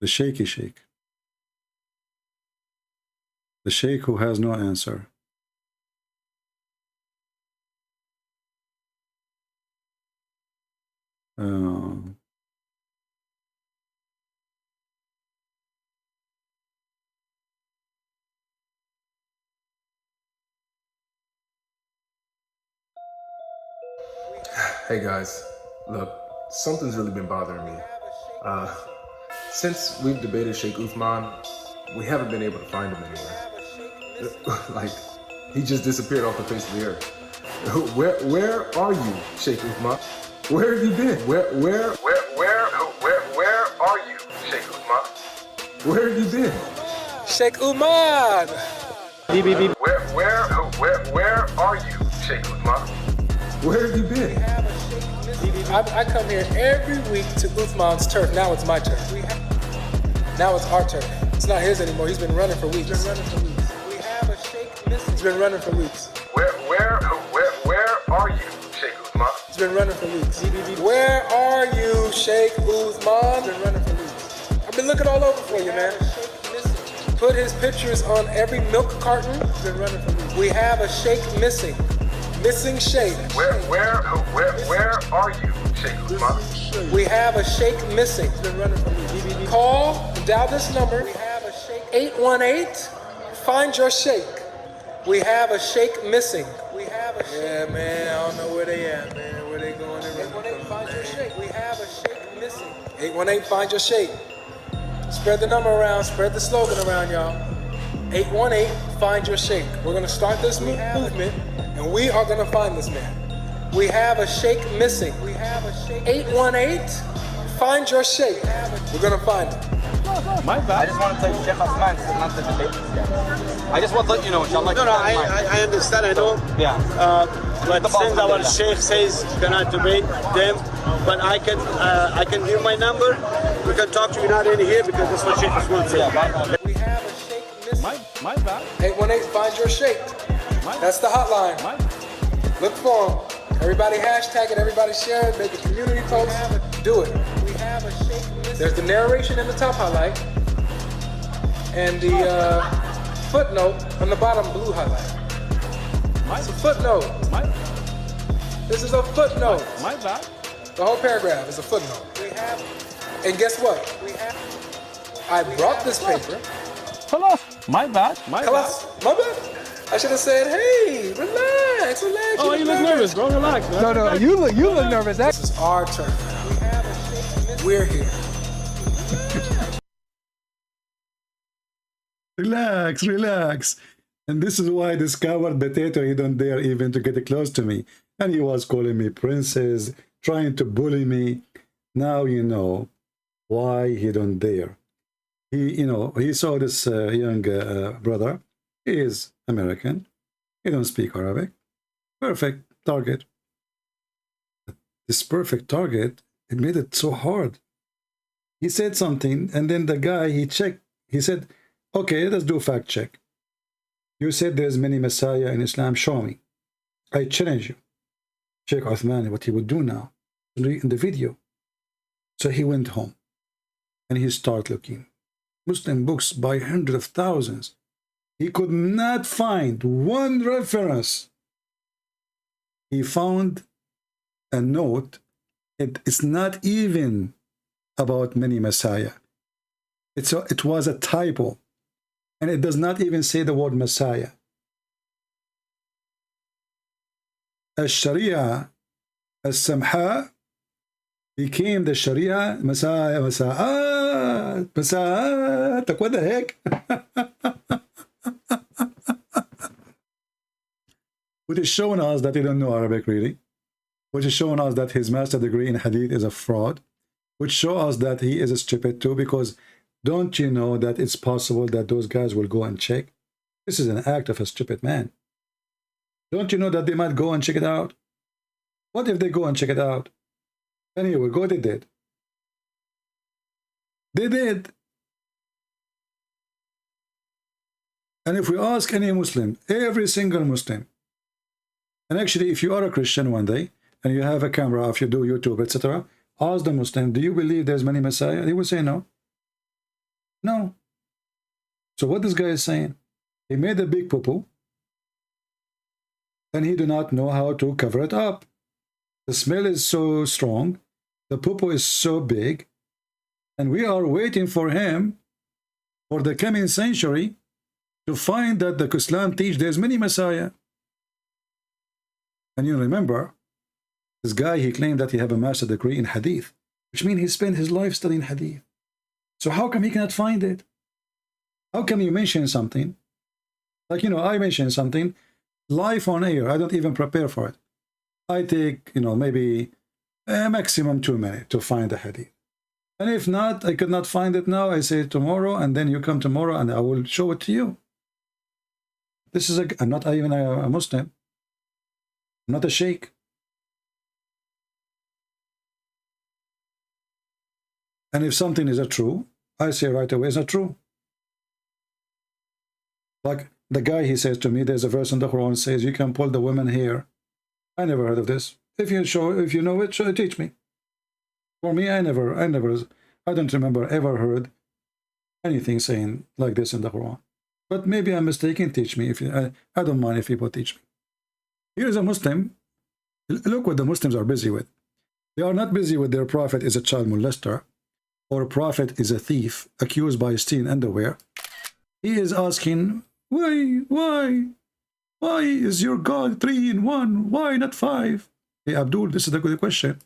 G: The shaky sheikh. The sheikh who has no answer.
K: Hey guys, look, something's really been bothering me. Since we've debated Sheikh Uthman, we haven't been able to find him anywhere. Like, he just disappeared off the face of the earth. Where are you, Sheikh Uthman? Where have you been? Where are you, Sheikh Uthman? Where have you been?
A: Sheikh Uthman!
K: Where are you, Sheikh Uthman? Where have you been?
A: I come here every week to Uthman's turf. Now it's my turf. Now it's our turf. It's not his anymore. He's been running for weeks. We have a sheikh missing. He's been running for weeks.
K: Where are you, Sheikh Uthman?
A: He's been running for weeks. Where are you, Sheikh Uthman? He's been running for weeks. I've been looking all over for you, man. Put his pictures on every milk carton. He's been running for weeks. We have a sheikh missing. Missing sheikh.
K: Where are you, Sheikh Uthman?
A: We have a sheikh missing. He's been running for weeks. Call, dial this number. We have a sheikh 818. Find your sheikh. We have a sheikh missing. We have a sheikh. Yeah, man, I don't know where they at, man. Where they going? 818, find your sheikh. We have a sheikh missing. 818, find your sheikh. Spread the number around. Spread the slogan around, y'all. 818, find your sheikh. We're going to start this movement, and we are going to find this man. We have a sheikh missing. We have a sheikh. 818, find your sheikh. We're going to find him.
J: My bad. I just want to tell you, Sheikh Ahmed is not the debate this guy. I just want to let you know, inshallah.
L: No, I understand, I know.
J: Yeah.
L: But since our Sheikh says you cannot debate them, but I can give my number. We can talk to you not in here because that's what Sheikh Usman said.
A: We have a sheikh missing.
J: My bad.
A: 818, find your sheikh. That's the hotline. Look for him. Everybody hashtag it, everybody share it, make a community post. Do it. We have a sheikh missing. There's the narration in the top highlight, and the footnote on the bottom blue highlight. It's a footnote. This is a footnote.
J: My bad.
A: The whole paragraph is a footnote. We have And guess what? I brought this paper.
D: خلاص. My bad.
A: Class, my bad. I should have said, hey, relax.
J: Oh, you look nervous, bro. Relax, man.
A: No, you look nervous. This is our turn. We're here.
G: Relax, relax. And this is why this coward potato, he don't dare even to get close to me. And he was calling me princess, trying to bully me. Now you know why he don't dare. He saw this young brother. He is American. He don't speak Arabic. Perfect target. This perfect target, it made it so hard. He said something, and then the guy, he checked. He said, okay, let's do a fact check. You said there's many Messiah in Islam. Show me. I challenge you. Sheikh Uthman, what he would do now in the video. So he went home and he started looking. Muslim books by hundreds of thousands. He could not find one reference. He found a note. It's not even about many Messiah. It was a typo. And it does not even say the word Messiah. Al-Sharia, Al-Samha, became the Sharia Messiah, Messiah, what the heck? Which is showing us that he don't know Arabic really. Which is showing us that his master degree in Hadith is a fraud. Which shows us that he is stupid too, because don't you know that it's possible that those guys will go and check? This is an act of a stupid man. Don't you know that they might go and check it out? What if they go and check it out? Anyway, go they did. They did. And if we ask any Muslim, every single Muslim, and actually if you are a Christian one day, and you have a camera, if you do YouTube, etc., ask the Muslim, do you believe there's many Messiah? He will say no. No. So what this guy is saying, he made a big poo-poo and he do not know how to cover it up. The smell is so strong, the poo-poo is so big, and we are waiting for him for the coming century to find that the Islam teach there's many Messiah. And you remember, this guy, he claimed that he have a master degree in Hadith, which means he spent his life studying Hadith. So how come he cannot find it? How come you mention something? Like, I mention something live on air. I don't even prepare for it. I take, maybe a maximum 2 minutes to find the hadith. And if not, I could not find it now. I say tomorrow, and then you come tomorrow and I will show it to you. This is I'm not even a Muslim. I'm not a sheikh. And if something is not true, I say right away it's not true. Like the guy, he says to me, there's a verse in the Quran says you can pull the woman hair. I never heard of this. If you know it, teach me. For me, I don't remember ever heard anything saying like this in the Quran. But maybe I'm mistaken. Teach me. I don't mind if people teach me. Here is a Muslim. Look what the Muslims are busy with. They are not busy with their prophet is a child molester, or a prophet is a thief accused by stealing underwear. He is asking, why is your God 3 in 1? Why not 5? Hey, Abdul, this is the good question.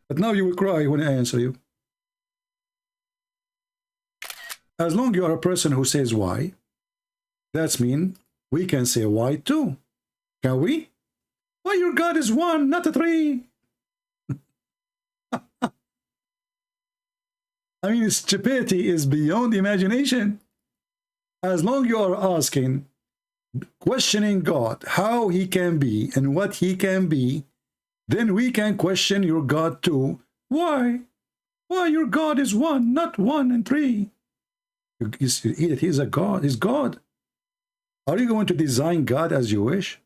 G: But now you will cry when I answer you. As long as you are a person who says why, that's mean we can say why too. Can we? Why your God is 1, not a 3? I mean, stupidity is beyond imagination. As long as you are asking, questioning God, how he can be and what he can be, then we can question your God too. Why? Why your God is 1, not 1 and 3? He's a God. He's God. Are you going to design God as you wish?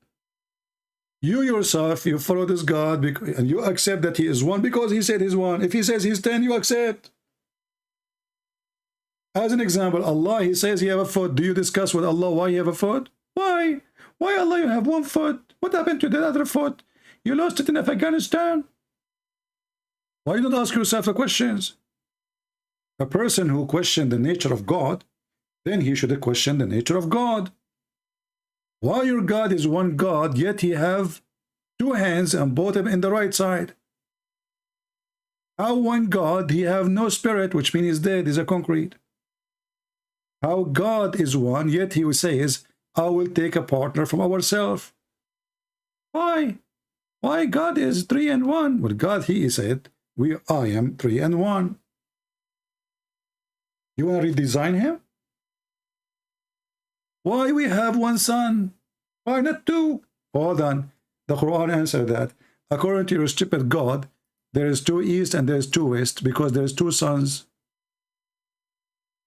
G: You yourself, you follow this God and you accept that he is 1 because he said he's 1. If he says he's 10, you accept. As an example, Allah, he says he have a foot. Do you discuss with Allah why you have a foot? Why? Why Allah you have 1 foot? What happened to the other foot? You lost it in Afghanistan? Why you don't ask yourself the questions? A person who questioned the nature of God, then he should question the nature of God. Why your God is one God, yet he have two hands and both of them in the right side? How one God, he have no spirit, which means he's dead, he's a concrete. How God is one, yet he says, I will take a partner from ourselves. Why? Why God is 3 and 1? Well, God, he said, I am 3 and 1. You want to redesign him? Why we have one son? Why not two? Hold on. The Quran answered that. According to your stupid God, there is 2 east and there is 2 west because there is 2 sons.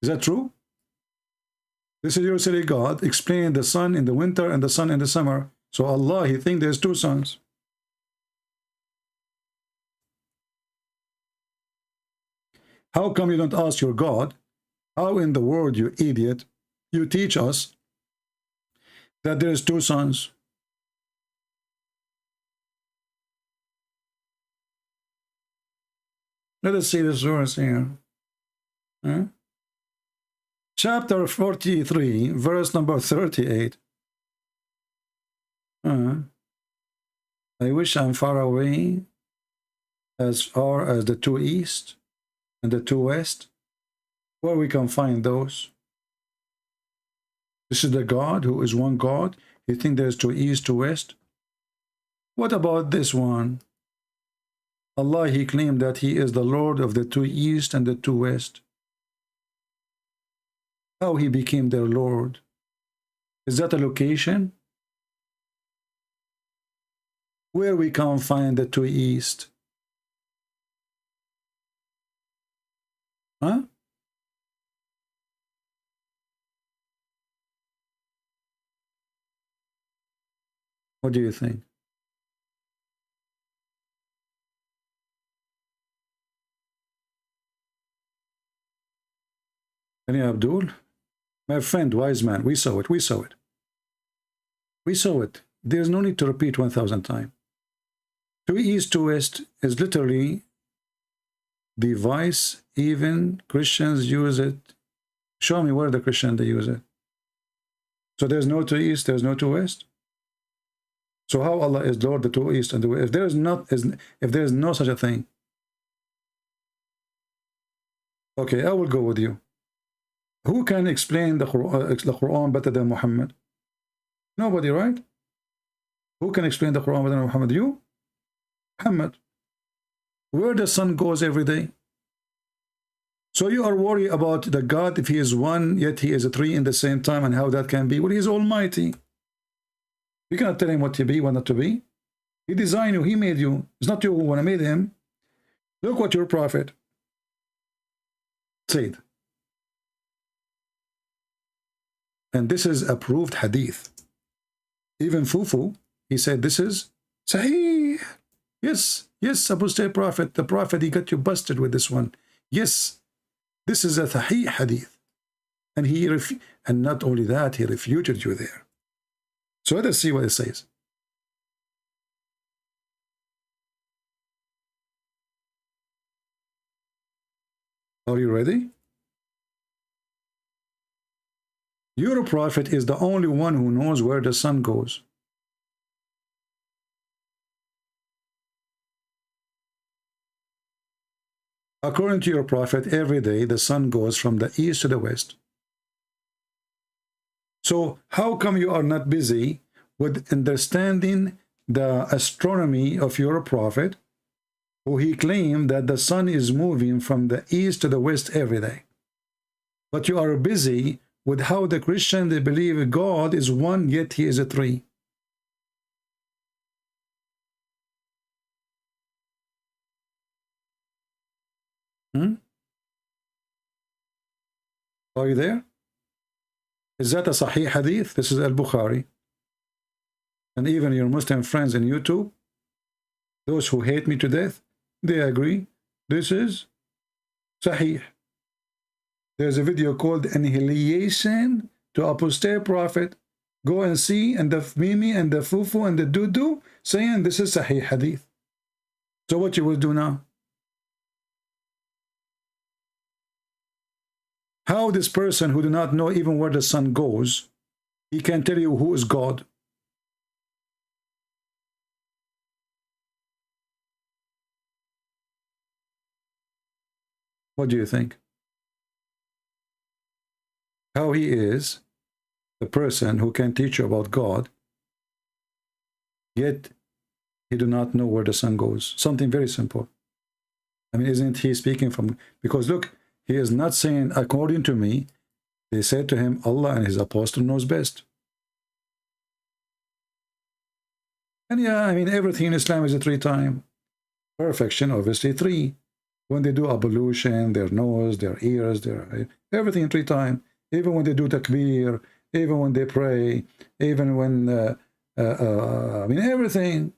G: Is that true? This is your silly God explaining the sun in the winter and the sun in the summer. So Allah, he thinks there's 2 sons. How come you don't ask your God, how in the world, you idiot, you teach us that there is 2 sons? Let us see this verse here. Huh? Chapter 43, verse number 38. I wish I'm far away, as far as the 2 east and the 2 west, where we can find those. This is the God who is one God. You think there's 2 east, 2 west? What about this one? Allah, he claimed that he is the Lord of the 2 east and the 2 west. How he became their Lord? Is that a location? Where we can find the 2 east? Huh? What do you think? Any Abdul? My friend, wise man, we saw it, we saw it. We saw it. There's no need to repeat 1,000 times. 2 east, 2 west is literally device. Even Christians use it. Show me where the Christian they use it. So there's no 2 east, there's no 2 west. So how Allah is Lord, the 2 east and the west? If there is no such a thing. Okay, I will go with you. Who can explain the Quran better than Muhammad? Nobody, right? Who can explain the Quran better than Muhammad? You? Muhammad. Where the sun goes every day. So you are worried about the God, if he is 1, yet he is a 3 in the same time, and how that can be. Well, he is almighty. You cannot tell him what to be, what not to be. He designed you, he made you. It's not you who want to made him. Look what your prophet said. And this is approved hadith. Even Fufu, he said this is Sahih. Yes, yes, apostate prophet. The prophet, he got you busted with this one. Yes, this is a Sahih hadith. And and not only that, he refuted you there. So let us see what it says. Are you ready? Your prophet is the only one who knows where the sun goes. According to your prophet, every day the sun goes from the east to the west. So how come you are not busy with understanding the astronomy of your prophet, who he claimed that the sun is moving from the east to the west every day? But you are busy with how the Christian, they believe God is 1, yet he is a 3. Are you there? Is that a Sahih hadith? This is Al-Bukhari. And even your Muslim friends on YouTube, those who hate me to death, they agree. This is Sahih. There's a video called Annihilation to Apostate Prophet. Go and see, and the Mimi and the Fufu and the Dudu saying this is Sahih hadith. So what you will do now? How this person who do not know even where the sun goes, he can tell you who is God? What do you think? How he is the person who can teach you about God, yet he do not know where the sun goes? Something very simple. I mean, isn't he speaking from... Because look, he is not saying, according to me, they said to him, Allah and his apostle knows best. And yeah, I mean, everything in Islam is a 3 time. Perfection, obviously 3. When they do ablution, their nose, their ears, their everything 3 times. Even when they do takbir, even when they pray, even when, I mean, everything.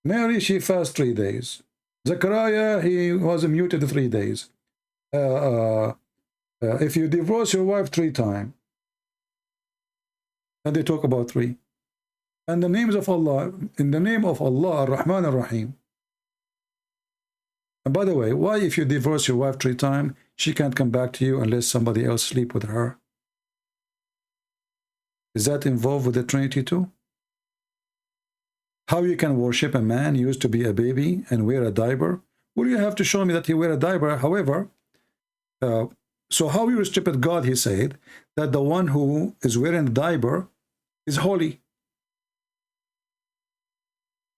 G: Mary, she fasted 3 days. Zechariah, he was muted 3 days. If you divorce your wife 3 times, and they talk about 3. And the names of Allah, in the name of Allah, Ar-Rahman Ar-Rahim. And by the way, why if you divorce your wife 3 times, she can't come back to you unless somebody else sleep with her? Is that involved with the Trinity too? How you can worship a man used to be a baby and wear a diaper? Well, you have to show me that he wear a diaper. However, so how you worship God, he said, that the one who is wearing a diaper is holy.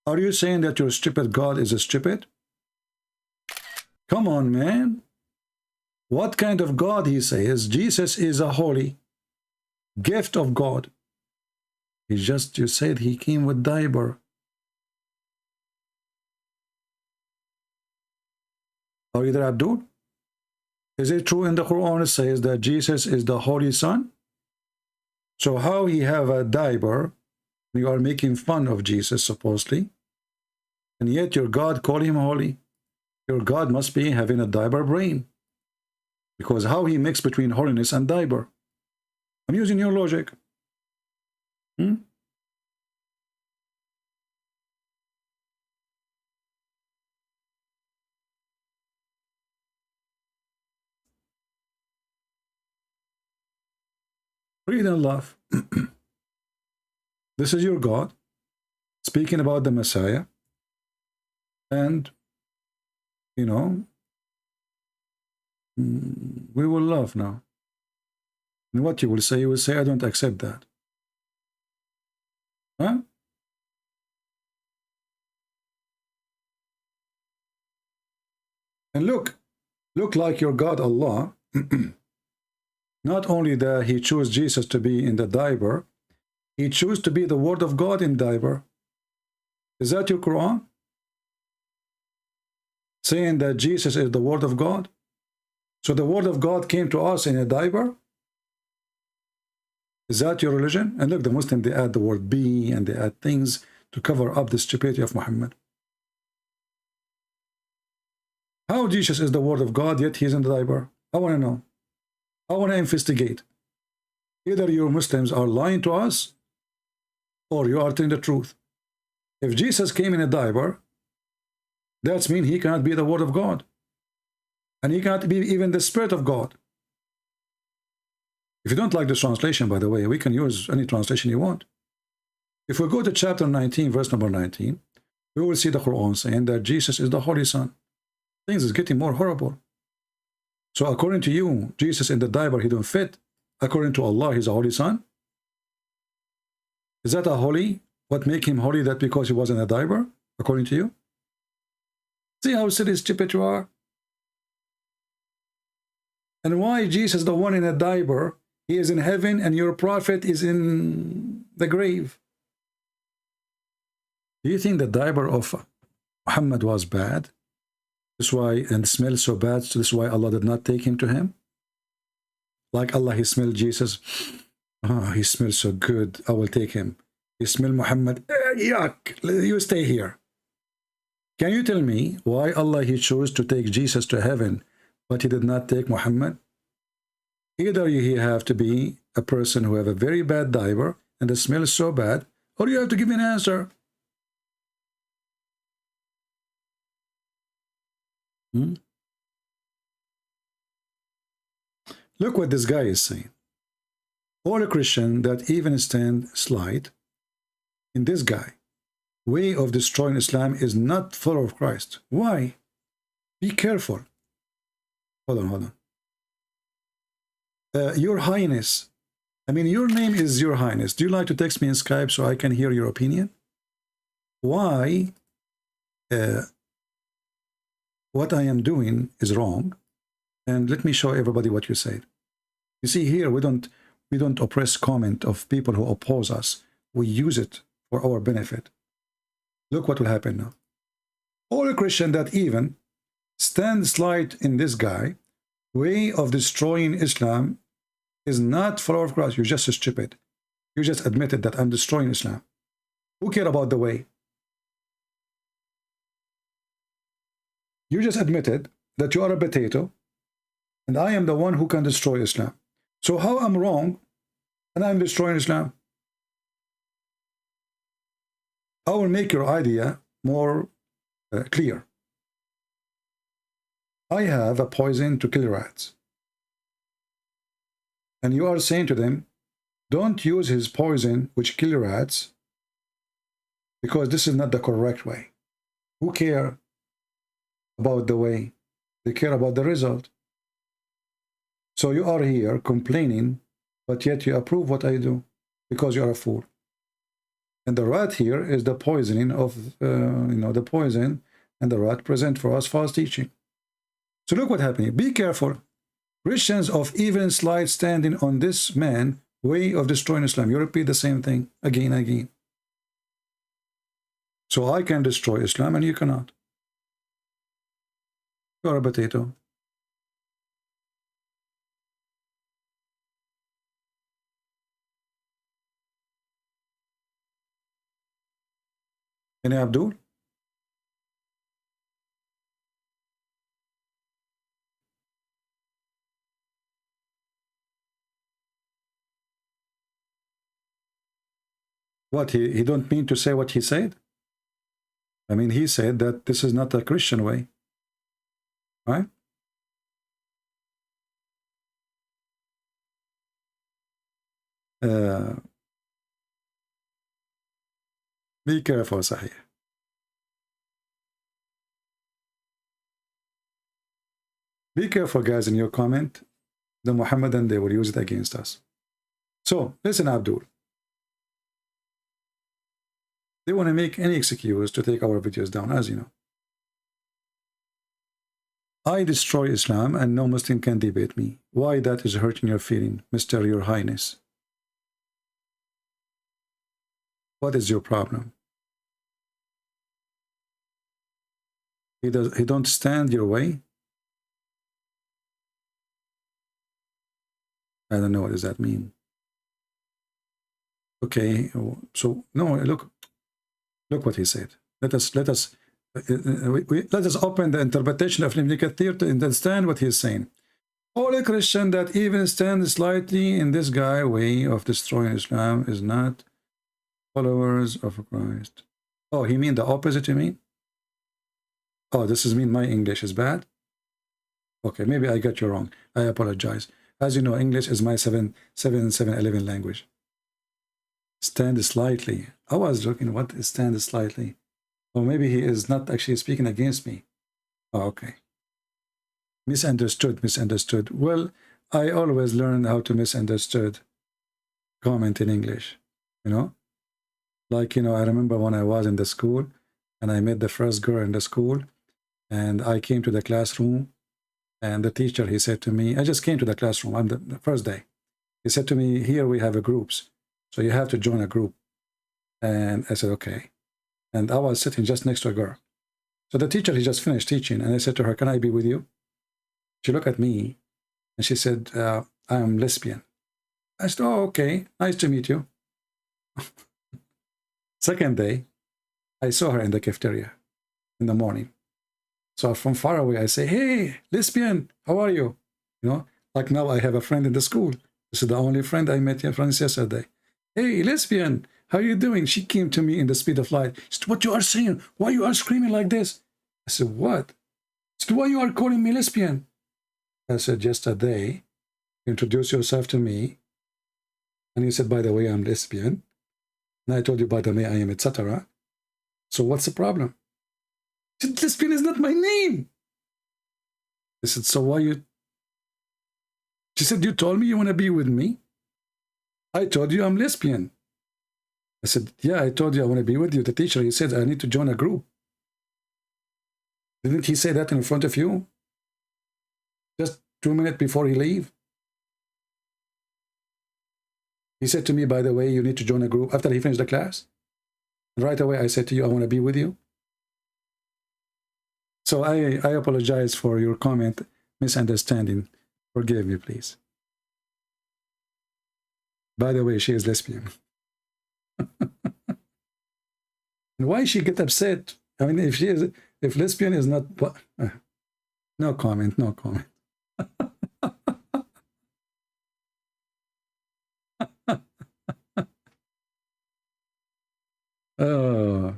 G: Are you saying that your stupid God is a stupid? Come on, man. What kind of God he says? Jesus is a holy gift of God. You said he came with diaper. Are you there, Abdul? Is it true in the Quran it says that Jesus is the Holy Son? So how he have a diaper? You are making fun of Jesus, supposedly. And yet your God call him holy. Your God must be having a diaper brain. Because how he mixed between holiness and diaper? I'm using your logic. Read and laugh. This is your God speaking about the Messiah. And, you know, we will laugh now. And what you will say, I don't accept that. Huh? And look like your God Allah, not only that he chose Jesus to be in the diaper, he chose to be the word of God in diaper. Is that your Quran? Saying that Jesus is the word of God? So the word of God came to us in a diaper? Is that your religion? And look, the Muslims, they add the word be and they add things to cover up the stupidity of Muhammad. How Jesus is the word of God, yet he's in the diaper? I want to know. I want to investigate. Either you Muslims are lying to us, or you are telling the truth. If Jesus came in a diaper, that means he cannot be the word of God. And he cannot be even the Spirit of God. If you don't like this translation, by the way, we can use any translation you want. If we go to chapter 19, verse number 19, we will see the Quran saying that Jesus is the Holy Son. Things is getting more horrible. So according to you, Jesus in the diaper, he don't fit. According to Allah, he's a Holy Son. Is that a holy? What make him holy? That because he was in a diaper, according to you? See how silly stupid you are? And why Jesus, the one in a diaper, he is in heaven and your prophet is in the grave? Do you think the diaper of Muhammad was bad? That's why, and smelled so bad, so this is why Allah did not take him to him? Like Allah, he smelled Jesus. Oh, he smells so good, I will take him. He smelled Muhammad. Yuck, you stay here. Can you tell me why Allah, he chose to take Jesus to heaven, but he did not take Muhammad? Either he have to be a person who have a very bad diaper and the smell is so bad, or you have to give me an answer. Look what this guy is saying. All a Christian that even stand slide in this guy way of destroying Islam is not follower of Christ. Why? Be careful. Hold on. Your Highness. I mean, your name is Your Highness. Do you like to text me in Skype so I can hear your opinion? Why what I am doing is wrong? And let me show everybody what you said. You see here, we don't oppress comment of people who oppose us. We use it for our benefit. Look what will happen now. All a Christian that even stand slide in this guy way of destroying Islam is not follower of Christ. You're just stupid. You just admitted that I'm destroying Islam. Who care about the way? You just admitted that you are a potato and I am the one who can destroy Islam. So how I'm wrong and I'm destroying Islam? I will make your idea more clear. I have a poison to kill rats. And you are saying to them, don't use his poison which kill rats because this is not the correct way. Who care about the way? They care about the result. So you are here complaining, but yet you approve what I do because you are a fool. And the rat here is the poisoning of, the poison, and the rat present for us false teaching. So look what happening. Be careful. Christians of even slide standing on this man way of destroying Islam. You repeat the same thing again and again. So I can destroy Islam and you cannot. You are a potato. Any Abdul? What, he don't mean to say what he said? I mean, he said that this is not a Christian way. Right? Be careful, Sahih. Be careful, guys, in your comment. The Muhammadan, they will use it against us. So, listen, Abdul. They want to make any excuse to take our videos down, as you know. I destroy Islam and no Muslim can debate me. Why that is hurting your feeling, Mr. Your Highness? What is your problem? He don't stand your way? I don't know, what does that mean? Okay, so no, look what he said. Let us open the interpretation of Ibn Kathir to understand what he is saying. All a Christian that even stands slightly in this guy way of destroying Islam is not followers of Christ. Oh, he mean the opposite, you mean? Oh, this is mean my English is bad? Okay, maybe I got you wrong. I apologize. As you know, English is my 711 language. Stand slightly. I was looking, what is stand slightly? Or maybe he is not actually speaking against me. Oh, okay. Misunderstood. Well, I always learn how to misunderstood comment in English, you know? Like, I remember when I was in the school and I met the first girl in the school and I came to the classroom and the teacher, he said to me, I just came to the classroom on the first day. He said to me, here we have a groups, so you have to join a group. And I said, okay. And I was sitting just next to a girl. So the teacher, he just finished teaching and I said to her, can I be with you? She looked at me and she said, I'm lesbian. I said, oh, okay, nice to meet you. Second day, I saw her in the cafeteria in the morning. So from far away, I say, hey, lesbian, how are you? Like now I have a friend in the school. This is the only friend I met yesterday. Hey, lesbian, how are you doing? She came to me in the speed of light. She said, what you are saying? Why you are screaming like this? I said, what? She said, why you are calling me lesbian? I said, yesterday, introduced yourself to me, and you said, by the way, I'm lesbian. And I told you, by the way, I am, etc. So what's the problem? She said, lesbian is not my name. I said, so why you? She said, you told me you want to be with me. I told you I'm lesbian. I said, yeah, I told you I want to be with you. The teacher, he said, I need to join a group. Didn't he say that in front of you? Just 2 minutes before he leave? He said to me, by the way, you need to join a group after he finished the class. And right away, I said to you, I want to be with you. So I apologize for your comment, misunderstanding. Forgive me, please. By the way, she is lesbian. And why she get upset? I mean, if lesbian is not, no comment, no comment. Oh,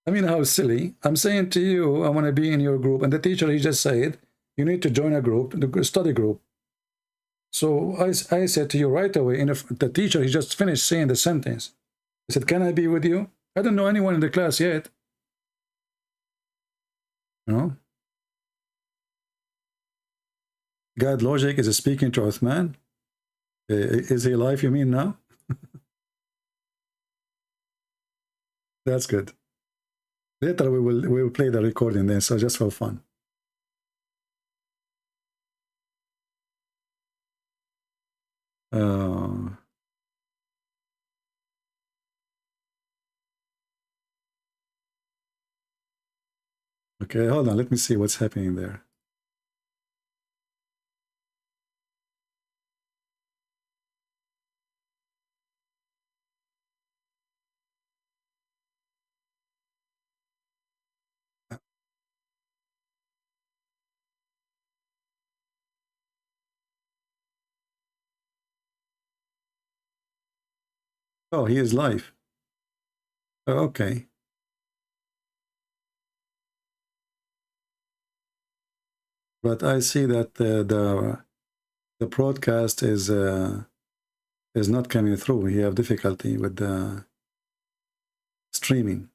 G: I mean, how silly. I'm saying to you, I want to be in your group. And the teacher, he just said, you need to join a group, the study group. So I said to you right away, and if the teacher, he just finished saying the sentence. I said, can I be with you? I don't know anyone in the class yet. No. God logic is speaking to Uthman. Is he alive, you mean now? That's good. Later we will play the recording then, so just for fun. Okay, hold on. Let me see what's happening there. Oh, he is live. Oh, okay. But I see that the broadcast is not coming through. We have difficulty with the streaming.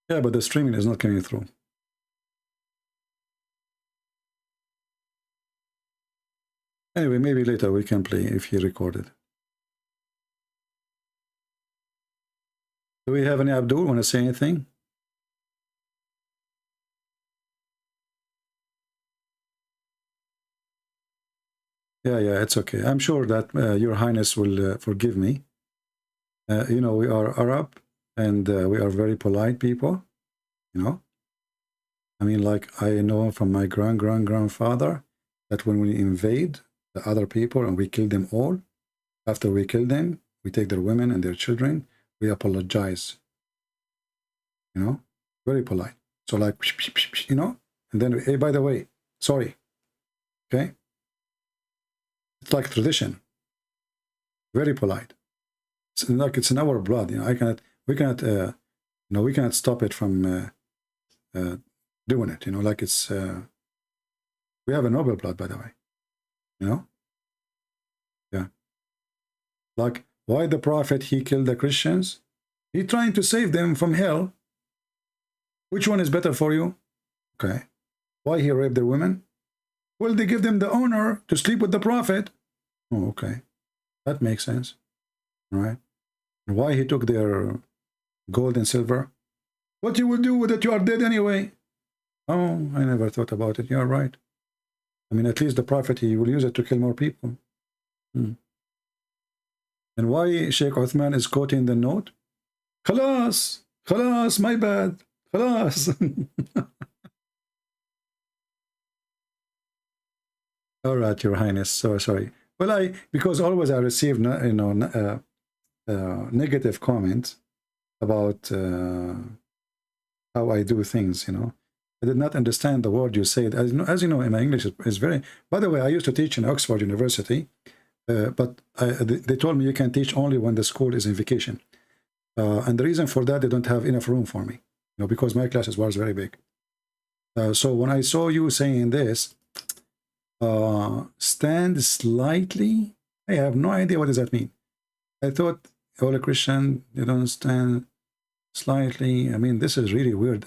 G: Yeah, but the streaming is not coming through. Anyway, maybe later we can play if he recorded. Do we have any Abdul want to say anything? Yeah, it's okay. I'm sure that Your Highness will forgive me. You know, we are Arab and we are very polite people, you know. I mean, like I know from my grandfather that when we invade the other people and we kill them all, after we kill them, we take their women and their children, we apologize, you know, very polite. So like, you know, and then, hey, by the way, sorry, okay? It's like tradition, very polite. It's like it's in our blood, you know. We cannot, you know, we cannot stop it from doing it, you know. Like it's, we have a noble blood, by the way, you know. Yeah, like why the prophet he killed the Christians? He trying to save them from hell. Which one is better for you? Okay, why he raped their women? Well, they give them the honor to sleep with the prophet. Oh, okay. That makes sense. All right. And why he took their gold and silver? What you will do with it? You are dead anyway. Oh, I never thought about it. You're right. I mean, at least the prophet, he will use it to kill more people. And why Sheikh Uthman is quoting the note? Khalas, khalas, my bad. Khalas. All right, Your Highness. So sorry. Well, because always I receive, you know, negative comments about how I do things. You know, I did not understand the word you said. As you know, in my English is very. By the way, I used to teach in Oxford University, but they told me you can teach only when the school is in vacation, and the reason for that, they don't have enough room for me. You know, because my classes was very big. So when I saw you saying this, stand slightly, I have no idea what does that mean. I thought all a Christian, they don't stand slightly. I mean, this is really weird.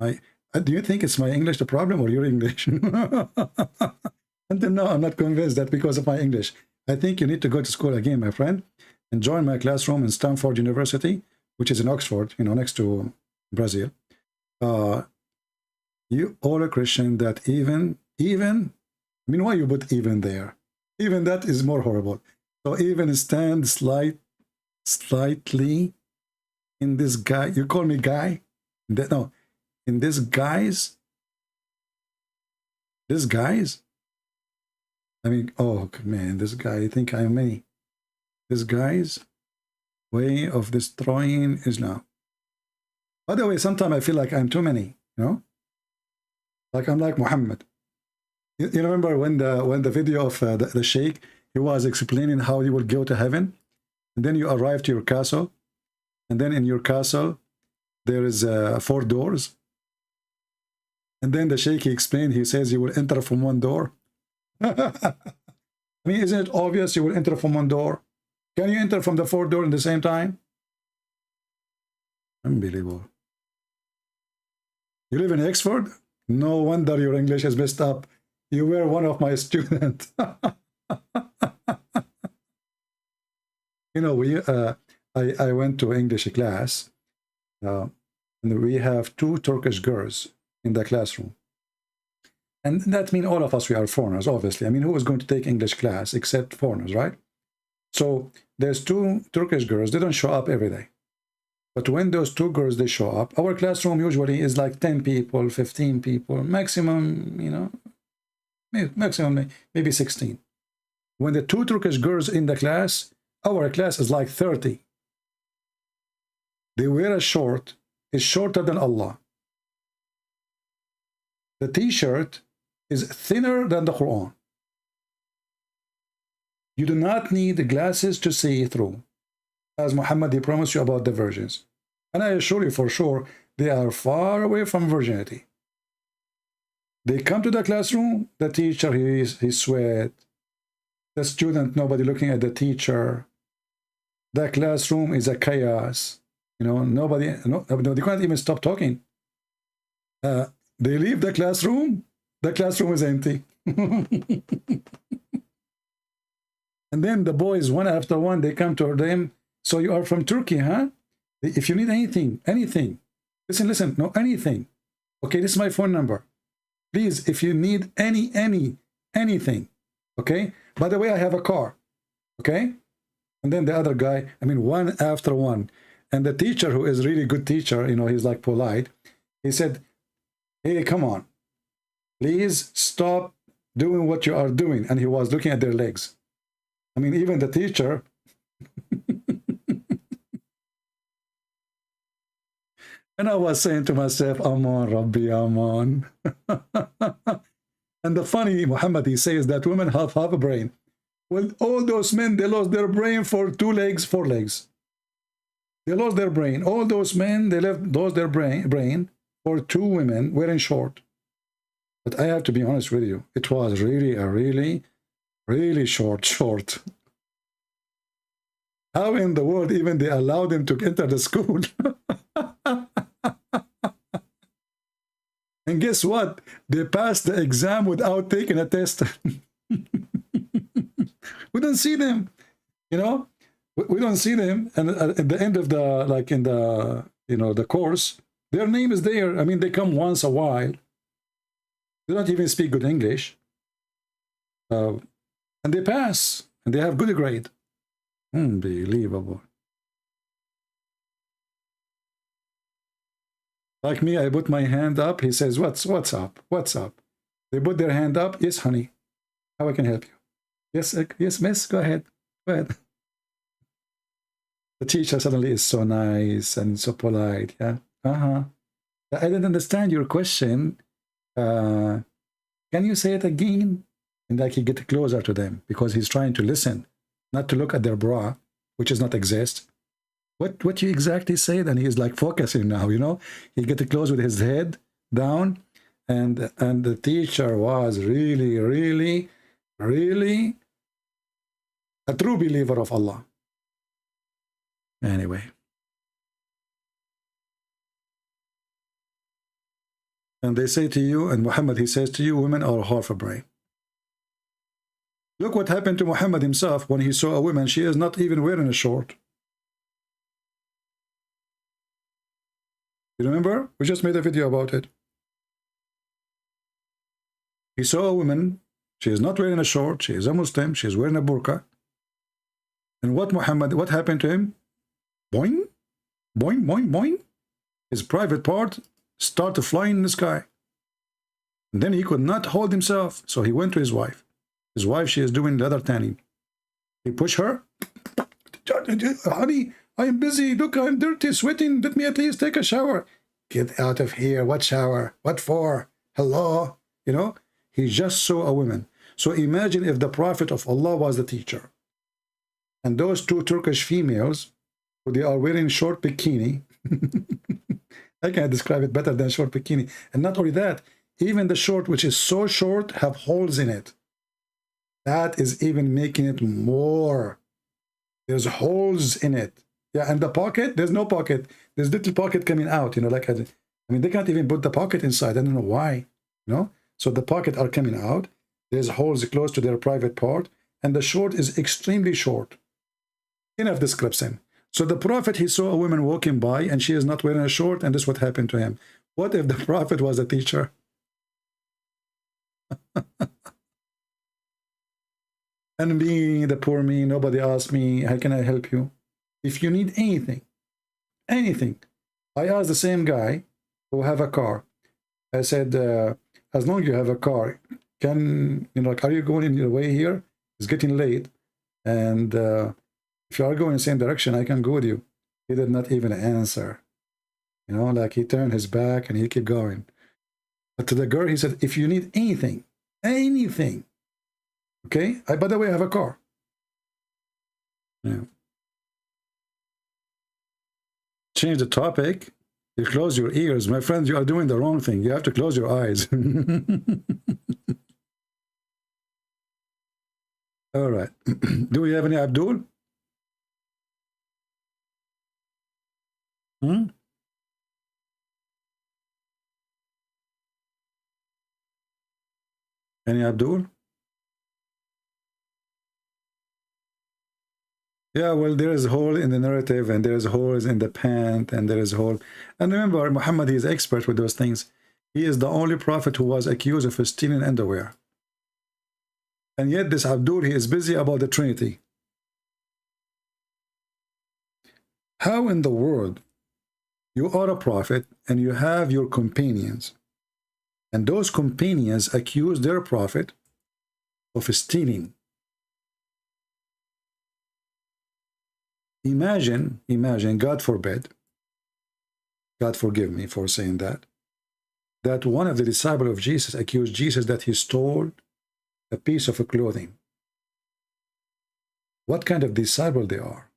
G: Do you think it's my English the problem or your English? Until now, I'm not convinced that because of my English. I think you need to go to school again, my friend, and join my classroom in Stanford University, which is in Oxford, you know, next to Brazil. You all a Christian that even, I mean, why you put even there? Even that is more horrible. So even stand slightly in this guy. You call me guy? No, in this guys. This guys. I mean, oh man, this guy. I think I'm many. This guy's way of destroying Islam. By the way, sometimes I feel like I'm too many. You know, like I'm like Muhammad. You remember when the video of the Sheikh, he was explaining how you will go to heaven, and then you arrive to your castle, and then in your castle there is 4 doors, and then the Sheikh, he explained, he says you will enter from one door. I mean, isn't it obvious you will enter from one door? Can you enter from the 4 doors at the same time? Unbelievable. You live in Oxford? No wonder your English is messed up. You were one of my students. You know, I went to English class, and we have 2 Turkish girls in the classroom. And that means all of us, we are foreigners, obviously. I mean, who is going to take English class except foreigners, right? So there's 2 Turkish girls. They don't show up every day. But when those 2 girls, they show up, our classroom usually is like 10 people, 15 people, maximum, you know, maximum maybe 16. When the 2 Turkish girls in the class, our class is like 30. They wear a short, it's shorter than Allah. The t-shirt is thinner than the Quran. You do not need glasses to see through. As Muhammad, he promised you about the virgins. And I assure you for sure, they are far away from virginity. They come to the classroom, the teacher, he sweat. The student, nobody looking at the teacher. The classroom is a chaos. You know, nobody, they can't even stop talking. They leave the classroom is empty. And then the boys, one after one, they come to them. So you are from Turkey, huh? If you need anything, listen, no, anything. Okay, this is my phone number. Please, if you need anything, okay? By the way, I have a car, okay? And then the other guy, I mean, one after one. And the teacher, who is really good teacher, you know, he's like polite. He said, hey, come on. Please stop doing what you are doing. And he was looking at their legs. I mean, even the teacher. And I was saying to myself, Aman, Rabbi, Aman. And the funny, Muhammad, he says that women have half a brain. Well, all those men, they lost their brain for 2 legs, 4 legs. They lost their brain. All those men, they lost their brain for 2 women wearing short. But I have to be honest with you. It was really a really short. How in the world even they allowed them to enter the school? And guess what? They passed the exam without taking a test. We don't see them, you know? We don't see them. And at the end of the, like in the, you know, the course, their name is there. I mean, they come once a while. They don't even speak good English. And they pass. And they have good grade. Unbelievable. Like me, I put my hand up. He says, what's up? What's up? They put their hand up. Yes, honey. How I can help you? Yes, miss. Go ahead. The teacher suddenly is so nice and so polite. Yeah. I didn't understand your question. Can you say it again? And like he get closer to them because he's trying to listen, not to look at their bra, which does not exist. What you exactly said? And he's like focusing now, you know. He get close with his head down, and the teacher was really, really, really a true believer of Allah. Anyway. And they say to you, and Muhammad, he says to you, women are half a brain. Look what happened to Muhammad himself when he saw a woman. She is not even wearing a short. You remember? We just made a video about it. He saw a woman. She is not wearing a short. She is a Muslim. She is wearing a burqa. And what happened to him? Boing, boing, boing, boing. His private part started flying in the sky. And then he could not hold himself. So he went to his wife. His wife, she is doing the other tanning. He pushed her. Honey, I am busy. Look, I'm dirty, sweating. Let me at least take a shower. Get out of here. What shower? What for? Hello? You know, he just saw a woman. So imagine if the Prophet of Allah was the teacher. And those two Turkish females, they are wearing short bikini. I can't describe it better than short bikini. And not only that, even the short, which is so short, have holes in it. That is even making it more. There's holes in it. Yeah, and the pocket, there's no pocket. There's little pocket coming out, you know, like, I mean, they can't even put the pocket inside. I don't know why, you know? So the pocket are coming out. There's holes close to their private part. And the short is extremely short. Enough description. So the Prophet, he saw a woman walking by and she is not wearing a short, and this is what happened to him. What if the Prophet was a teacher? And me, the poor me, nobody asked me, how can I help you? If you need anything, anything. I asked the same guy who have a car. I said, as long as you have a car, can, you know, like, are you going in your way here? It's getting late. And if you are going in the same direction, I can go with you. He did not even answer. You know, like, he turned his back and he kept going. But to the girl, he said, if you need anything, anything, okay? By the way, I have a car. Yeah. Change the topic. You close your ears. My friends, you are doing the wrong thing. You have to close your eyes. All right. Do we have any Abdul? Any Abdul? Yeah, well, there is a hole in the narrative, and there is holes in the pant, and there is a hole. And remember, Muhammad, he is expert with those things. He is the only prophet who was accused of stealing underwear. And yet this Abdul, he is busy about the Trinity. How in the world you are a prophet and you have your companions, and those companions accuse their prophet of stealing? Imagine, God forbid, God forgive me for saying that one of the disciples of Jesus accused Jesus that he stole a piece of clothing. What kind of disciple they are?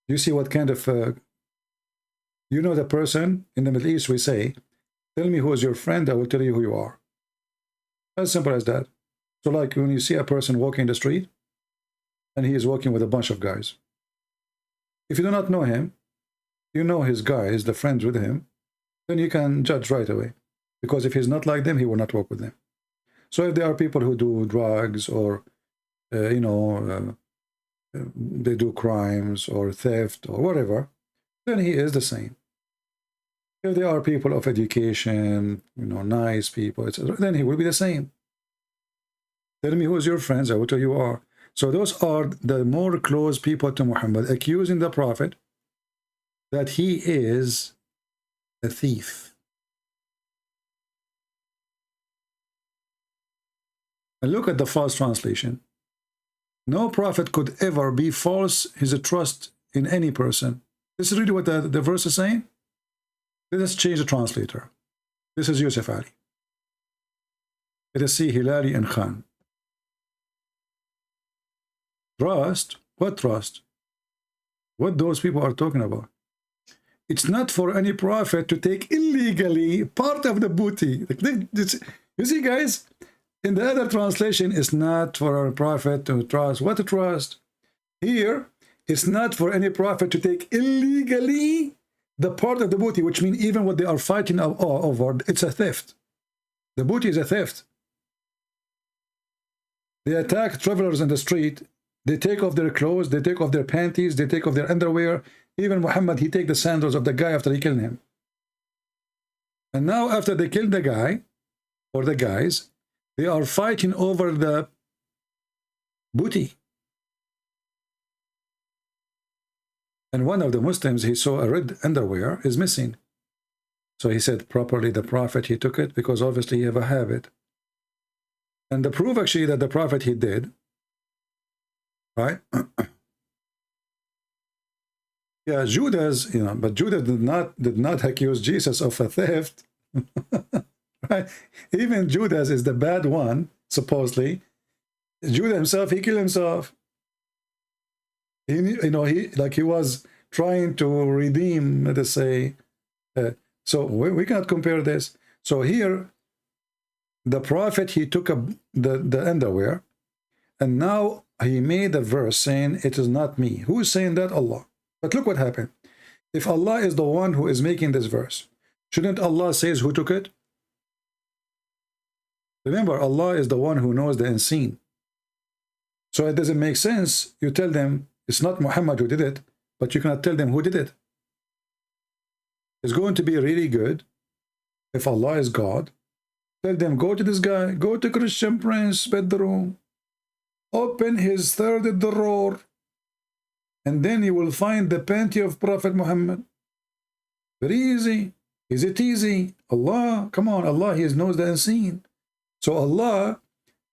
G: You see what kind of, you know, the person in the Middle East, we say, tell me who is your friend, I will tell you who you are. As simple as that. So like when you see a person walking the street, and he is walking with a bunch of guys. If you do not know him, you know his guys, the friends with him, then you can judge right away. Because if he's not like them, he will not walk with them. So if there are people who do drugs or, you know, they do crimes or theft or whatever, then he is the same. If there are people of education, you know, nice people, etc., then he will be the same. Tell me who is your friends, I will tell you who are. So those are the more close people to Muhammad, accusing the Prophet that he is a thief. And look at the false translation. No prophet could ever be false his trust in any person. This is really what the verse is saying. Let us change the translator. This is Yusuf Ali. Let us see Hilali and Khan. Trust? What trust? what those people are talking about. It's not for any prophet to take illegally part of the booty. You see, guys, in the other translation, it's not for a prophet to trust. What to trust? Here, it's not for any prophet to take illegally the part of the booty, which means even what they are fighting over, it's a theft. The booty is a theft. They attack travelers in the street. They take off their clothes. They take off their panties. They take off their underwear. Even Muhammad, he take the sandals of the guy after he killed him. And now after they killed the guy, or the guys, they are fighting over the booty. And one of the Muslims, he saw a red underwear is missing. So he said, properly, the Prophet, he took it because obviously he have a habit. And the proof actually that the Prophet, he did, right? Yeah, Judas, but Judas did not accuse Jesus of a theft. Right? Even Judas is the bad one, supposedly. Judas himself, he killed himself. He was trying to redeem, let us say. So we cannot compare this. So here, the Prophet, he took the underwear, and now he made a verse saying, it is not me. Who is saying that? Allah. But look what happened. If Allah is the one who is making this verse, shouldn't Allah say who took it? Remember, Allah is the one who knows the unseen. So it doesn't make sense. You tell them it's not Muhammad who did it, but you cannot tell them who did it. It's going to be really good if Allah is God. Tell them, go to this guy, go to Christian Prince's bedroom, open his third drawer, and then you will find the panty of Prophet Muhammad. Very easy. Is it easy? Allah, come on, Allah, He knows the unseen. So Allah,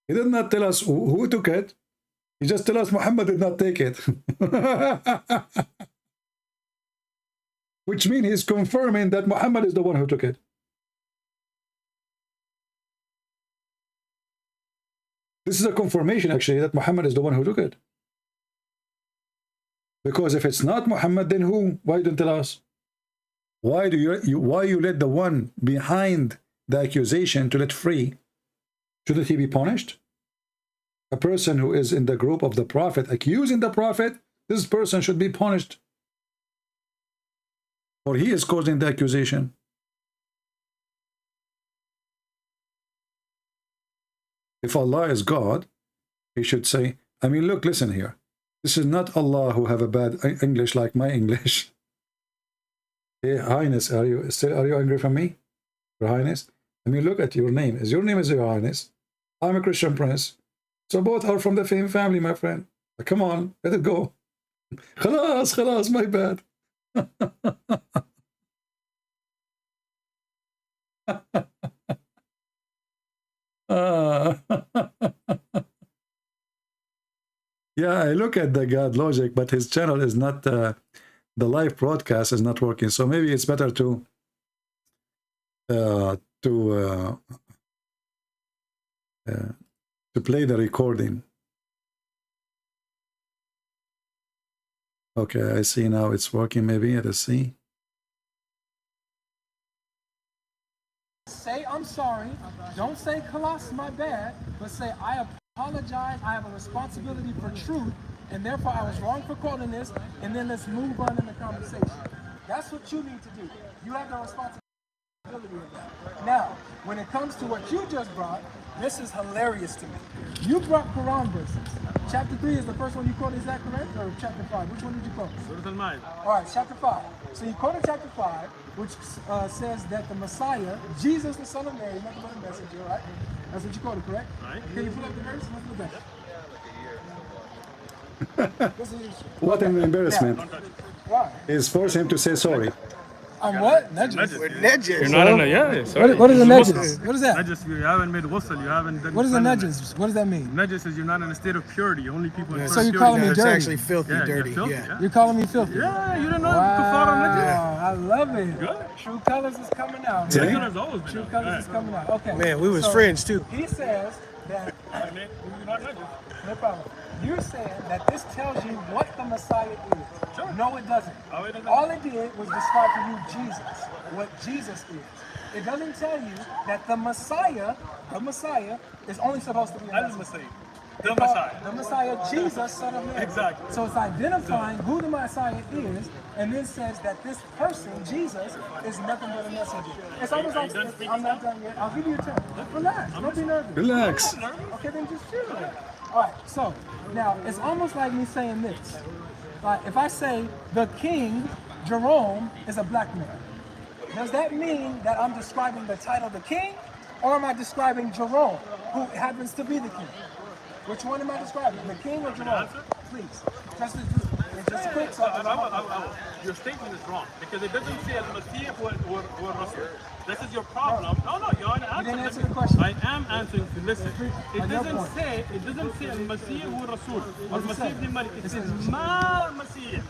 G: He did not tell us who took it. He just tell us Muhammad did not take it. Which means He's confirming that Muhammad is the one who took it. This is a confirmation, actually, that Muhammad is the one who took it. Because if it's not Muhammad, then who? Why don't tell us? Why do you let the one behind the accusation to let free? Shouldn't he be punished? A person who is in the group of the Prophet accusing the Prophet, this person should be punished. Or he is causing the accusation. If Allah is God, He should say, look, listen here. This is not Allah who have a bad English like my English. Hey, Highness, are you angry from me? Your Highness? Look at your name. Your name is Your Highness. I'm a Christian Prince. So both are from the same family, my friend. Come on, let it go. Khalas, my bad. Yeah, I look at the God Logic, but his channel is not, the live broadcast is not working. So maybe it's better to play the recording. Okay, I see now it's working. Maybe let's see.
A: Say I'm sorry. Don't say Khalas, my bad, but say I apologize. I have a responsibility for truth, and therefore I was wrong for quoting this. And then let's move on in the conversation. That's what you need to do. You have the responsibility of that. Now, when it comes to what you just brought, this is hilarious to me. You brought Quran verses. Chapter 3 is the first one you quoted. Is that correct? Or chapter 5? Which one did you quote? Surah Al-Ma'idah. All right, chapter 5. So you quoted chapter 5, which says that the Messiah, Jesus, the son of Mary, nothing but a messenger, right? That's what you quoted, correct? Right. Can you pull up the verse? Let's look at it.
G: What an embarrassment.
A: Why?
G: Is force him to say sorry.
A: I'm what? Najis.
M: We're najis.
A: You're not in a, sorry. What is a najis? What is that?
M: Najis, you haven't made ghusl, you haven't done.
A: What is a najis? What does that mean?
M: Najis is you're not in a state of purity. Only people in
A: so you're calling me dirty?
M: It's actually filthy, dirty. Filthy, yeah.
A: You're calling me filthy?
M: Yeah, you don't know kafara najis.
A: I love it. Good. True colors is coming out.
M: True colors always been
A: True colors is coming out. Okay.
M: Man, we was friends too.
A: He says that. No problem. You're saying that this tells you what the Messiah is? No, it doesn't. All it did was describe to you Jesus, what Jesus is. It doesn't tell you that the Messiah is only supposed to be a Messiah.
N: The Messiah.
A: The Messiah, Jesus, son of Mary.
N: Exactly.
A: So it's identifying who the Messiah is, and then says that this person, Jesus, is nothing but a messenger. It's almost like, I'm not done yet. I'll give you a turn. Relax. Don't be nervous.
G: Relax.
A: Okay, then just chill. All right, so now it's almost like me saying this. If I say the king, Jerome, is a black man, does that mean that I'm describing the title the king, or am I describing Jerome, who happens to be the king? Which one am I describing? The king or Jerome? Please. Just a quick
N: Your statement is wrong because it doesn't say Al-Masih or Rasul. This is your problem. No, you're an answer.
A: You didn't answer the question.
N: I am answering. Listen, it doesn't say Al-Masih or Rasul. Al-Masih ibn Malik. It says Ma Masih.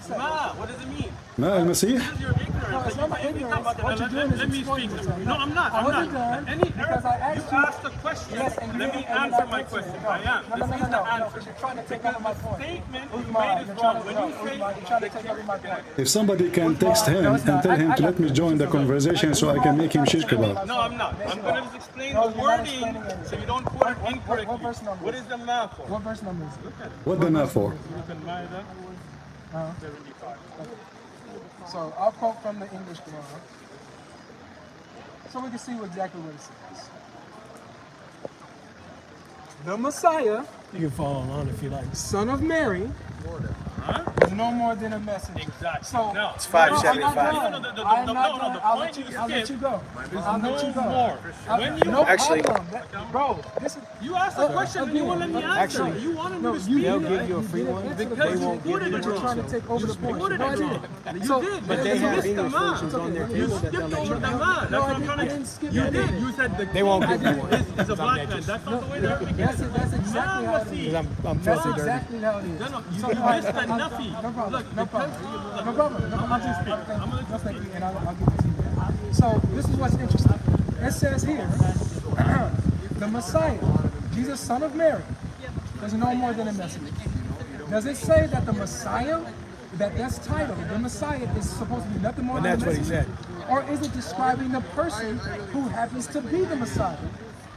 N: Ma, what does it mean?
G: Ma al-Masih?
N: This is your ignorance.
A: No, it's not my ignorance. What you're doing is
N: Let me speak.
A: exploiting
N: No, I'm not.
A: I wasn't done because I asked
N: you asked a question.
A: Yes, and
N: let me answer my question. I am.
A: No,
N: this is the answer.
A: because you're trying to take over my point.
N: Statement you made is wrong. When you say
A: You're trying to take over my point.
G: If somebody can text him and tell him to let me join the conversation so I can make him shish kebab.
N: No, I'm not. I'm going to just explain the wording so you don't quote it incorrectly.
A: What verse number?
N: What is the math for?
A: What verse number is it?
N: Look at it.
G: What the math for?
N: You can buy that.
A: 75. So I'll quote from the English Quran, so we can see exactly what it says. The Messiah,
M: You can follow along if you like.
A: son of Mary, is no more than a messenger.
N: Exactly.
A: So
N: no.
J: It's 575.
A: I'll let you go. I'll let you go.
N: More. When you
A: No
J: Actually-
A: problem. Bro, this is
N: You asked a question and you won't let me answer.
M: Actually,
N: you wanted
A: no,
N: me to speak.
M: They'll give you a free one.
N: Because you put it
A: but you're trying to take over the point.
N: put it
A: No, I
N: wrong.
A: didn't.
N: You did.
M: But they
N: you
M: have
N: missed the
M: English
N: man.
M: versions on their
N: You
M: table that
N: skipped
M: they'll let
N: over
M: you
N: the
M: know.
N: man. That's
A: No,
N: what
A: I
N: I'm trying
A: didn't
N: to
A: skip
N: You
A: that.
N: did. You said the
M: They won't give you one.
N: is a black man. That's not the way they're making it.
A: That's exactly how it is.
M: Because I'm
A: That's
M: filthy dirty.
A: exactly how it is.
N: No, you
A: So,
N: missed the Nafi.
A: No problem.
N: Look,
A: No problem.
N: because-
A: No problem. No, I'll just speak. No, thank you, and I'll give it to you. So this is what's interesting. It says here, the Messiah, Jesus, son of Mary, is no more than a messenger. Does it say that the Messiah, that's title, the Messiah is supposed to be nothing more
M: And
A: than a
M: that's what he
A: messenger?
M: said.
A: Or is it describing the person who happens to be the Messiah,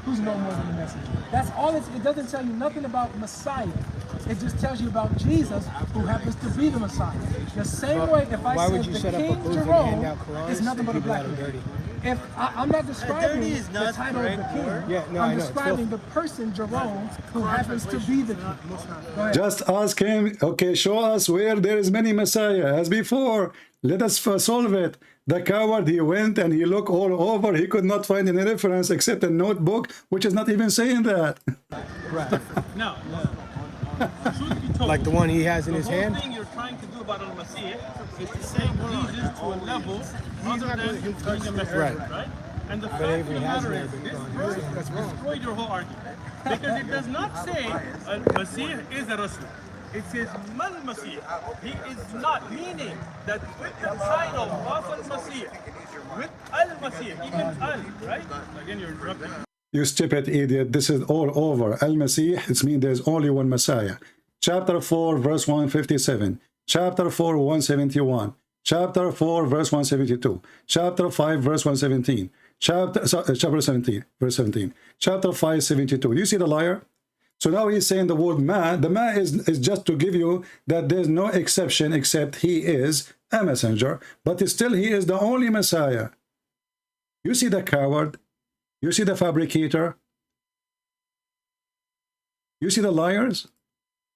A: who's no more than a messenger? That's all it doesn't tell you nothing about Messiah. It just tells you about Jesus, who happens to be the Messiah. The same way, if I
M: Why
A: said
M: would you
A: the
M: set up a
A: King
M: booth and
A: Jerome
M: hand out Qurans
A: is nothing
M: to
A: but a
M: people
A: black
M: that are
A: man.
M: dirty?
A: If I'm not describing the title of the king,
M: Yeah, no, I
A: I'm
M: know, it's
A: describing
M: filthy.
A: the person Jerome who happens to be the king. Go ahead.
G: Just ask him, okay, show us where there is many Messiah. As before, let us solve it. The coward, he went and he looked all over. He could not find any reference except a notebook, which is not even saying that.
M: Right.
N: No. Truth be told,
M: Like the one he has in his
N: the whole
M: hand.
N: thing you're trying to do about Al-Masih is to take Jesus to a level other than being a messenger, right? And the fact of the matter is, this verse destroyed your whole argument. Because it does not say Al-Masih is a Rasul. It says Mal-Masih. He is not, meaning that with the title of Al-Masih, with Al-Masih, even Al, right? Again, you're interrupting.
G: You stupid idiot, this is all over. Al-Masih, it means there's only one Messiah. Chapter 4, verse 157. Chapter 4, 171. Chapter 4, verse 172. Chapter 5, verse 117. Chapter 17, verse 17. Chapter 5, 72. You see the liar? So now he's saying the word ma. The ma is just to give you that there's no exception except he is a messenger. But still he is the only Messiah. You see the coward? You see the fabricator? You see the liars?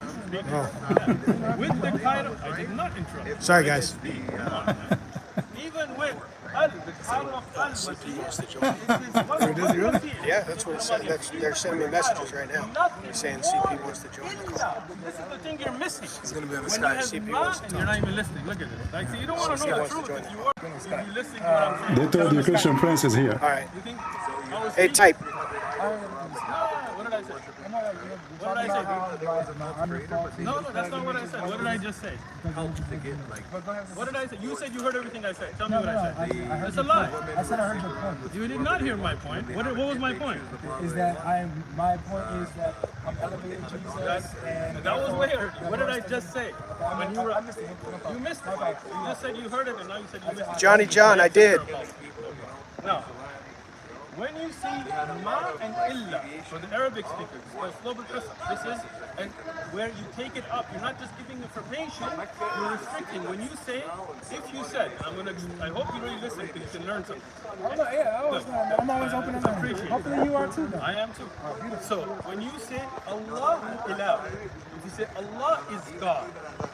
N: With the title, I did not interrupt.
M: Sorry, guys.
N: Even with the title of Al-Masih,
M: Does he really?
J: Yeah, that's what it said. They're sending me messages right now. They're saying CP wants to join the call.
N: this is the thing you're missing.
J: It's going to be on the
N: When
J: sky.
N: you have
J: CP
N: ma
J: wants to
N: and
J: talk.
N: you're not even listening. Look at this. Like, see, you don't want to know the
J: wants to
N: truth.
J: join
N: If
J: the
N: you are, you'll be listening to what I'm saying.
G: They told you Christian Prince is here.
J: All right.
N: You think I was
J: Hey,
N: speaking?
J: type.
N: What did I I say? What did I say? No, that's not what I said. What did I just say? What did I say? You said you heard everything I said. Tell me what I said. It's a lie.
M: I said I heard your point.
N: You did not hear my point. What was my point?
M: Is that my point is that I'm elevating Jesus and
N: that was weird. What did I just say? When you were, you missed it. You just said you heard it, and now you said you missed it.
O: Johnny John, I did.
N: No. When you see ma and illa for the Arabic speakers, this is where you take it up. You're not just giving information, you're restricting. When you say, if you said, I hope you really listen because you can learn something.
M: Yeah, I always learn. I'm always open to learn. Hopefully you are too. Though.
N: I am too. So when you say Allah ilah, if you say Allah is God,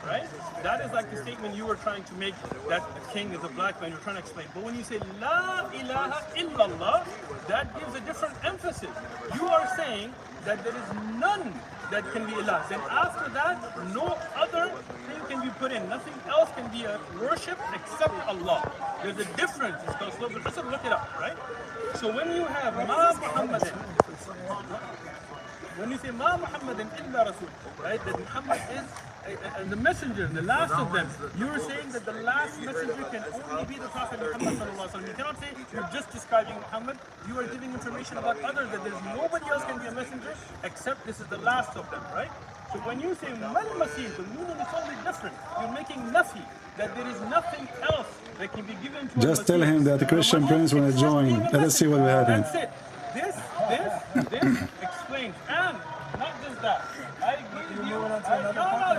N: right? That is like the statement you were trying to make that the king is a black man. You're trying to explain. But when you say La ilaha illallah, that gives a different emphasis. You are saying that there is none that can be Allah. Then after that, no other thing can be put in. Nothing else can be a worship except Allah. There's a difference. It's called Slobul Hasab. Look it up, right? So when you have Ma Muhammadin, when you say Ma Muhammadin illa Rasul, right? That Muhammad is the messenger, the last of them. You're saying that the last messenger can only be the Prophet Muhammad sallallahu alaihi wasallam. You cannot say you're just describing Muhammad. You are giving information about others, that there's nobody else can be a messenger except this is the last of them, right? So when you say Mal Masih, the meaning is totally different. You're making nafi, that there is nothing else that can be given to
G: Just tell him that the Christian Prince will join. Let us see what will happen.
N: That's it. This explains. And not just that. I give you. No, it's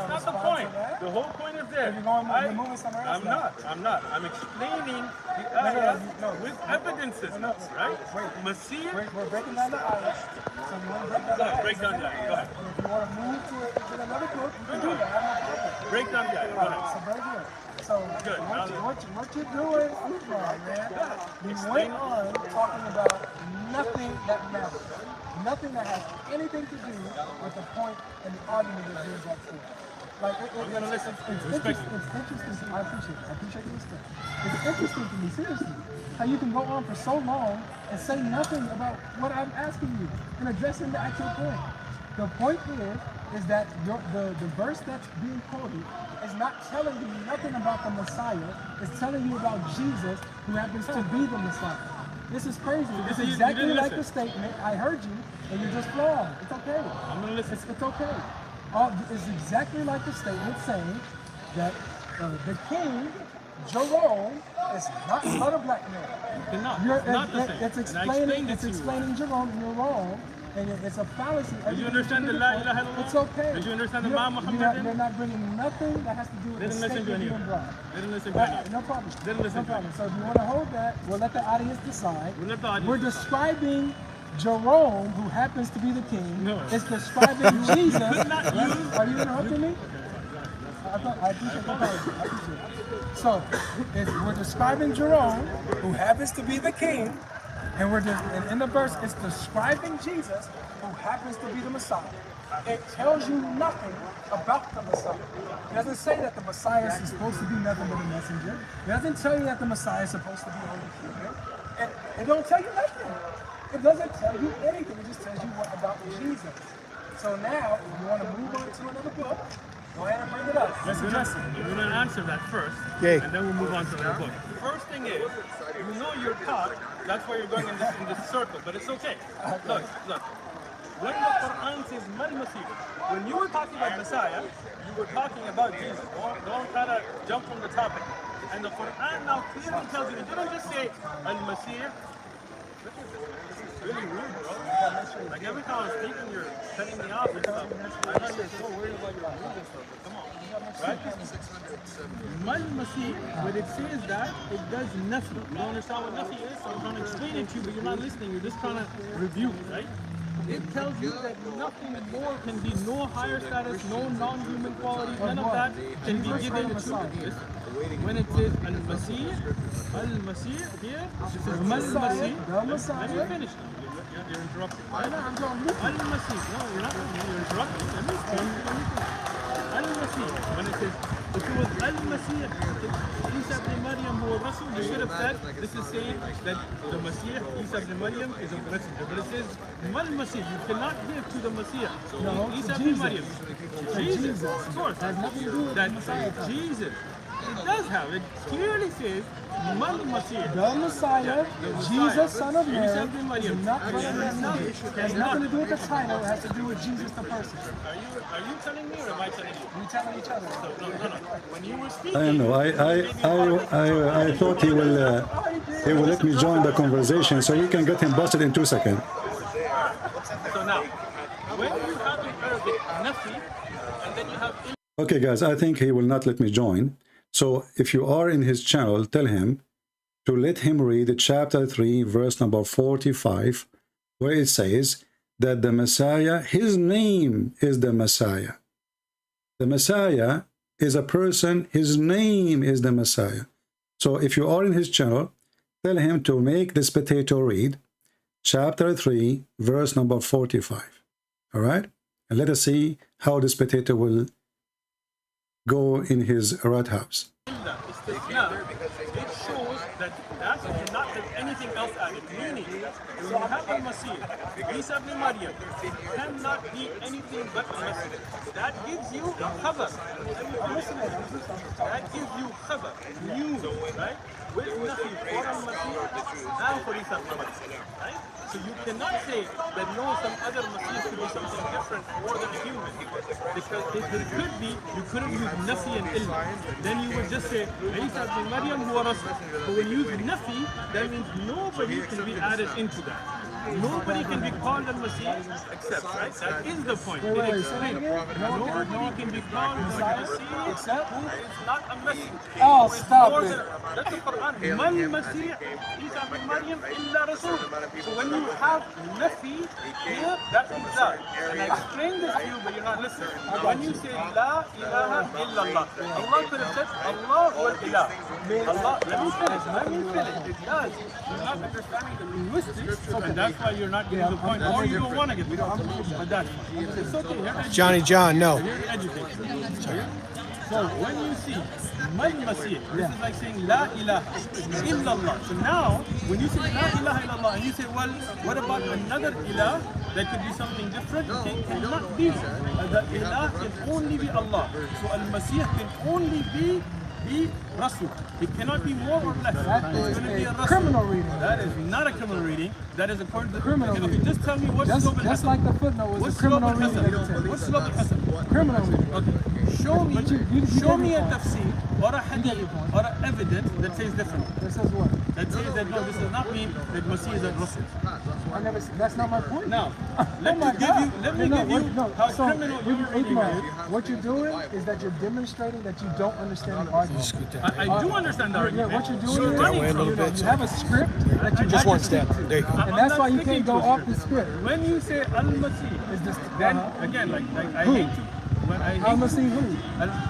N: not the point. The whole point is there. I'm not. I'm explaining the ayah with evidences, right? Masih.
M: We're breaking down the ayah. So you want to break down the ayah?
N: Break down the ayah. Go ahead.
M: If you want to move to another book, you can do that. I have no problem.
N: Break down the ayah. Go ahead.
M: So very good. So what you're doing, man, we went on talking about nothing that matters. Nothing that has anything to do with the point and the argument that you're brought forth. Like,
N: I'm going to listen.
M: It's interesting. I appreciate your respect. It's interesting to me, seriously, how you can go on for so long and say nothing about what I'm asking you and addressing the actual point. The point is that the verse that's being quoted is not telling you nothing about the Messiah. It's telling you about Jesus, who happens to be the Messiah. This is crazy. It's exactly like the statement. I heard you, and you're just flawed. It's okay.
N: I'm gonna listen.
M: It's okay. It's exactly like the statement saying that the king, Jerome, is not a black man.
N: It's not the same.
M: It's explaining Jerome. You're wrong. And it's a fallacy.
N: Did you understand the La ilaha illallah?
M: It's okay.
N: Did you understand the Ma Muhammadin?
M: They're not bringing nothing that has to do with the statement being brought.
N: Didn't listen to you.
M: No problem.
N: Didn't listen
M: no problem. So if you want to hold that, we'll let the audience decide. We're
N: decide.
M: describing Jerome, who happens to be the king. No. It's describing Jesus. Are you interrupting me? I appreciate that. I appreciate it. So we're describing Jerome, who happens to be the king. And in the verse, it's describing Jesus, who happens to be the Messiah. It tells you nothing about the Messiah. It doesn't say that the Messiah is supposed to be nothing but a messenger. It doesn't tell you that the Messiah is supposed to be only human. It don't tell you nothing. It doesn't tell you anything. It just tells you what about Jesus. So now, if you want to move on to another book, go ahead and bring it up. Let's address it.
N: We're going to answer that first,
M: okay.
N: And then we'll move on to the book. The first thing is, you know you're caught. That's why you're going in this circle, but it's okay. Look. When the Quran says Mal Masih, when you were talking about Messiah, you were talking about Jesus. Don't try to jump from the topic. And the Quran now clearly tells you, it didn't just say Al Masih. This is really rude, bro. Like every time I'm speaking, you're cutting me off and stuff. I know you're so worried about your rude and stuff, but come on. Right? Mal Masih, when it says that, it does nothing. You don't understand what nothing is, so I'm trying to explain it to you, but you're not listening. You're just trying to review, right? It tells you that nothing more can be, no higher status, no non-human quality, none of that can be given to this. When it says Al-Masih here, it says Mal-Masih. Let me finish now. You're interrupting. Al-Masih. No, you're not. You're interrupting. Let me finish. Al-Masih. Al-Masih, when it says, if it was Al-Masih, Isa ibn Maryam who was Rasul, you should have said, this is saying that the Masih, Isa ibn Maryam, is a messenger. But it says, Mal-Masih, you cannot give to the Masih, Isa ibn Maryam. Jesus, of course.
M: Has nothing to do with
N: That
M: the Messiah.
N: Jesus. It does have. It clearly says, Mal-Masih.
M: The Messiah, Jesus, son of Mary,
N: Isa ibn Maryam.
M: is not but a messenger. It has nothing to do with the title. It has to do with Jesus, the person.
N: Are you telling me or am I telling you?
M: We telling each other.
N: No. When you were speaking,
G: I don't know. I thought he will let me join the conversation so we can get him busted in 2 seconds.
N: So now, when you have in Arabic nafi, and then you have
G: Okay, guys, I think he will not let me join. So if you are in his channel, tell him to let him read chapter 3, verse number 45, where it says that the Messiah, his name is the Messiah. The Messiah is a person, his name is the Messiah. So if you are in his channel, tell him to make this potato read chapter 3, verse number 45. All right? And let us see how this potato will go in his rat house.
N: it shows that cannot have anything else added. Meaning, when you have a Masih, Isa ibn Maryam, cannot be anything but a messenger. That gives you a khabar. That gives you khabar, news, right? With nothing for a Masih, now for Isa ibn Maryam, right? So you cannot say that no, some other Masih could be something different more than a human. Because if it could be, you couldn't use Nafi and Ilma. Then you would just say, Isa ibn Maryam huwa Rasul. But when you use Nafi, that means nobody can be added into that. Nobody can be called al-Masih except, right? That is the point. It explains. Nobody can be called al-Masih except who is not a messenger.
M: Oh, stop it.
N: That's the Quran. Man Masih, Isa ibn Maryam illa Rasul. So when you have Nafi here, that means that. And I explained this to you, but you're not listening. When you say La ilaha illallah, Allah could have said Allah wal ilah. Allah, let me finish. It does. You're not understanding the linguistics, and that's why you're not getting the point, or you don't want to get the point. But that's fine. It's okay. You're educated.
M: Johnny John, no.
N: You're educated. So when you see Mal Masih, this is like saying La ilaha illallah. So now, when you say La ilaha illallah, and you say, well, what about another ilah that could be something different? It cannot be. The ilah can only be Allah. So Al-Masih can only be Rasul. It cannot be more or less.
M: That
N: it's
M: is
N: going to be a Rasul.
M: criminal reading.
N: That is not a criminal reading. That is according to the
M: criminal reading.
N: Just tell me what's
M: Just like the footnote was a criminal reading.
N: What's Slab al-Hasan?
M: Criminal reading.
N: Okay. Show me a tafsir or a hadith or an evidence that says different.
M: That says what?
N: That says that no, this does not mean that Masih is a Rasul.
M: I never. That's not my point.
N: Now, let me give you how
M: so
N: criminal you're reading
M: Ahmed,
N: it.
M: what you're doing is that you're demonstrating that you don't understand the argument.
N: I do understand the argument.
M: Yeah, what you're doing is you have a script that you
N: Just
M: one step.
N: There you go.
M: And that's why you can't go off the script.
N: When you say Al-Masih,
M: Is this
N: then again, like I hate to. When I hate
M: Al-Masih who?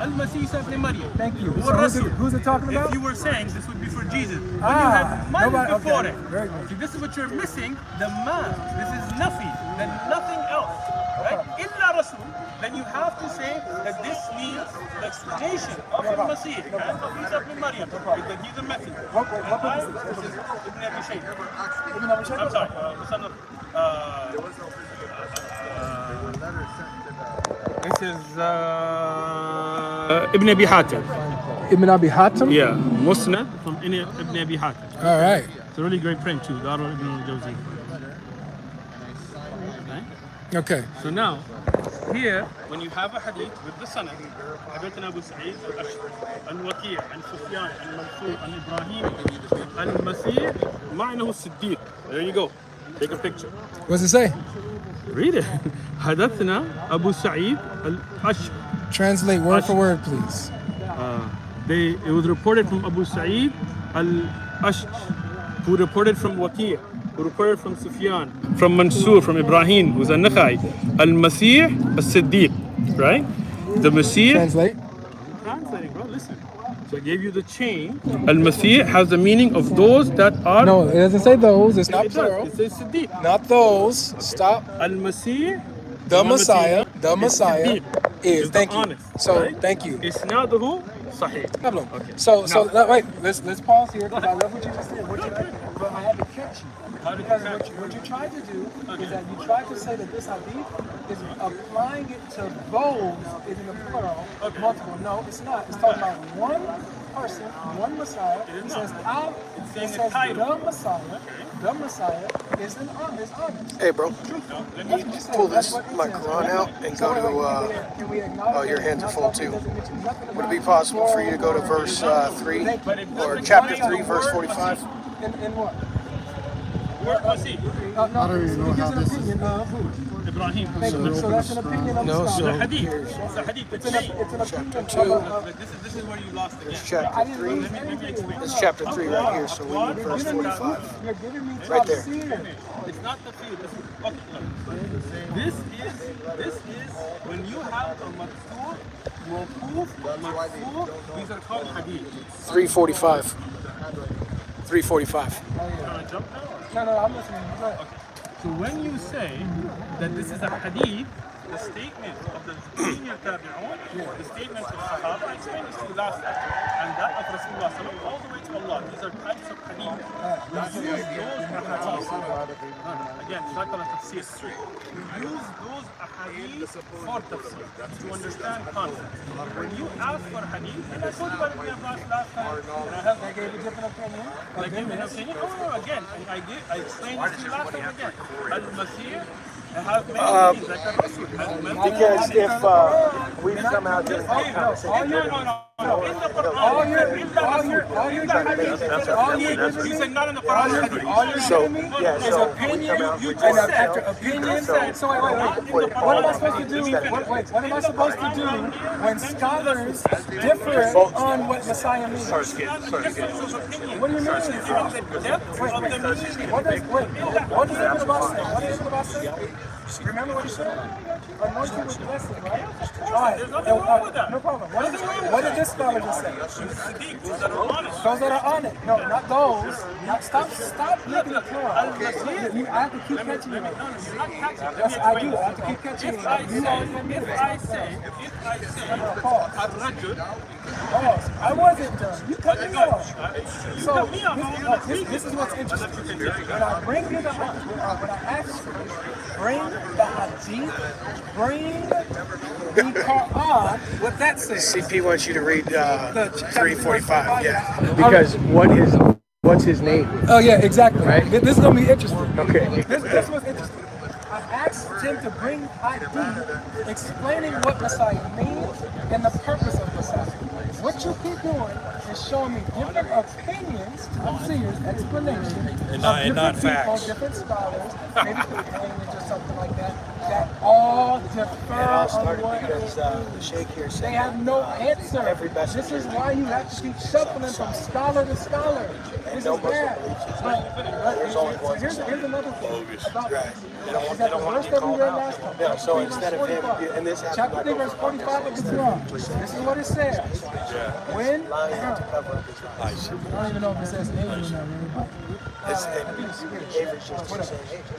N: Al-Masih Isa ibn Maryam.
M: Thank you.
N: Huwa
M: So
N: Rasul.
M: who's it talking about?
N: If you were saying this would be for Jesus, when you
M: Ah,
N: had man
M: nobody-
N: before
M: okay,
N: it.
M: very good.
N: See, this is what you're missing. The man. This is nothing. Then nothing else. Right? Illa Rasul. Then you have to say that this means the explanation of Al-Masih and of Isa ibn Maryam. That he's a messenger. This is Ibn Abi Shaykh. I'm sorry. The son of. This is Ibn Abi Hatim.
M: Ibn Abi Hatim?
N: Yeah, Musnad from Ibn Abi Hatim.
M: All right.
N: It's a really great print too, Darul Ibn al-Jawzi.
M: Okay.
N: So now, here, when you have a hadith with the sanad, حدثنا أبو سعيد الأشعري عن وكيع عن سفيان عن منصور عن إبراهيم عن المسيح معنه الصديق. There you go. Take a picture.
M: What's it say?
N: Read it. حدثنا أبو سعيد الأشعري.
M: Translate word for word, please.
N: It was reported from Abu Sa'id al-Ashj, who reported from Waqi', who reported from Sufyan, from Mansur, from Ibrahim, who's a Nakhai, al-Masih al-Siddiq, right? The Masih.
M: Translate.
N: Translating, bro, listen. So I gave you the chain. Al-Masih has the meaning of those that are.
M: No, it doesn't say those. It's not
N: It
M: plural.
N: does. It says Siddiq.
M: Not those. Stop.
N: Al-Masih.
M: The Messiah. The Messiah.
A: is. Thank you.
N: Honest,
A: So
N: right?
A: thank you.
N: Isnaduhu sahih.
A: Problem.
N: Okay.
A: Wait. Let's pause here because I love what you just said. But I had to catch you because what you tried to do is that you tried to say that this hadith is applying it to those is in the plural, multiple. No, it's not. It's talking about one person, one Messiah. It says the Messiah is honest.
O: Hey, bro. Let me pull this my Quran out and go to. Oh, your hands are full too. Would it be possible for you to go to verse 3 or chapter 3, verse 45?
N: In what? Where was he?
M: I don't even know how this is.
N: Ibrahim.
M: So that's an opinion of
N: It's
M: the
N: a hadith. It's a hadith. It's
M: an
N: chapter 2. This is where you lost again.
O: It's chapter 3.
N: Let me explain.
O: It's chapter 3 right here, so we need verse 45.
M: You're giving me
O: Right there.
N: It's not the field. This is when you have a maksur, mawquf, marfu'. These are called hadith.
O: 345. 345.
M: No, I'm listening. Go ahead.
N: So when you say that this is a hadith, the statement of the senior tabi'un, the statement of Sahaba, I explained this to you last time, and that of Rasulullah all the way to Allah. These are types of hadith. We use those ahadith. Again, it's not called a tafsir. We use those ahadith for tafsir, to understand concepts. When you ask for hadith, and I told you about it last time, and I gave a different opinion. I gave an opinion. No, again, I explained this to you last time again. Al-Masih,
O: because if we somehow didn't have conversation,
A: After opinion. So wait. What am I supposed to do? What am I supposed to do when scholars differ on what Messiah means? What do you mean? What does Ibn Abbas say? What does Ibn Abbas say? Remember what he said? Anointed with blessing, right? All right. No problem. What did this scholar just say? Those that are on it. No, not those. Stop making a plural. I have to keep catching you. Yes, I do. I have to keep catching you. If I say, pause. I wasn't done. You cut me off. So this is what's interesting. When I bring you the when I ask you, bring the hadith, bring the Quran, what that says.
O: CP wants you to read 345. Yeah.
A: Because what's his name? Oh yeah, exactly. Right? This is gonna be interesting.
O: Okay.
A: This was interesting. I asked him to bring hadith explaining what Messiah means and the purpose of Messiah. What you keep doing is showing me different opinions, tafsirs, explanations of different people, different scholars, maybe containers or something like that all differ on what
O: the Sheikh here said
A: they have no answer. This is why you have to keep shuffling from scholar to scholar. This is bad. But here's another thing about this. Is that the verse that we read last time?
O: Yeah, so instead of him, and this
A: chapter 3, verse 45 of the Quran. This is what it says. When I don't even know if it says angel or not.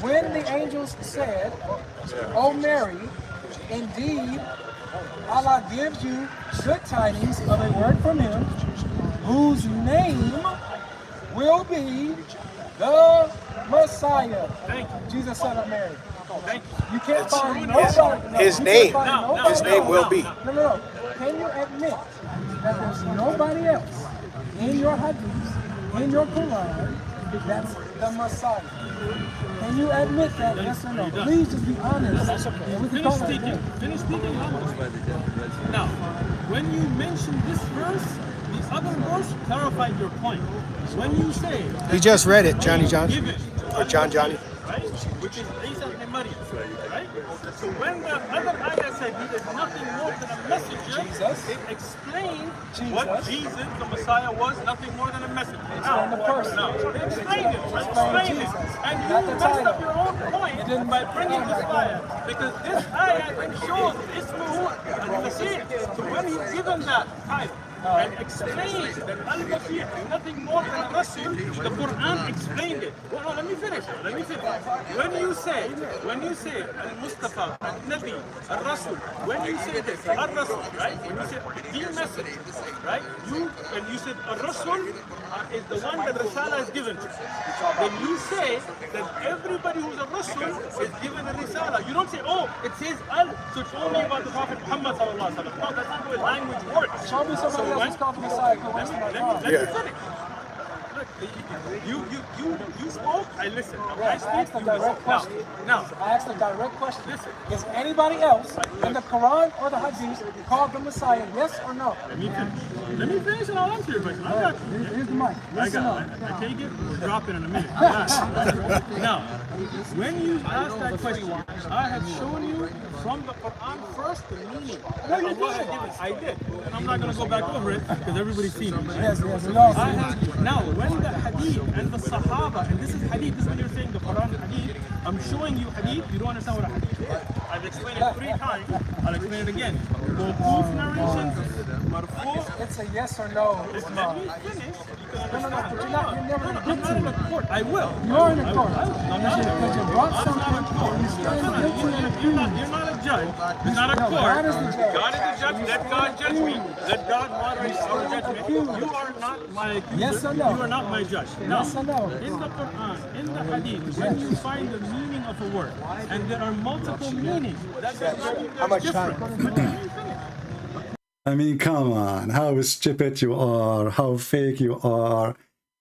A: When the angels said, "O Mary, indeed, Allah gives you good tidings of a word from Him, whose name will be the Messiah." Jesus, son of Mary. You can't find nobody.
O: His name will be.
A: No. Can you admit that there's nobody else in your hadith, in your Quran, that's the Messiah? Can you admit that? Yes or no? Please just be honest.
N: Finish speaking. Now, when you mention this verse, the other verse clarified your point. When you say
O: he just read it, Johnny, or Johnny,
N: right? Which is Isa ibn Maryam, right? So when the other ayah said he is nothing more than a messenger, it explained what Jesus, the Messiah, was nothing more than a messenger. Now, explain it. And you messed up your own point by bringing this ayah. Because this ayah shows Ismuhu al-Masih. So when he's given that ayah, and explained that Al-Masih is nothing more than a Rasul, the Quran explained it. Well, no, let me finish. When you say Al-Mustafa, Al-Nabi, Al-Rasul, when you say this, Al-Rasul, right? When you say the message, right? And you said Al-Rasul is the one that Risala is given to. Then you say that everybody who's a Rasul is given a Risala. You don't say, oh, it says Al, so it's only about the Prophet Muhammad sallallahu alaihi wasallam. No, that's not the way language works.
M: Show me somebody else who's called the Messiah.
N: Let me finish. Look, you spoke, I listened.
M: I asked a direct question. I asked a direct question.
N: Listen.
M: Is anybody else in the Quran or the Hadith called the Messiah? Yes or no?
N: Let me finish and I'll answer your question. I got you.
M: Here's the mic. Yes or no?
N: I take it. We'll drop it in a minute. Now, when you ask that question, I have shown you from the Quran first the meaning. No, you did. I did. And I'm not going to go back over it because everybody's seen it.
M: Yes.
N: Now, when the Hadith and the Sahaba, and this is Hadith, this is when you're saying the Quran Hadith, I'm showing you Hadith, you don't understand what a Hadith is. I've explained it 3 times, I'll explain it again. Both narrations, Marfu.
M: It's a yes or no.
N: Let me finish.
M: No, but you're never going to get to it.
N: I will.
M: You're in a court. Because you brought something and you stand guilty and accused.
N: You're not a judge. You're not a court.
M: God is the judge.
N: God is the judge. Let God judge me. Let God moderate our judgment. You are not my accuser.
M: Yes or no?
N: You are not my judge.
M: Yes or no?
N: In the Quran, in the Hadith, when you find the meaning of a word, and there are multiple meanings, that's different.
G: I mean, come on, how stupid you are, how fake you are.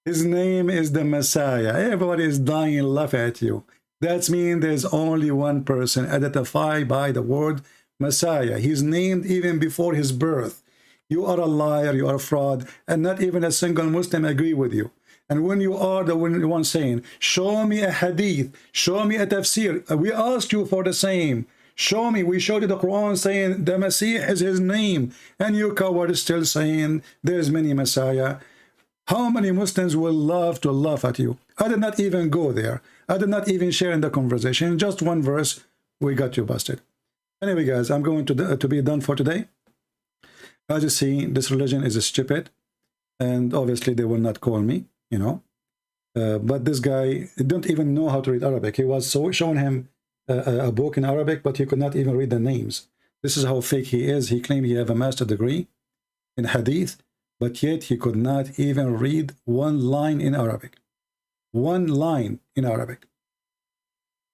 G: His name is the Messiah. Everybody is dying and laugh at you. That means there's only one person identified by the word Messiah. He's named even before his birth. You are a liar, you are a fraud, and not even a single Muslim agree with you. And when you are the one saying, show me a hadith, show me a tafsir, we asked you for the same. Show me, we showed you the Quran saying the Messiah is his name, and you coward is still saying there's many Messiah. How many Muslims will love to laugh at you? I did not even go there. I did not even share in the conversation. Just one verse, we got you busted. Anyway, guys, I'm going to be done for today. As you see, this religion is stupid, and obviously they will not call me, you know. But this guy don't even know how to read Arabic. He was showing him a book in Arabic, but he could not even read the names. This is how fake he is. He claimed he have a master degree in Hadith, but yet he could not even read one line in Arabic. One line in Arabic.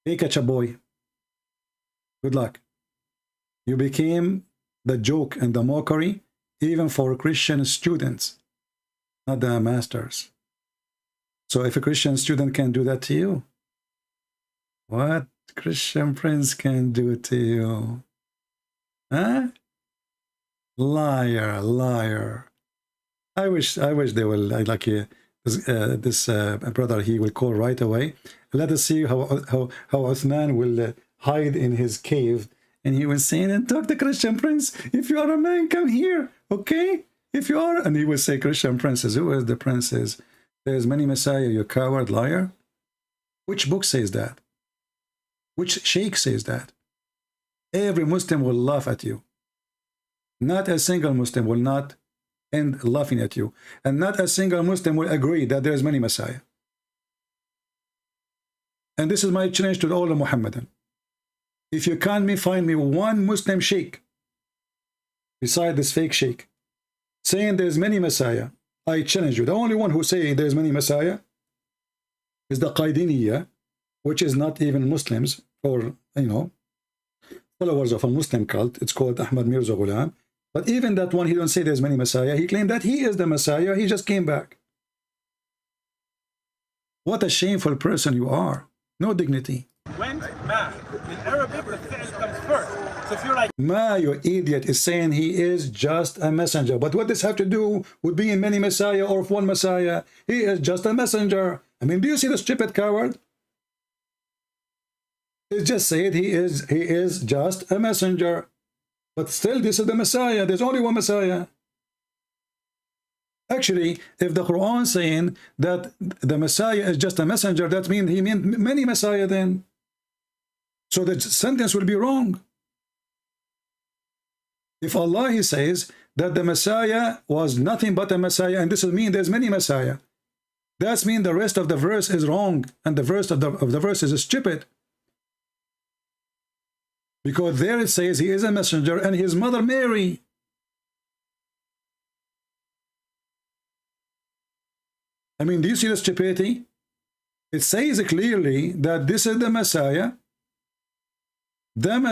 G: Hey, Kachaboy. Good luck. You became the joke and the mockery even for Christian students, not the masters. So if a Christian student can do that to you, what Christian prince can do to you? Huh? Liar, liar. I wish they will like this brother. He will call right away. Let us see how Uthman will hide in his cave, and he will say, and talk to Christian prince. If you are a man, come here, okay? If you are, and he will say, Christian princes. Who is the princes? There's many Messiah. You coward, liar. Which book says that? Which sheikh says that? Every Muslim will laugh at you. Not a single Muslim will not end laughing at you. And not a single Muslim will agree that there is many Messiah. And this is my challenge to all the Muhammadan. If you can't find me one Muslim sheikh beside this fake sheikh saying there's many Messiah, I challenge you. The only one who say there's many Messiah is the Qaidiniyya, which is not even Muslims, or, you know, followers of a Muslim cult. It's called Ahmed Mirza Ghulam. But even that one, he don't say there's many Messiah. He claimed that he is the Messiah. He just came back. What a shameful person you are. No dignity.
N: Went back. In Arabic, the fi'l comes first. So if you're like,
G: Ma, you idiot, is saying he is just a messenger. But what does have to do with being many Messiah or one Messiah? He is just a messenger. I mean, do you see the stupid coward? He just said he is just a messenger. But still, this is the Messiah. There's only one Messiah. Actually, if the Quran is saying that the Messiah is just a messenger, that means he meant many Messiah then. So the sentence will be wrong. If Allah, he says that the Messiah was nothing but a Messiah, and this will mean there's many Messiah. That's mean the rest of the verse is wrong, and the verse of the verse is stupid. Because there it says he is a messenger and his mother Mary. I mean, do you see the stupidity? It says clearly that this is the Messiah, not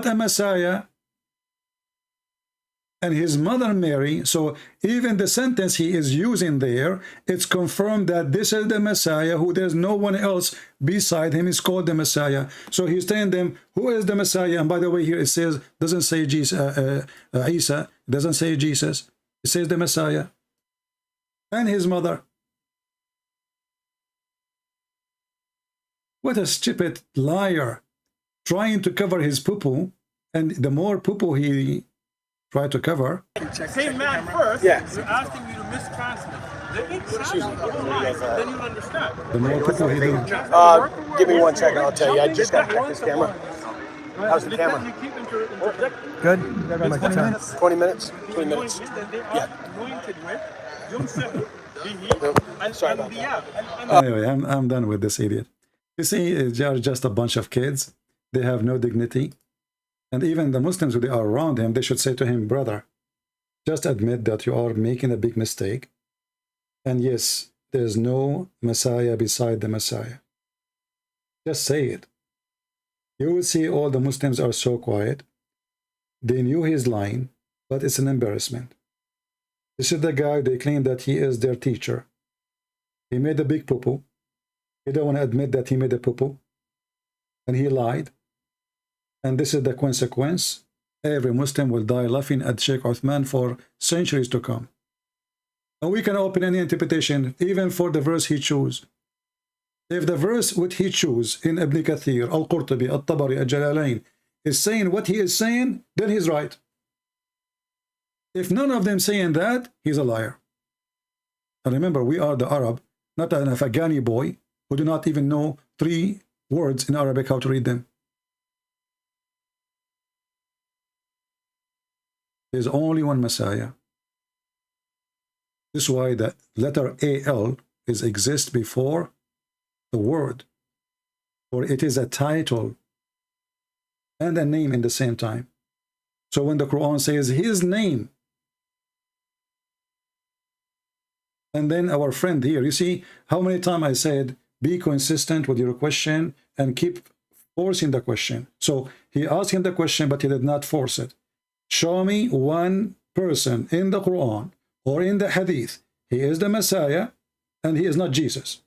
G: a Messiah, and his mother Mary. So even the sentence he is using there, it's confirmed that this is the Messiah, who there's no one else beside him is called the Messiah. So he's telling them, who is the Messiah? And by the way, here it says, doesn't say Jesus, Isa, doesn't say Jesus, it says the Messiah and his mother. What a stupid liar, trying to cover his poo-poo, and the more poo-poo he tried to cover.
N: Same man first,
O: Yeah.
N: you're asking me to mistranslate. Let me translate the whole line, then you'll understand.
G: The more poo-poo he did.
O: Give me 1 second, I'll tell you. I just got to check this camera. How's the camera?
M: Good.
O: 20 minutes? 20 minutes? 20 minutes. Yeah. Sorry about that.
G: Anyway, I'm done with this idiot. You see, they are just a bunch of kids. They have no dignity. And even the Muslims who they are around him, they should say to him, brother, just admit that you are making a big mistake. And yes, there's no Messiah beside the Messiah. Just say it. You will see all the Muslims are so quiet. They knew he's lying, but it's an embarrassment. This is the guy, they claim that he is their teacher. He made a big poo-poo. He don't want to admit that he made a poo-poo. And he lied. And this is the consequence. Every Muslim will die laughing at Sheikh Uthman for centuries to come. And we can open any interpretation, even for the verse he chose. If the verse what he chose in Ibn Kathir, Al-Qurtubi, Al-Tabari, Al-Jalalain is saying what he is saying, then he's right. If none of them saying that, he's a liar. And remember, we are the Arab, not an Afghani boy who do not even know 3 words in Arabic how to read them. There's only one Messiah. This is why the letter AL exists before the word, for it is a title and a name in the same time. So when the Quran says his name, and then our friend here, you see how many times I said, be consistent with your question and keep forcing the question. So he asked him the question, but he did not force it. Show me one person in the Quran or in the Hadith. He is the Messiah and he is not Jesus.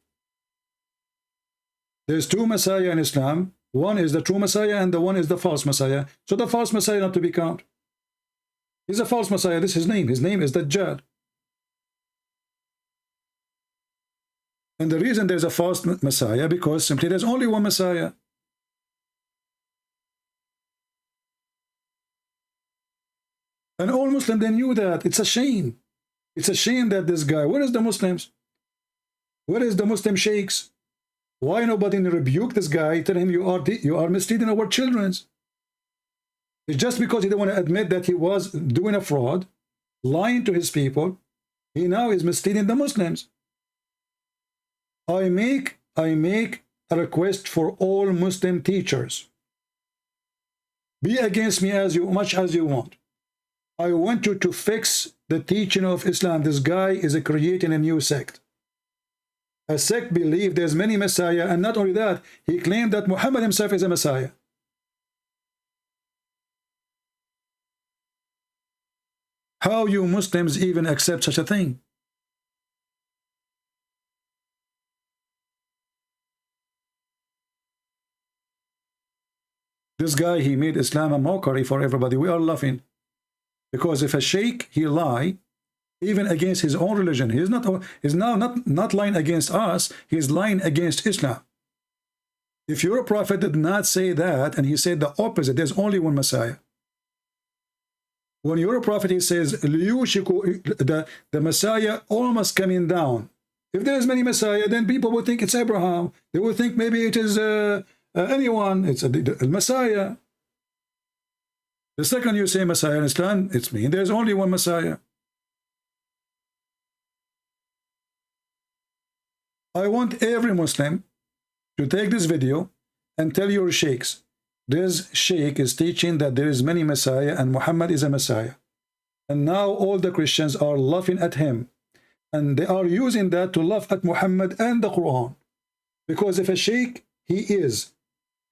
G: There's 2 Messiah in Islam. One is the true Messiah and the one is the false Messiah. So the false Messiah not to be counted. He's a false Messiah. This is his name. His name is Dajjal. And the reason there's a false Messiah, because simply there's only one Messiah. And all Muslims, they knew that. It's a shame. It's a shame that this guy, where is the Muslims? Where is the Muslim sheikhs? Why nobody rebuke this guy, tell him you are misleading our children? It's just because he didn't want to admit that he was doing a fraud, lying to his people. He now is misleading the Muslims. I make a request for all Muslim teachers. Be against me as much as you want. I want you to fix the teaching of Islam. This guy is creating a new sect. A sect believe there's many Messiah, and not only that, he claimed that Muhammad himself is a Messiah. How you Muslims even accept such a thing? This guy, he made Islam a mockery for everybody. We are laughing. Because if a sheikh, he lie, even against his own religion, he's now not lying against us, he's lying against Islam. If your prophet did not say that, and he said the opposite, there's only one Messiah. When your prophet, he says, the Messiah almost coming down. If there's many Messiah, then people will think it's Abraham. They will think maybe it is anyone. It's a Messiah. The second you say Messiah in Islam, it's me. There's only one Messiah. I want every Muslim to take this video and tell your sheikhs, this sheikh is teaching that there is many Messiah and Muhammad is a Messiah. And now all the Christians are laughing at him. And they are using that to laugh at Muhammad and the Quran. Because if a sheikh, he is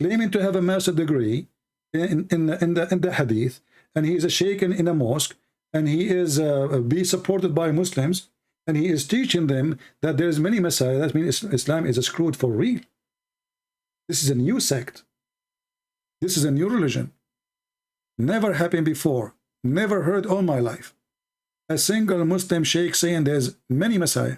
G: claiming to have a master degree in the hadith, and he is a sheikh in a mosque, and he is be supported by Muslims, and he is teaching them that there is many Messiah, that means Islam is screwed for real. This is a new sect. This is a new religion. Never happened before. Never heard all my life a single Muslim sheikh saying there's many Messiah.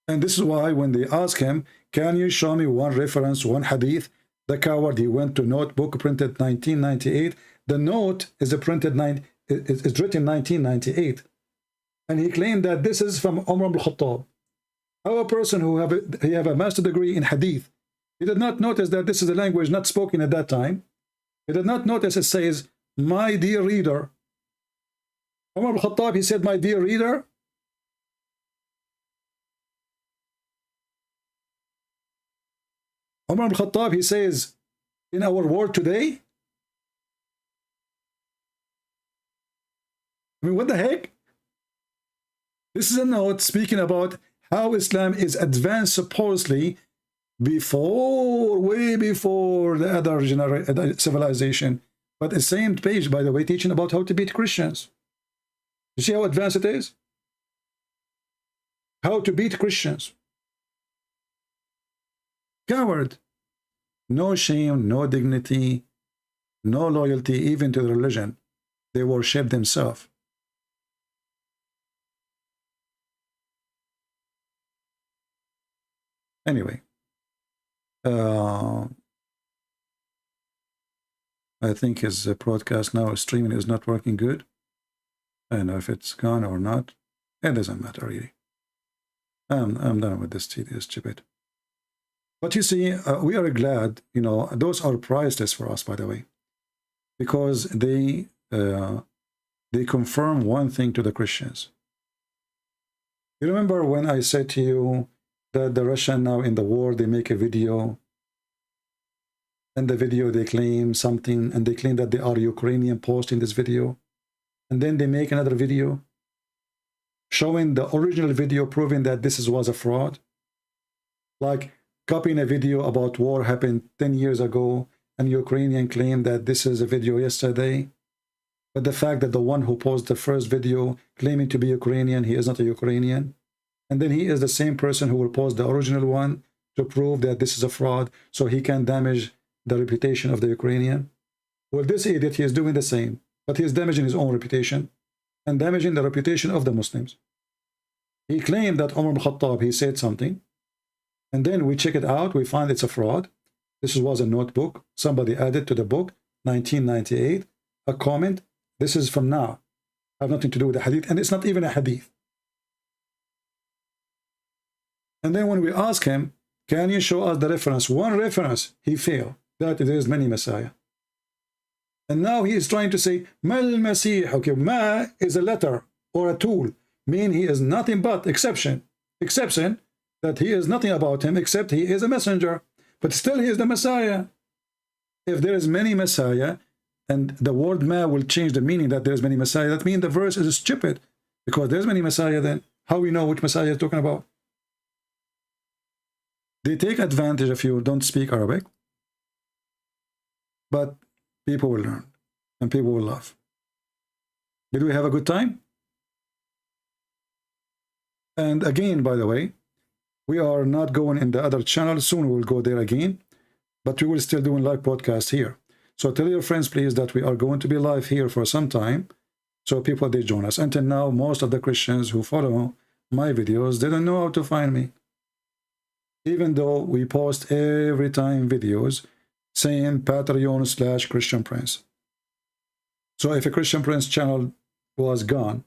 G: And this is why when they ask him, can you show me one reference, one hadith? The coward, he went to notebook printed 1998. The note is printed it's written 1998. And he claimed that this is from Umar ibn Khattab. How a person who have a master degree in hadith, he did not notice that this is a language not spoken at that time. He did not notice it says, my dear reader. Umar ibn Khattab, he said, my dear reader. Umar ibn Khattab, he says, in our world today. I mean, what the heck? This is a note speaking about how Islam is advanced supposedly before, way before the other civilization. But the same page, by the way, teaching about how to beat Christians. You see how advanced it is? How to beat Christians. Coward. No shame, no dignity, no loyalty even to the religion. They worship themselves. Anyway. I think his broadcast now, streaming is not working good. I don't know if it's gone or not. It doesn't matter really. I'm done with this stupid. But you see, we are glad, you know, those are priceless for us, by the way, because they confirm one thing to the Christians. You remember when I said to you that the Russian now in the war, they make a video, and the video they claim something, and they claim that they are Ukrainian posting this video, and then they make another video showing the original video proving that this was a fraud, like copying a video about war happened 10 years ago, and Ukrainian claim that this is a video yesterday. But the fact that the one who posted the first video claiming to be Ukrainian, he is not a Ukrainian. And then he is the same person who will post the original one to prove that this is a fraud, so he can damage the reputation of the Ukrainian. Well, this idiot, he is doing the same, but he is damaging his own reputation and damaging the reputation of the Muslims. He claimed that Umar ibn Khattab, he said something, and then we check it out, we find it's a fraud. This was a notebook. Somebody added to the book, 1998, a comment. This is from now. Have nothing to do with the hadith, and it's not even a hadith. And then when we ask him, can you show us the reference? One reference, he failed. That there is many Messiah. And now he is trying to say, Mal Masih. Okay, Ma is a letter or a tool. Mean he is nothing but exception. Exception. That he is nothing about him except he is a messenger, but still he is the Messiah. If there is many Messiah, and the word ma will change the meaning that there's many Messiah, that means the verse is stupid, because there's many Messiah. Then how we know which Messiah is talking about? They take advantage if you don't speak Arabic, but people will learn and people will love. Did we have a good time? And again, by the way, we are not going in the other channel. Soon we'll go there again, but we will still doing live podcast here. So tell your friends, please, that we are going to be live here for some time, so people, they join us. Until now, most of the Christians who follow my videos didn't know how to find me, even though we post every time videos saying Patreon/Christian Prince. So if a Christian Prince channel was gone,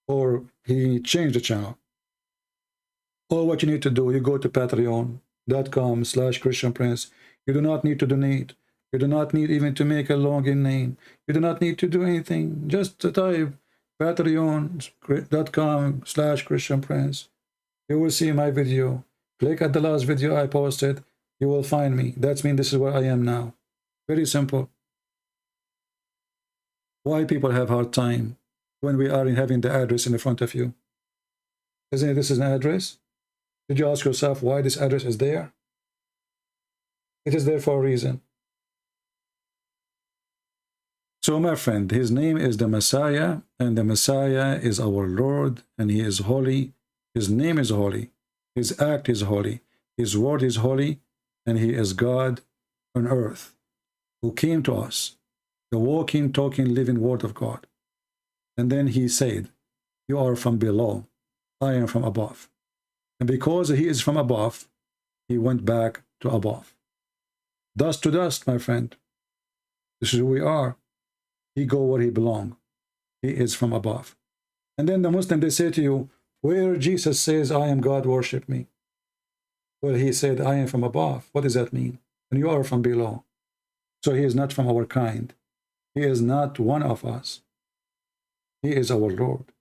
G: or he changed the channel, all what you need to do, you go to patreon.com/Christian Prince. You do not need to donate. You do not need even to make a login name. You do not need to do anything. Just type patreon.com/Christian Prince. You will see my video. Click at the last video I posted. You will find me. That means this is where I am now. Very simple. Why people have hard time when we are having the address in the front of you? Isn't it this is an address? Did you ask yourself why this address is there? It is there for a reason. So my friend, his name is the Messiah, and the Messiah is our Lord, and he is holy. His name is holy. His act is holy. His word is holy, and he is God on earth who came to us, the walking, talking, living word of God. And then he said, you are from below, I am from above. And because he is from above, he went back to above. Dust to dust, my friend. This is who we are. He go where he belong. He is from above. And then the Muslim, they say to you, where Jesus says, I am God, worship me. Well, he said, I am from above. What does that mean? And you are from below. So he is not from our kind. He is not one of us. He is our Lord.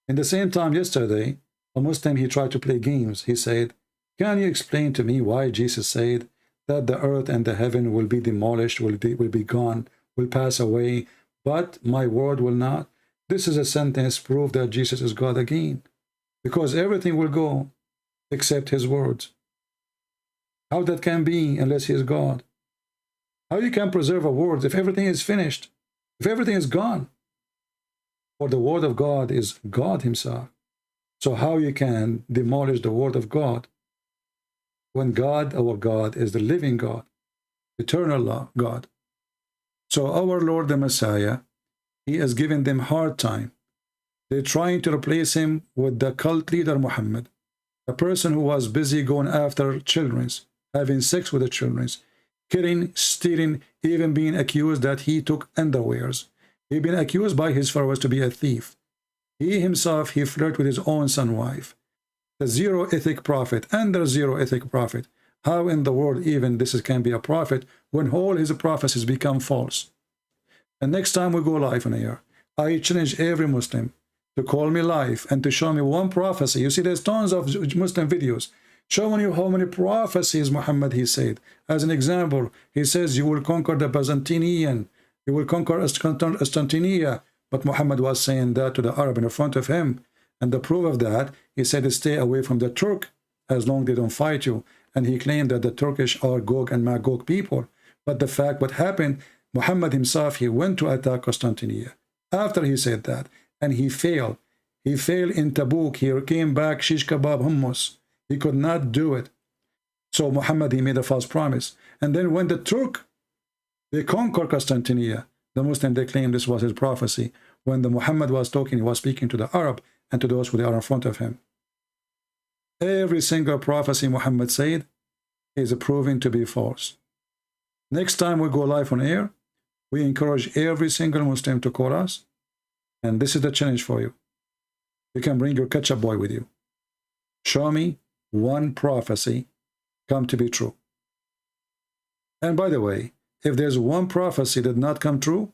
G: In the same time, yesterday, a Muslim, he tried to play games. He said, can you explain to me why Jesus said that the earth and the heaven will be demolished, will be gone, will pass away, but my word will not? This is a sentence proof that Jesus is God again, because everything will go except his words. How that can be unless he is God? How you can preserve a word if everything is finished, if everything is gone? For the word of God is God himself. So how you can demolish the word of God when God, our God, is the living God, eternal God? So our Lord the Messiah, he has given them hard time. They're trying to replace him with the cult leader Muhammad, a person who was busy going after children, having sex with the children, killing, stealing, even being accused that he took underwears. He'd been accused by his followers to be a thief. He himself, he flirted with his own son wife. The zero ethic prophet, and the zero ethic prophet. How in the world even this can be a prophet when all his prophecies become false? And next time we go live on air, I challenge every Muslim to call me live and to show me one prophecy. You see, there's tons of Muslim videos showing you how many prophecies Muhammad he said. As an example, he says you will conquer the Byzantinian, you will conquer Constantinople, but Muhammad was saying that to the Arab in front of him. And the proof of that, he said stay away from the Turk as long as they don't fight you. And he claimed that the Turkish are Gog and Magog people. But the fact what happened, Muhammad himself, he went to attack Constantinople. After he said that, and he failed. He failed in Tabuk. He came back, shish kebab, hummus. He could not do it. So Muhammad, he made a false promise. And then when the Turk, they conquered Constantinople, the Muslim, they claim this was his prophecy. When the Muhammad was talking, he was speaking to the Arab and to those who are in front of him. Every single prophecy Muhammad said is proven to be false. Next time we go live on air, we encourage every single Muslim to call us. And this is the challenge for you. You can bring your ketchup boy with you. Show me one prophecy come to be true. And by the way, if there's one prophecy that did not come true,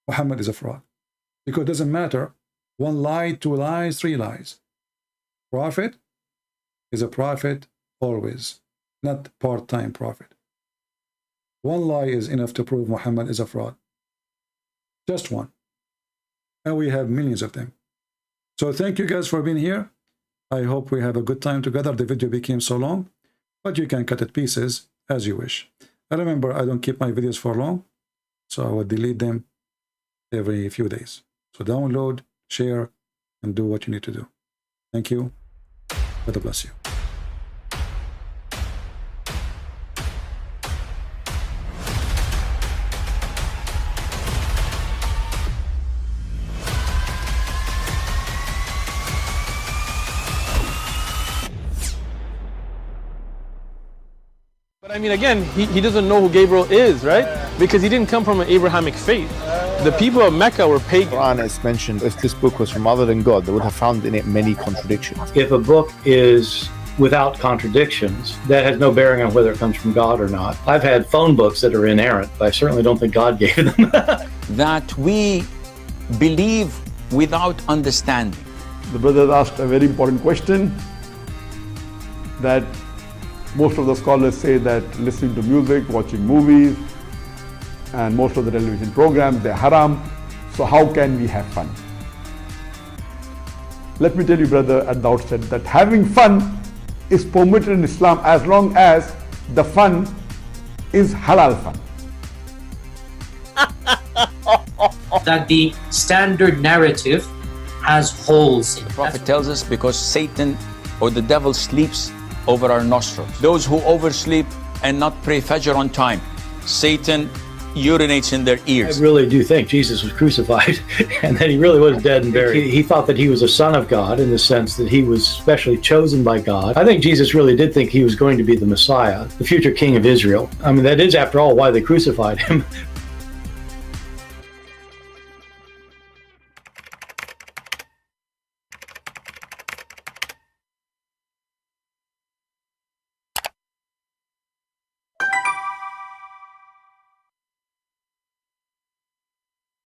G: Muhammad is a fraud. Because it doesn't matter, one lie, two lies, three lies. Prophet is a prophet always, not part-time prophet. One lie is enough to prove Muhammad is a fraud. Just one. And we have millions of them. So thank you guys for being here. I hope we have a good time together. The video became so long, but you can cut it pieces as you wish. And remember, I don't keep my videos for long, so I will delete them every few days. So download, share, and do what you need to do. Thank you. God bless you.
N: But I mean, again, he doesn't know who Gabriel is, right? Because he didn't come from an Abrahamic faith. The people of Mecca were pagan.
B: Quran is mentioned, if this book was from other than God, they would have found in it many contradictions.
C: If a book is without contradictions, that has no bearing on whether it comes from God or not. I've had phone books that are inerrant, but I certainly don't think God gave them.
D: That we believe without understanding.
E: The brother asked a very important question, that most of the scholars say that listening to music, watching movies, and most of the television programs, they're haram. So how can we have fun? Let me tell you, brother, at the outset that having fun is permitted in Islam as long as the fun is halal fun.
F: That the standard narrative has holes in it.
D: The Prophet tells us because Satan or the devil sleeps over our nostrils. Those who oversleep and not pray Fajr on time, Satan urinates in their ears.
C: I really do think Jesus was crucified and that he really was dead and buried. He thought that he was a son of God in the sense that he was specially chosen by God. I think Jesus really did think he was going to be the Messiah, the future king of Israel. I mean, that is, after all, why they crucified him.